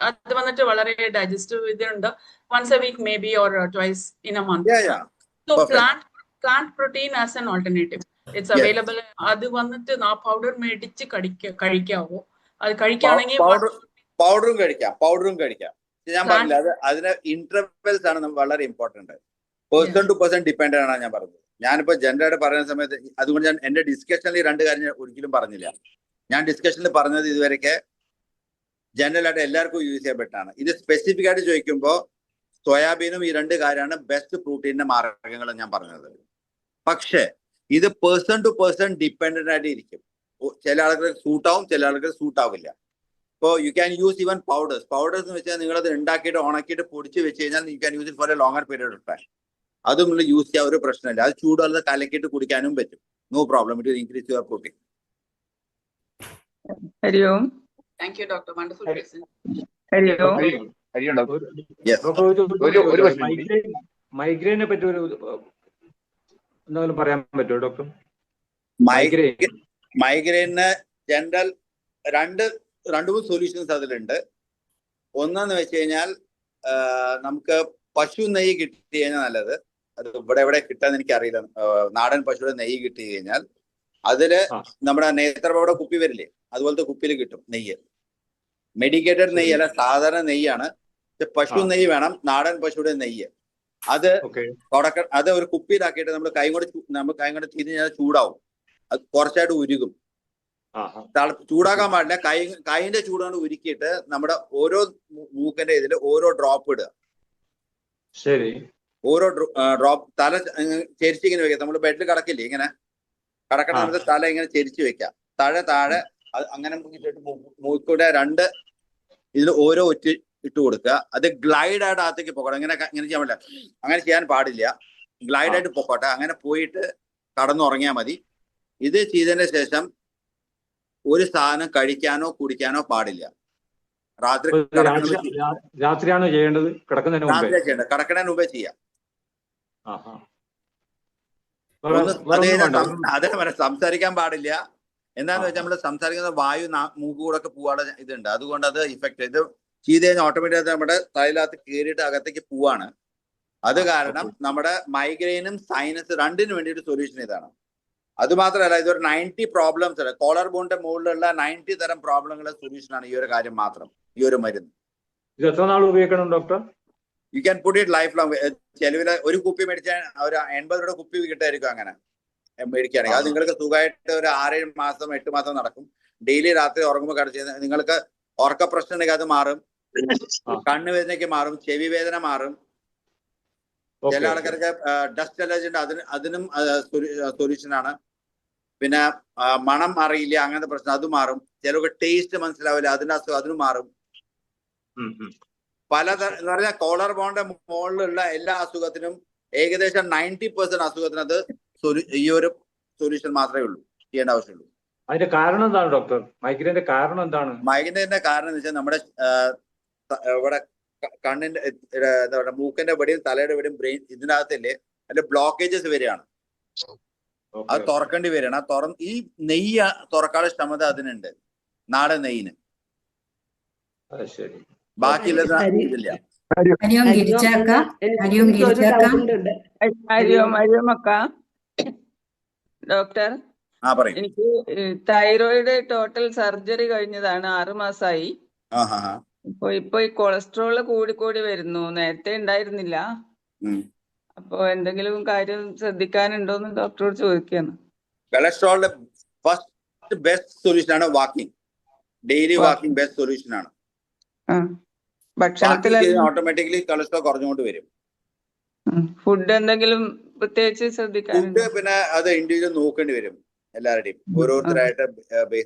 അത് വന്നിട്ട് വളരെ ഡൈജസ്റ്റീവ് ഇതുണ്ട്. Once a week maybe or twice in a month. So plant protein as an alternative it's available. അത് വന്നിട്ട് ആ പൗഡർ മേടിച്ച് കഴിക്കാവോ? അത് കഴിക്കുകയാണെങ്കിൽ പൗഡറും കഴിക്കാം. ഞാൻ പറഞ്ഞില്ല, അത് അതിന് ഇന്റർവെൽസ് ആണ് വളരെ important. Person to person dependent ആണ് ഞാൻ പറഞ്ഞത്. ഞാനിപ്പോ ജനറലായിട്ട് പറയുന്ന സമയത്ത് അതുകൊണ്ട് ഞാൻ എന്റെ ഡിസ്കഷനിൽ 2 കാര്യം ഞാൻ ഒരിക്കലും പറഞ്ഞില്ല. ഞാൻ ഡിസ്കഷനിൽ പറഞ്ഞത് ഇതുവരെയൊക്കെ ജനറലായിട്ട് എല്ലാവർക്കും യൂസ് ചെയ്യപ്പെട്ടാണ്. ഇത് സ്പെസിഫിക് ആയിട്ട് ചോദിക്കുമ്പോൾ സോയാബീനും ഈ 2 കാര്യമാണ് ബെസ്റ്റ് പ്രോട്ടീനിന്റെ മാർഗങ്ങൾ ഞാൻ പറഞ്ഞത്. പക്ഷേ ഇത് പേഴ്സൺ ടു പേഴ്സൺ ഡിപ്പെൻഡന്റ് ആയിട്ട് ഇരിക്കും. ചില ആളുകൾക്ക് സൂട്ട് ആവും, ചില ആളുകൾക്ക് സൂട്ട് ആവില്ല. ഇപ്പോൾ you can use even powders എന്ന് വെച്ചാൽ നിങ്ങളത് ഉണ്ടാക്കിയിട്ട് ഉണക്കിയിട്ട് പൊടിച്ച് വെച്ച് കഴിഞ്ഞാൽ you can use it for A longer period of time. അതും നിങ്ങൾ യൂസ് ചെയ്യാൻ ഒരു പ്രശ്നമില്ല. അത് ചൂടുവെള്ളത്തിൽ കലക്കിയിട്ട് കുടിക്കാനും പറ്റും. No problem. It will increase your protein. Hari Om. Thank you doctor. Wonderful question. Hari Om. മൈഗ്രെയിനെ പറ്റി എന്തെങ്കിലും പറയാൻ പറ്റുമോ ഡോക്ടർ? മൈഗ്രെയിന് ജനറൽ രണ്ട് മൂന്ന് സൊല്യൂഷൻസ് അതിലുണ്ട്. ഒന്നെന്ന് വെച്ച് കഴിഞ്ഞാൽ നമുക്ക് പശു നെയ്യ് കിട്ടി കഴിഞ്ഞാൽ നല്ലത്. അത് ഇവിടെ കിട്ടാന്ന് എനിക്കറിയില്ല. നാടൻ പശുവിടെ നെയ്യ് കിട്ടി കഴിഞ്ഞാൽ അതില് നമ്മുടെ നേത്രപയുടെ കുപ്പി വരില്ലേ, അതുപോലത്തെ കുപ്പിയിൽ കിട്ടും നെയ്യ്. മെഡിക്കേറ്റഡ് നെയ്യ് അല്ല, സാധാരണ നെയ്യാണ്. പശു നെയ്യ് വേണം, നാടൻ പശുവിടെ നെയ്യ്. അത് ഒരു കുപ്പിയിലാക്കിയിട്ട് നമ്മൾ കൈ കൊണ്ട് തിരിഞ്ഞ് കഴിഞ്ഞാൽ ചൂടാവും. അത് കുറച്ചായിട്ട് ഉരുകും. ചൂടാക്കാൻ പാടില്ല. കൈന്റെ ചൂടാണ് ഉരുക്കിയിട്ട് നമ്മുടെ ഓരോ മൂക്കിന്റെ ഇതിൽ ഓരോ ഡ്രോപ്പ് ഇടുക. ശരി. ഓരോ ഡ്രോപ്പ് തല ചെരിച്ചിങ്ങനെ വെക്കാം. നമ്മൾ ബെഡിൽ കിടക്കില്ലേ, ഇങ്ങനെ കിടക്കണ സമയത്ത് തല ഇങ്ങനെ ചെരിച്ച് വെക്കാം. താഴെ അങ്ങനെ മൂക്കൂടെ 2 ഇതിൽ ഓരോ ഒറ്റ ഇട്ട് കൊടുക്കുക. അത് ഗ്ലൈഡ് ആയിട്ട് അകത്തേക്ക് പോകണം. ഇങ്ങനെ ചെയ്യാൻ പറ്റില്ല, അങ്ങനെ ചെയ്യാൻ പാടില്ല. ഗ്ലൈഡ് ആയിട്ട് പൊക്കോട്ടെ. അങ്ങനെ പോയിട്ട് കടന്നുറങ്ങിയാൽ മതി. ഇത് ചെയ്തതിന് ശേഷം ഒരു സാധനം കഴിക്കാനോ കുടിക്കാനോ പാടില്ല. രാത്രിയാണോ ചെയ്യേണ്ടത്? കിടക്കുന്നതിന് മുമ്പേ ചെയ്യാം. അതേ സംസാരിക്കാൻ പാടില്ല. എന്താന്ന് വെച്ചാൽ നമ്മള് സംസാരിക്കുന്ന വായു മൂക്കുകൂടെ ഒക്കെ പോവാനുള്ള ഇതുണ്ട്. അതുകൊണ്ട് അത് ഇഫക്റ്റ് ഇത് ചെയ്ത് കഴിഞ്ഞാൽ ഓട്ടോമാറ്റിക് നമ്മുടെ തലയിലകത്ത് കയറിയിട്ട് അകത്തേക്ക് പോവാണ്. അത് കാരണം നമ്മുടെ മൈഗ്രെയിനും സൈനസ് രണ്ടിനും വേണ്ടിയിട്ട് സൊല്യൂഷൻ ഇതാണ്. അത് മാത്രമല്ല, ഇതൊരു 90 പ്രോബ്ലംസ് ആണ്. കോളർ ബോണിന്റെ മുകളിലുള്ള 90 തരം പ്രോബ്ലങ്ങളുടെ സൊല്യൂഷൻ ആണ് ഈ ഒരു കാര്യം മാത്രം, ഈ ഒരു മരുന്ന്. ഇത് എത്ര നാൾ ഉപയോഗിക്കണം doctor? You can put it lifelong. ചെലവില് ഒരു കുപ്പി മേടിച്ചാൽ ഒരു 80 രൂപയുടെ കുപ്പി കിട്ടായിരിക്കും അങ്ങനെ മേടിക്കുകയാണെങ്കിൽ. അത് നിങ്ങൾക്ക് സുഖമായിട്ട് ഒരു 6-7 മാസം 8 മാസം നടക്കും. ഡെയിലി രാത്രി ഉറങ്ങുമ്പോൾ കഴിച്ച് നിങ്ങൾക്ക് ഉറക്ക പ്രശ്നം ഉണ്ടെങ്കിൽ അത് മാറും. കണ്ണുവേദനയ്ക്ക് മാറും, ചെവി വേദന മാറും. ചില ആൾക്കാർക്ക് ഡസ്റ്റ് അലർജി ഉണ്ട്, അതിനും സൊല്യൂഷൻ ആണ്. പിന്നെ മണം അറിയില്ല, അങ്ങനത്തെ പ്രശ്നം, അത് മാറും. ചിലർക്ക് ടേസ്റ്റ് മനസ്സിലാവില്ല, അതിന്റെ അസുഖം അതിനും മാറും. പലതരം എന്ന് പറഞ്ഞാൽ കോളർ ബോണിന്റെ മുകളിലുള്ള എല്ലാ അസുഖത്തിനും ഏകദേശം 90% അസുഖത്തിന് അത് ഈ ഒരു സൊല്യൂഷൻ മാത്രമേ ഉള്ളൂ, ചെയ്യേണ്ട ആവശ്യമുള്ളൂ. അതിന്റെ കാരണം എന്താണ് ഡോക്ടർ? മൈഗ്രെയിന്റെ കാരണം എന്താണ്? മൈഗ്രെയിന്റെ കാരണം എന്ന് വെച്ചാൽ നമ്മുടെ ഇവിടെ കണ്ണിന്റെ എന്താ പറയുക, മൂക്കിന്റെ വെടിയും തലയുടെ വെടിയും ബ്രെയിൻ ഇതിനകത്തല്ലേ അതിന്റെ ബ്ലോക്കേജസ് വരികയാണ്. അത് തുറക്കേണ്ടി വരികയാണ്. ഈ നെയ്യ് തുറക്കാനുള്ള ക്ഷമത അതിനുണ്ട്, നാടൻ നെയ്യിന്. ബാക്കിയുള്ള ഇതില്ല. ഡോക്ടർ, എനിക്ക് തൈറോയിഡ് ടോട്ടൽ സർജറി കഴിഞ്ഞതാണ്, 6 മാസമായി. ഇപ്പൊ ഈ കൊളസ്ട്രോള് കൂടി വരുന്നു. നേരത്തെ ഉണ്ടായിരുന്നില്ല. അപ്പൊ എന്തെങ്കിലും കാര്യം ശ്രദ്ധിക്കാനുണ്ടോന്ന് ഡോക്ടറോട് ചോദിക്കാണ്. കൊളസ്ട്രോളിന്റെ ഫസ്റ്റ് ബെസ്റ്റ് സൊല്യൂഷൻ ആണ് walking. Daily walking best solution ആണ്. ഭക്ഷണത്തിൽ ഓട്ടോമാറ്റിക്കലി കൊളസ്ട്രോൾ കുറഞ്ഞുകൊണ്ട് വരും. ഫുഡ് എന്തെങ്കിലും പ്രത്യേകിച്ച് ശ്രദ്ധിക്കാനുണ്ട്? ഫുഡ് പിന്നെ അത് ഇൻഡിവിജ്വൽ നോക്കേണ്ടി വരും എല്ലാവരുടെയും. ഓരോരുത്തരായിട്ട്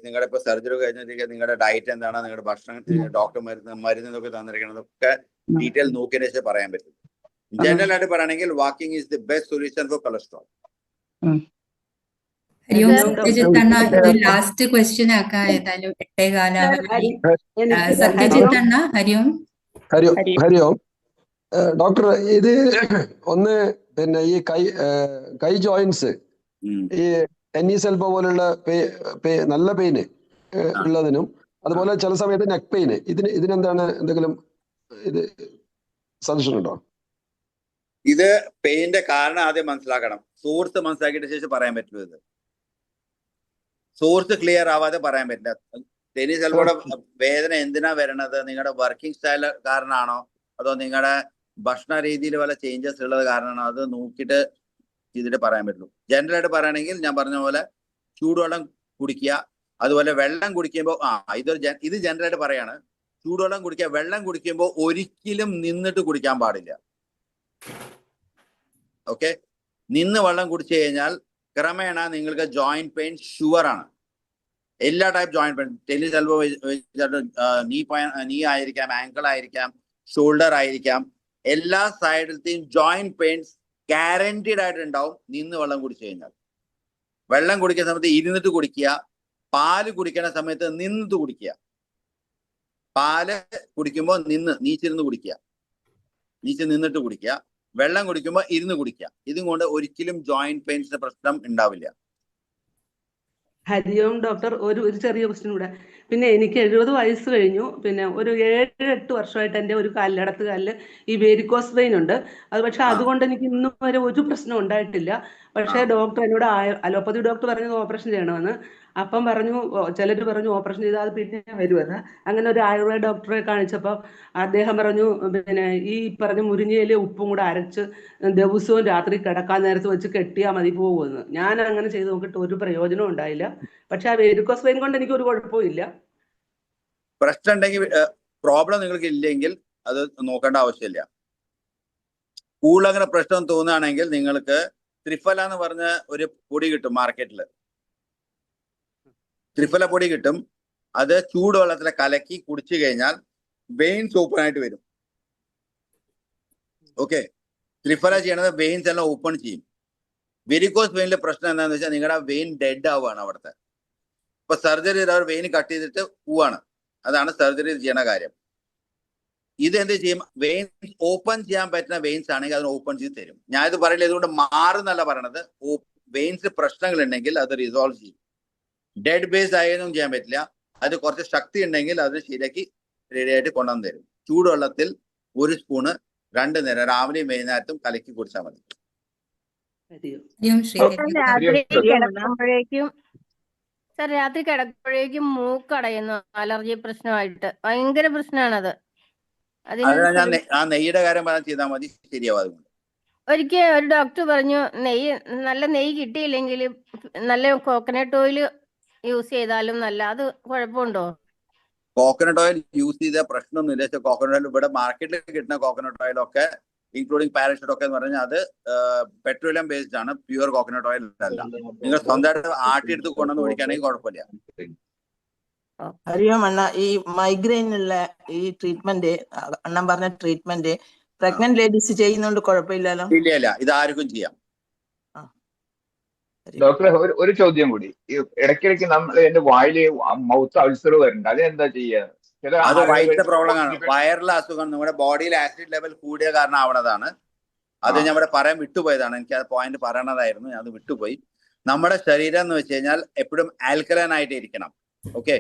നിങ്ങളുടെ ഇപ്പൊ സർജറി കഴിഞ്ഞിരിക്കുക, നിങ്ങളുടെ ഡയറ്റ് എന്താണ്, നിങ്ങളുടെ ഭക്ഷണം, ഡോക്ടർ മരുന്ന് ഇതൊക്കെ തന്നിരിക്കണതൊക്കെ ഡീറ്റെയിൽ നോക്കിയതിനു ശേഷം പറയാൻ പറ്റും. ജനറൽ ആയിട്ട് പറയുകയാണെങ്കിൽ walking is the best solution for cholesterol. Hari Om sir Satyajit അണ്ണ, ഇത് ലാസ്റ്റ് ക്വസ്റ്റ്യൻ ആക്കാം. ഏതായാലും 8:15 സർ ആവാനായി. എനിക്ക് സത്യജിത്ത് അണ്ണ, ഹരിയോം. ഹരിയോം ഡോക്ടർ, ഇത് ഒന്ന് പിന്നെ ഈ കൈ ജോയിന്റ്സ്, ഈ ടെന്നീസ് എൽബോ പോലുള്ള നല്ല പെയിന് ഉള്ളതിനും അതുപോലെ ചില സമയത്ത് നെക്ക് പെയിന്, ഇതിനെന്താണ് എന്തെങ്കിലും ഇത് സജഷൻ ഉണ്ടോ? ഇത് പെയിന്റെ കാരണം ആദ്യം മനസ്സിലാക്കണം. സോഴ്സ് മനസ്സിലാക്കിയിട്ട് ശേഷം പറയാൻ പറ്റുള്ളൂ. ഇത് സോഴ്സ് ക്ലിയർ ആവാതെ പറയാൻ പറ്റില്ല. ടെന്നീസ് എൽബോയുടെ വേദന എന്തിനാ വരണത്? നിങ്ങളുടെ വർക്കിംഗ് സ്റ്റൈൽ കാരണമാണോ അതോ നിങ്ങളുടെ ഭക്ഷണ രീതിയിൽ വല്ല ചേഞ്ചസ് ഉള്ളത് കാരണമാണോ? അത് നോക്കിയിട്ട് ചെയ്തിട്ട് പറയാൻ പറ്റുള്ളൂ. ജനറൽ ആയിട്ട് പറയുകയാണെങ്കിൽ ഞാൻ പറഞ്ഞ പോലെ ചൂടുവെള്ളം കുടിക്കുക, അതുപോലെ വെള്ളം കുടിക്കുമ്പോൾ ഇത് ജനറൽ ആയിട്ട് പറയാണ്. ചൂടുവെള്ളം കുടിക്കുക, വെള്ളം കുടിക്കുമ്പോൾ ഒരിക്കലും നിന്നിട്ട് കുടിക്കാൻ പാടില്ല. ഓക്കെ, നിന്ന് വെള്ളം കുടിച്ചു കഴിഞ്ഞാൽ ക്രമേണ നിങ്ങൾക്ക് ജോയിന്റ് പെയിൻ ഷുവർ ആണ്. എല്ലാ type joint pain, tennis elbow നീ ആയിരിക്കാം, ആങ്കിൾ ആയിരിക്കാം, ഷോൾഡർ ആയിരിക്കാം, എല്ലാ സൈഡിലത്തെയും ജോയിന്റ് പെയിൻസ് ഗ്യാരണ്ടീഡ് ആയിട്ട് ഉണ്ടാവും നിന്ന് വെള്ളം കുടിച്ചു കഴിഞ്ഞാൽ. വെള്ളം കുടിക്കുന്ന സമയത്ത് ഇരുന്നിട്ട് കുടിക്കുക, പാല് കുടിക്കുന്ന സമയത്ത് നിന്നിട്ട് കുടിക്കുക. പാല് കുടിക്കുമ്പോൾ നീച്ചിരുന്ന് കുടിക്കുക, നിന്നിട്ട് കുടിക്കുക. വെള്ളം കുടിക്കുമ്പോൾ ഇരുന്ന് കുടിക്കുക. ഇതും കൊണ്ട് ഒരിക്കലും ജോയിന്റ് പെയിൻസിന്റെ പ്രശ്നം ഉണ്ടാവില്ല. ഹരിയോം ഡോക്ടർ, ഒരു ചെറിയ ക്വസ്റ്റ്യൻ കൂടെ. പിന്നെ എനിക്ക് 70 വയസ്സ് കഴിഞ്ഞു. പിന്നെ ഒരു 7-8 വർഷമായിട്ട് എൻ്റെ ഒരു ഇടത്ത് കാലിൽ ഈ വേരിക്കോസ് വെയിൻ ഉണ്ട്. അത് പക്ഷെ അതുകൊണ്ട് എനിക്ക് ഇന്നും വരെ ഒരു പ്രശ്നം ഉണ്ടായിട്ടില്ല. പക്ഷേ ഡോക്ടർ എന്നോട് അലോപ്പതി ഡോക്ടർ പറഞ്ഞത് ഓപ്പറേഷൻ ചെയ്യണമെന്ന്. അപ്പം പറഞ്ഞു, ചിലർ പറഞ്ഞു ഓപ്പറേഷൻ ചെയ്താൽ അത് പിന്നെ വരുമെന്ന്. അങ്ങനെ ഒരു ആയുർവേദ ഡോക്ടറെ കാണിച്ചപ്പോൾ അദ്ദേഹം പറഞ്ഞു, പിന്നെ ഈ പറഞ്ഞ മുരിങ്ങയില ഉപ്പും കൂടെ അരച്ച് ദിവസവും രാത്രി കിടക്കാൻ നേരത്ത് വെച്ച് കെട്ടിയാൽ മതി പോകുമെന്ന്. ഞാൻ അങ്ങനെ ചെയ്ത് നോക്കിയിട്ട് ഒരു പ്രയോജനം ഉണ്ടായില്ല. പക്ഷെ ആ വേരിക്കോസ് വെയിൻ കൊണ്ട് എനിക്ക് ഒരു കുഴപ്പവും ഇല്ല. പ്രശ്നം ഉണ്ടെങ്കിൽ, പ്രോബ്ലം നിങ്ങൾക്ക് ഇല്ലെങ്കിൽ അത് നോക്കേണ്ട ആവശ്യമില്ല. കൂടുതൽ അങ്ങനെ പ്രശ്നം തോന്നുകയാണെങ്കിൽ നിങ്ങൾക്ക് ത്രിഫല എന്ന് പറഞ്ഞ ഒരു പൊടി കിട്ടും മാർക്കറ്റിൽ. ത്രിഫല പൊടി കിട്ടും. അത് ചൂടുവെള്ളത്തിലെ കലക്കി കുടിച്ചു കഴിഞ്ഞാൽ വെയിൻസ് ഓപ്പൺ ആയിട്ട് വരും. ഓക്കെ, ത്രിഫല ചെയ്യണത് വെയിൻസ് എല്ലാം ഓപ്പൺ ചെയ്യും. വെരിക്കോസ് വെയിനിലെ പ്രശ്നം എന്താണെന്ന് വെച്ചാൽ നിങ്ങളുടെ വെയിൻ ഡെഡ് ആവുകയാണ് അവിടുത്തെ. ഇപ്പൊ സർജറി ചെയ്ത വെയിൻ കട്ട് ചെയ്തിട്ട് പോവാണ്. അതാണ് സർജറി ചെയ്യണ കാര്യം. ഇത് എന്ത് ചെയ്യും? വെയിൻസ് ഓപ്പൺ ചെയ്യാൻ പറ്റുന്ന വെയിൻസ് ആണെങ്കിൽ അതിന് ഓപ്പൺ ചെയ്ത് തരും. ഞാൻ ഇത് പറയില്ല, ഇതുകൊണ്ട് മാറുന്നല്ല പറയണത്. വെയിൻസ് പ്രശ്നങ്ങൾ ഉണ്ടെങ്കിൽ അത് റിസോൾവ് ചെയ്യും. ഡെഡ് ബേസ് ആയൊന്നും ചെയ്യാൻ പറ്റില്ല. അത് കുറച്ച് ശക്തി ഉണ്ടെങ്കിൽ അത് ശരിയാക്കി റെഡിയായിട്ട് കൊണ്ടുവന്ന് തരും. ചൂടുവെള്ളത്തിൽ 1 സ്പൂണ് 2 നേരം രാവിലെയും വൈകുന്നേരത്തും കലക്കി കുടിച്ചാൽ മതി. രാത്രി കിടക്കുമ്പോഴേക്കും മൂക്കടയുന്നു, അലർജി പ്രശ്നമായിട്ട്. ഭയങ്കര പ്രശ്നമാണത്. ഞാൻ ആ നെയ്യുടെ കാര്യം പറഞ്ഞാൽ ചെയ്താൽ മതി, ശരിയാവും. ഒരിക്കൽ ഒരു ഡോക്ടർ പറഞ്ഞു, നല്ല നെയ്യ് കിട്ടിയില്ലെങ്കിൽ നല്ല കോക്കനട്ട് ഓയിൽ യൂസ് ചെയ്താലും നല്ല. അത് കുഴപ്പമുണ്ടോ? കോക്കനട്ട് ഓയിൽ യൂസ് ചെയ്ത പ്രശ്നമൊന്നുമില്ല. പക്ഷെ കോക്കനട്ട് ഓയിൽ ഇവിടെ മാർക്കറ്റിൽ കിട്ടുന്ന കോക്കനട്ട് ഓയിലൊക്കെ ഇൻക്ലൂഡിങ് പാരഷൂട്ട് ഒക്കെ എന്ന് പറഞ്ഞാൽ അത് പെട്രോളിയം ബേസ്ഡ് ആണ്, പ്യുവർ കോക്കനട്ട് ഓയിൽ അല്ല. നിങ്ങൾ സ്വന്തമായിട്ട് ആട്ടിയെടുത്ത് കൊണ്ടുവന്ന് ഒഴിക്കുകയാണെങ്കിൽ കുഴപ്പമില്ല. ഹരിയോം അണ്ണ, ഈ മൈഗ്രെയിനുള്ള ഈ ട്രീറ്റ്മെന്റ് അണ്ണൻ പറഞ്ഞ ട്രീറ്റ്മെന്റ് പ്രഗ്നന്റ് ലേഡീസ് ചെയ്യുന്നോണ്ട് കുഴപ്പമില്ലല്ലോ? ഇല്ല, ഇത് ആർക്കും ചെയ്യാം. ഡോക്ടറെ, ഒരു ചോദ്യം കൂടി. ഇടയ്ക്കിടയ്ക്ക് എന്റെ വായില് മൗത്ത് അൾസർ വരുന്നുണ്ട്, അതിനെന്താ ചെയ്യാ? അത് വയറ്റിലെ പ്രോബ്ലം ആണ്, വയറിലെ അസുഖം. നമ്മുടെ ബോഡിയിൽ ആസിഡ് ലെവൽ കൂടിയ കാരണം ആവണതാണ്. അത് ഞാൻ ഇവിടെ പറയാൻ വിട്ടുപോയതാണ്. എനിക്ക് ആ പോയിന്റ് പറയണതായിരുന്നു, ഞാൻ അത് വിട്ടുപോയി. നമ്മുടെ ശരീരം എന്ന് വെച്ച് കഴിഞ്ഞാൽ എപ്പോഴും ആൽക്കലൈൻ ആയിട്ട് ഇരിക്കണം. ഓക്കെ,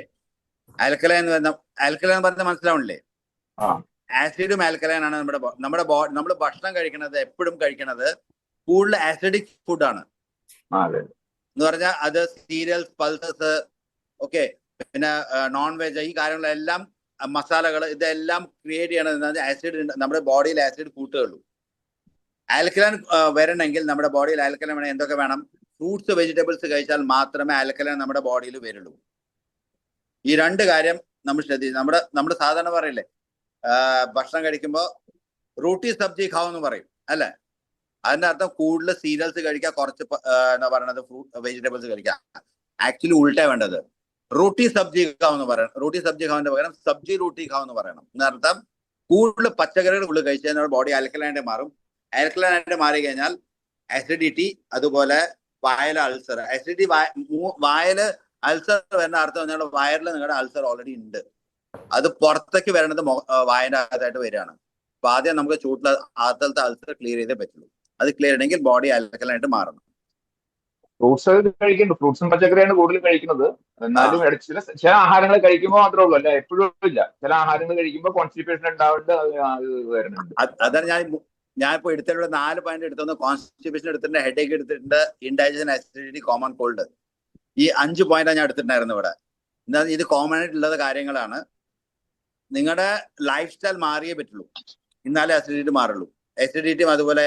ആൽക്കലൈൻ എന്ന് പറഞ്ഞാൽ മനസ്സിലാവണില്ലേ? ആസിഡും ആൽക്കലൈൻ ആണ്. നമ്മൾ ഭക്ഷണം കഴിക്കുന്നത് എപ്പോഴും കഴിക്കുന്നത് കൂടുതൽ ആസിഡിക് ഫുഡാണ് എന്ന് പറഞ്ഞാൽ അത് സീരിയൽസ്, പൾസസ്, ഓക്കെ, പിന്നെ നോൺ വെജ്, ഈ കാര്യങ്ങളെല്ലാം മസാലകൾ, ഇതെല്ലാം ക്രിയേറ്റ് ചെയ്യണത് ആസിഡ്. നമ്മുടെ ബോഡിയിൽ ആസിഡ് കൂട്ടുകയുള്ളൂ. ആൽക്കലൈൻ വരണമെങ്കിൽ നമ്മുടെ ബോഡിയിൽ ആൽക്കലൈൻ വേണം. എന്തൊക്കെ വേണം? ഫ്രൂട്ട്സ്, വെജിറ്റബിൾസ് കഴിച്ചാൽ മാത്രമേ ആൽക്കലൈൻ നമ്മുടെ ബോഡിയിൽ വരുള്ളൂ. ഈ 2 കാര്യം നമ്മൾ ശ്രദ്ധിച്ചു. നമ്മുടെ സാധാരണ പറയില്ലേ, ഭക്ഷണം കഴിക്കുമ്പോൾ റോട്ടി സബ്ജി ഖാവ് എന്ന് പറയും അല്ലെ? അതിന്റെ അർത്ഥം കൂടുതൽ സീരിയൽസ് കഴിക്കുക, കുറച്ച് എന്താ പറയണത് വെജിറ്റബിൾസ് കഴിക്കുക. ആക്ച്വലി ഉൾട്ടാ വേണ്ടത്. റോട്ടി സബ്ജി ഖാവ് എന്ന് പറയണം. റോട്ടി സബ്ജി ഖാവിന്റെ പകരം സബ്ജി റോട്ടി ഖാവ് എന്ന് പറയണം. എന്നർത്ഥം കൂടുതൽ പച്ചക്കറികൾ ഉള്ളിൽ കഴിച്ചു കഴിഞ്ഞാൽ ബോഡി ആൽക്കലൈനായിട്ട് മാറും. ആൽക്കലൈനായിട്ട് മാറി കഴിഞ്ഞാൽ ആസിഡിറ്റി, അതുപോലെ വായല അൾസർ. അസിഡിറ്റി വായല് അൾസർ വരുന്ന അർത്ഥം നിങ്ങളുടെ വയറിൽ നിങ്ങളുടെ അൾസർ ഓൾറെഡി ഉണ്ട്. അത് പുറത്തേക്ക് വരണത് വായന്റെ അകത്തായിട്ട് വരികയാണ്. അപ്പൊ ആദ്യം നമുക്ക് ചൂട്ടിലെ അകത്തലത്തെ അൾസർ ക്ലിയർ ചെയ്തേ പറ്റുള്ളൂ. അത് ക്ലിയർ ചെയ്യണമെങ്കിൽ ബോഡി അലക്കലായിട്ട് മാറണം. ഫ്രൂട്ട്സ് കഴിക്കുന്നുണ്ട്, ഫ്രൂട്ട്സും പച്ചക്കറിയാണ് കൂടുതൽ കഴിക്കുന്നത്. എന്നാലും ചില ആഹാരങ്ങൾ കഴിക്കുമ്പോൾ മാത്രമേ ഉള്ളൂ, അല്ല എപ്പോഴും ഇല്ല. ചില ആഹാരങ്ങൾ കഴിക്കുമ്പോൾ കോൺസ്റ്റിപ്പേഷൻ ഉണ്ടാവുന്നുണ്ട് വരുന്നുണ്ട്. അതാണ് ഞാൻ ഇപ്പൊ എടുത്തിട്ടുള്ള 4 പോയിന്റ് എടുത്തു. കോൺസ്റ്റിപ്പേഷൻ എടുത്തിട്ടുണ്ട്, ഹെഡേക്ക് എടുത്തിട്ടുണ്ട്, ഇൻഡൈജഷൻ, അസിഡിറ്റി, കോമൺ കോൾഡ്. ഈ 5 പോയിന്റാണ് ഞാൻ എടുത്തിട്ടുണ്ടായിരുന്നു ഇവിടെ. എന്നാൽ ഇത് കോമൺ ആയിട്ടുള്ളത് കാര്യങ്ങളാണ്. നിങ്ങളുടെ ലൈഫ് സ്റ്റൈൽ മാറിയേ പറ്റുള്ളൂ, എന്നാലേ അസിഡിറ്റി മാറുള്ളൂ. അസിഡിറ്റിയും അതുപോലെ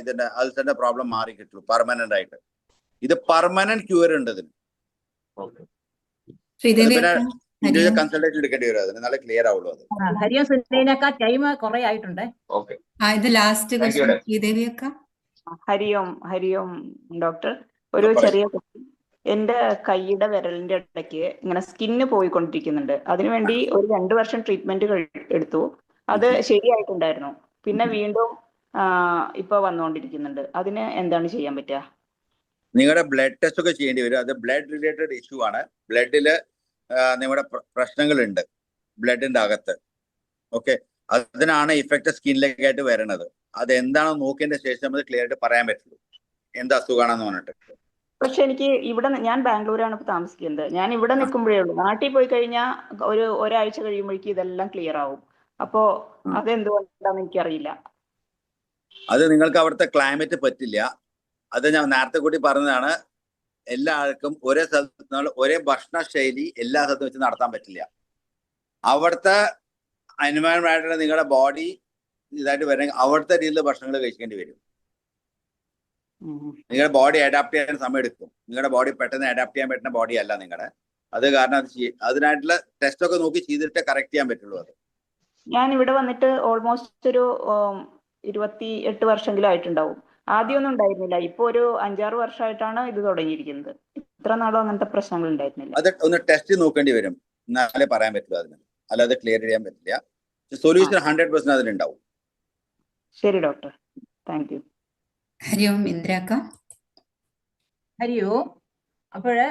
ഇതിന്റെ അൾസറിന്റെ പ്രോബ്ലം മാറി കിട്ടുള്ളൂ പെർമനന്റ് ആയിട്ട്. ഇത് പെർമനന്റ് ക്യൂർ ഉണ്ട് ഇതിന്. ഇൻഡിവിജ്വൽ കൺസൾട്ടേഷൻ എടുക്കേണ്ടി വരും, അതിന് നല്ല ക്ലിയർ ആവുള്ളൂ. അത് ഹരിയോ സുനീനക്ക ടൈം കുറെ ആയിട്ടുണ്ട്. ഇത് ലാസ്റ്റ് ക്വസ്റ്റ്യൻ ശ്രീദേവിയക്ക. ഹരിയോം ഡോക്ടർ. ഒരു ചെറിയ ക്വസ്റ്റ്യൻ. എന്റെ കൈയുടെ വിരലിന്റെ ഇടയ്ക്ക് ഇങ്ങനെ സ്കിന്ന് പോയിക്കൊണ്ടിരിക്കുന്നുണ്ട്. അതിനുവേണ്ടി ഒരു 2 വർഷം ട്രീറ്റ്മെന്റ് എടുത്തു. അത് ശരിയായിട്ടുണ്ടായിരുന്നു. പിന്നെ വീണ്ടും ഇപ്പൊ വന്നുകൊണ്ടിരിക്കുന്നുണ്ട്. അതിന് എന്താണ് ചെയ്യാൻ പറ്റുക? നിങ്ങളുടെ ബ്ലഡ് ടെസ്റ്റ് ഒക്കെ ചെയ്യേണ്ടി വരും. അത് ബ്ലഡ് റിലേറ്റഡ് ഇഷ്യൂ ആണ്. ബ്ലഡില് നിങ്ങളുടെ പ്രശ്നങ്ങളുണ്ട് ബ്ലഡിന്റെ അകത്ത്. ഓക്കെ, അതിനാണ് ഇഫക്റ്റ് സ്കിന്നിലേക്കായിട്ട് വരണത്. അത് എന്താണെന്ന് നോക്കിയതിന്റെ ശേഷം നമുക്ക് ക്ലിയർ ആയിട്ട് പറയാൻ പറ്റുള്ളൂ എന്ത് അസുഖമാണെന്ന് പറഞ്ഞിട്ട്. പക്ഷെ എനിക്ക് ഇവിടെ, ഞാൻ ബാംഗ്ലൂരാണ് ഇപ്പൊ താമസിക്കുന്നത്. ഞാൻ ഇവിടെ നിൽക്കുമ്പോഴേ ഉള്ളൂ. നാട്ടിൽ പോയി കഴിഞ്ഞാൽ ഒരാഴ്ച കഴിയുമ്പോഴേക്കും ഇതെല്ലാം ക്ലിയർ ആവും. അപ്പോ അതെന്തുകൊണ്ടാണെന്ന് എനിക്കറിയില്ല. അത് നിങ്ങൾക്ക് അവിടുത്തെ ക്ലൈമറ്റ് പറ്റില്ല. അത് ഞാൻ നേരത്തെ കൂടി പറഞ്ഞതാണ്. എല്ലാവർക്കും ഒരേ സ്ഥലത്ത് ഒരേ ഭക്ഷണ ശൈലി എല്ലാ സ്ഥലത്തും വെച്ച് നടത്താൻ പറ്റില്ല. അവിടുത്തെ എൻവയറൺമെന്റ് നിങ്ങളുടെ ബോഡി ഇതായിട്ട് വരണമെങ്കിൽ അവിടുത്തെ രീതിയിലുള്ള ഭക്ഷണങ്ങൾ കഴിക്കേണ്ടി വരും. നിങ്ങളുടെ ബോഡി അഡാപ്റ്റ് ചെയ്യാൻ സമയം എടുക്കും. നിങ്ങളുടെ ബോഡി പെട്ടെന്ന് അഡാപ്റ്റ് ചെയ്യാൻ പറ്റുന്ന ബോഡി അല്ല നിങ്ങളുടെ. അത് കാരണം അതിനായിട്ടുള്ള ടെസ്റ്റ് ഒക്കെ നോക്കി ചെയ്തിട്ട് കറക്റ്റ് ചെയ്യാൻ പറ്റുള്ളൂ. അത് ഞാൻ ഇവിടെ വന്നിട്ട് ഓൾമോസ്റ്റ് ഒരു 28 വർഷമെങ്കിലും ആയിട്ടുണ്ടാവും. ആദ്യമൊന്നും ഉണ്ടായിരുന്നില്ല. ഇപ്പൊ ഒരു 5-6 വർഷമായിട്ടാണ് ഇത് തുടങ്ങിയിരിക്കുന്നത്. ഇത്ര നാളും അങ്ങനത്തെ പ്രശ്നങ്ങൾ ഉണ്ടായിരുന്നില്ല. അത് ഒന്ന് ടെസ്റ്റ് നോക്കേണ്ടി വരും, എന്നാലേ പറയാൻ പറ്റുള്ളൂ. അതിന് അല്ലാതെ ക്ലിയർ ചെയ്യാൻ പറ്റില്ല. സൊല്യൂഷൻ 100% അതിലുണ്ടാവും. ശരി ഡോക്ടർ, താങ്ക് യു. ഹരിയോം ഇന്ദ്രാക്ക. ഹരിയോ. അപ്പോഴ്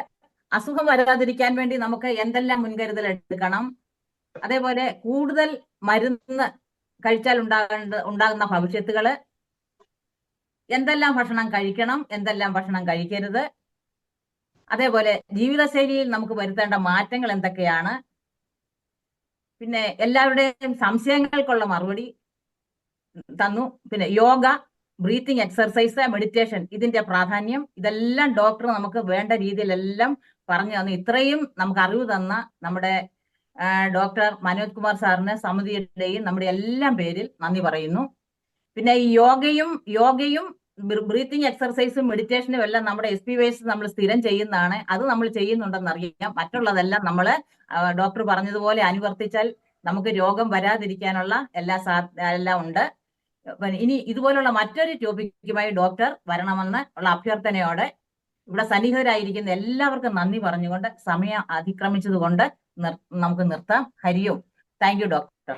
അസുഖം വരാതിരിക്കാൻ വേണ്ടി നമുക്ക് എന്തെല്ലാം മുൻകരുതൽ എടുക്കണം? അതേപോലെ കൂടുതൽ മരുന്ന് കഴിച്ചാൽ ഉണ്ടാകുന്ന ഭവിഷ്യത്തുകള്, എന്തെല്ലാം ഭക്ഷണം കഴിക്കണം, എന്തെല്ലാം ഭക്ഷണം കഴിക്കരുത്, അതേപോലെ ജീവിതശൈലിയിൽ നമുക്ക് വരുത്തേണ്ട മാറ്റങ്ങൾ എന്തൊക്കെയാണ്, പിന്നെ എല്ലാവരുടെയും സംശയങ്ങൾക്കുള്ള മറുപടി തന്നു. പിന്നെ യോഗ, ബ്രീത്തിങ് എക്സർസൈസ്, മെഡിറ്റേഷൻ, ഇതിന്റെ പ്രാധാന്യം, ഇതെല്ലാം ഡോക്ടർ നമുക്ക് വേണ്ട രീതിയിലെല്ലാം പറഞ്ഞു തന്നു. ഇത്രയും നമുക്ക് അറിവ് തന്ന നമ്മുടെ ഡോക്ടർ മനോജ് കുമാർ സാറിന് സമിതിയുടെയും നമ്മുടെ എല്ലാം പേരിൽ നന്ദി പറയുന്നു. പിന്നെ ഈ യോഗയും ബ്രീത്തിങ് എക്സർസൈസും മെഡിറ്റേഷനും എല്ലാം നമ്മുടെ SPYS നമ്മൾ സ്ഥിരം ചെയ്യുന്നതാണ്. അത് നമ്മൾ ചെയ്യുന്നുണ്ടെന്ന് അറിയാം. മറ്റുള്ളതെല്ലാം നമ്മൾ ഡോക്ടർ പറഞ്ഞതുപോലെ അനുവർത്തിച്ചാൽ നമുക്ക് രോഗം വരാതിരിക്കാനുള്ള എല്ലാം ഉണ്ട്. ഇനി ഇതുപോലുള്ള മറ്റൊരു ടോപ്പിക്കുമായി ഡോക്ടർ വരണമെന്ന് ഉള്ള അഭ്യർത്ഥനയോടെ ഇവിടെ സന്നിഹിതരായിരിക്കുന്ന എല്ലാവർക്കും നന്ദി പറഞ്ഞുകൊണ്ട് സമയം അതിക്രമിച്ചതുകൊണ്ട് നമുക്ക് നിർത്താം. ഹരിയും. Thank you doctor.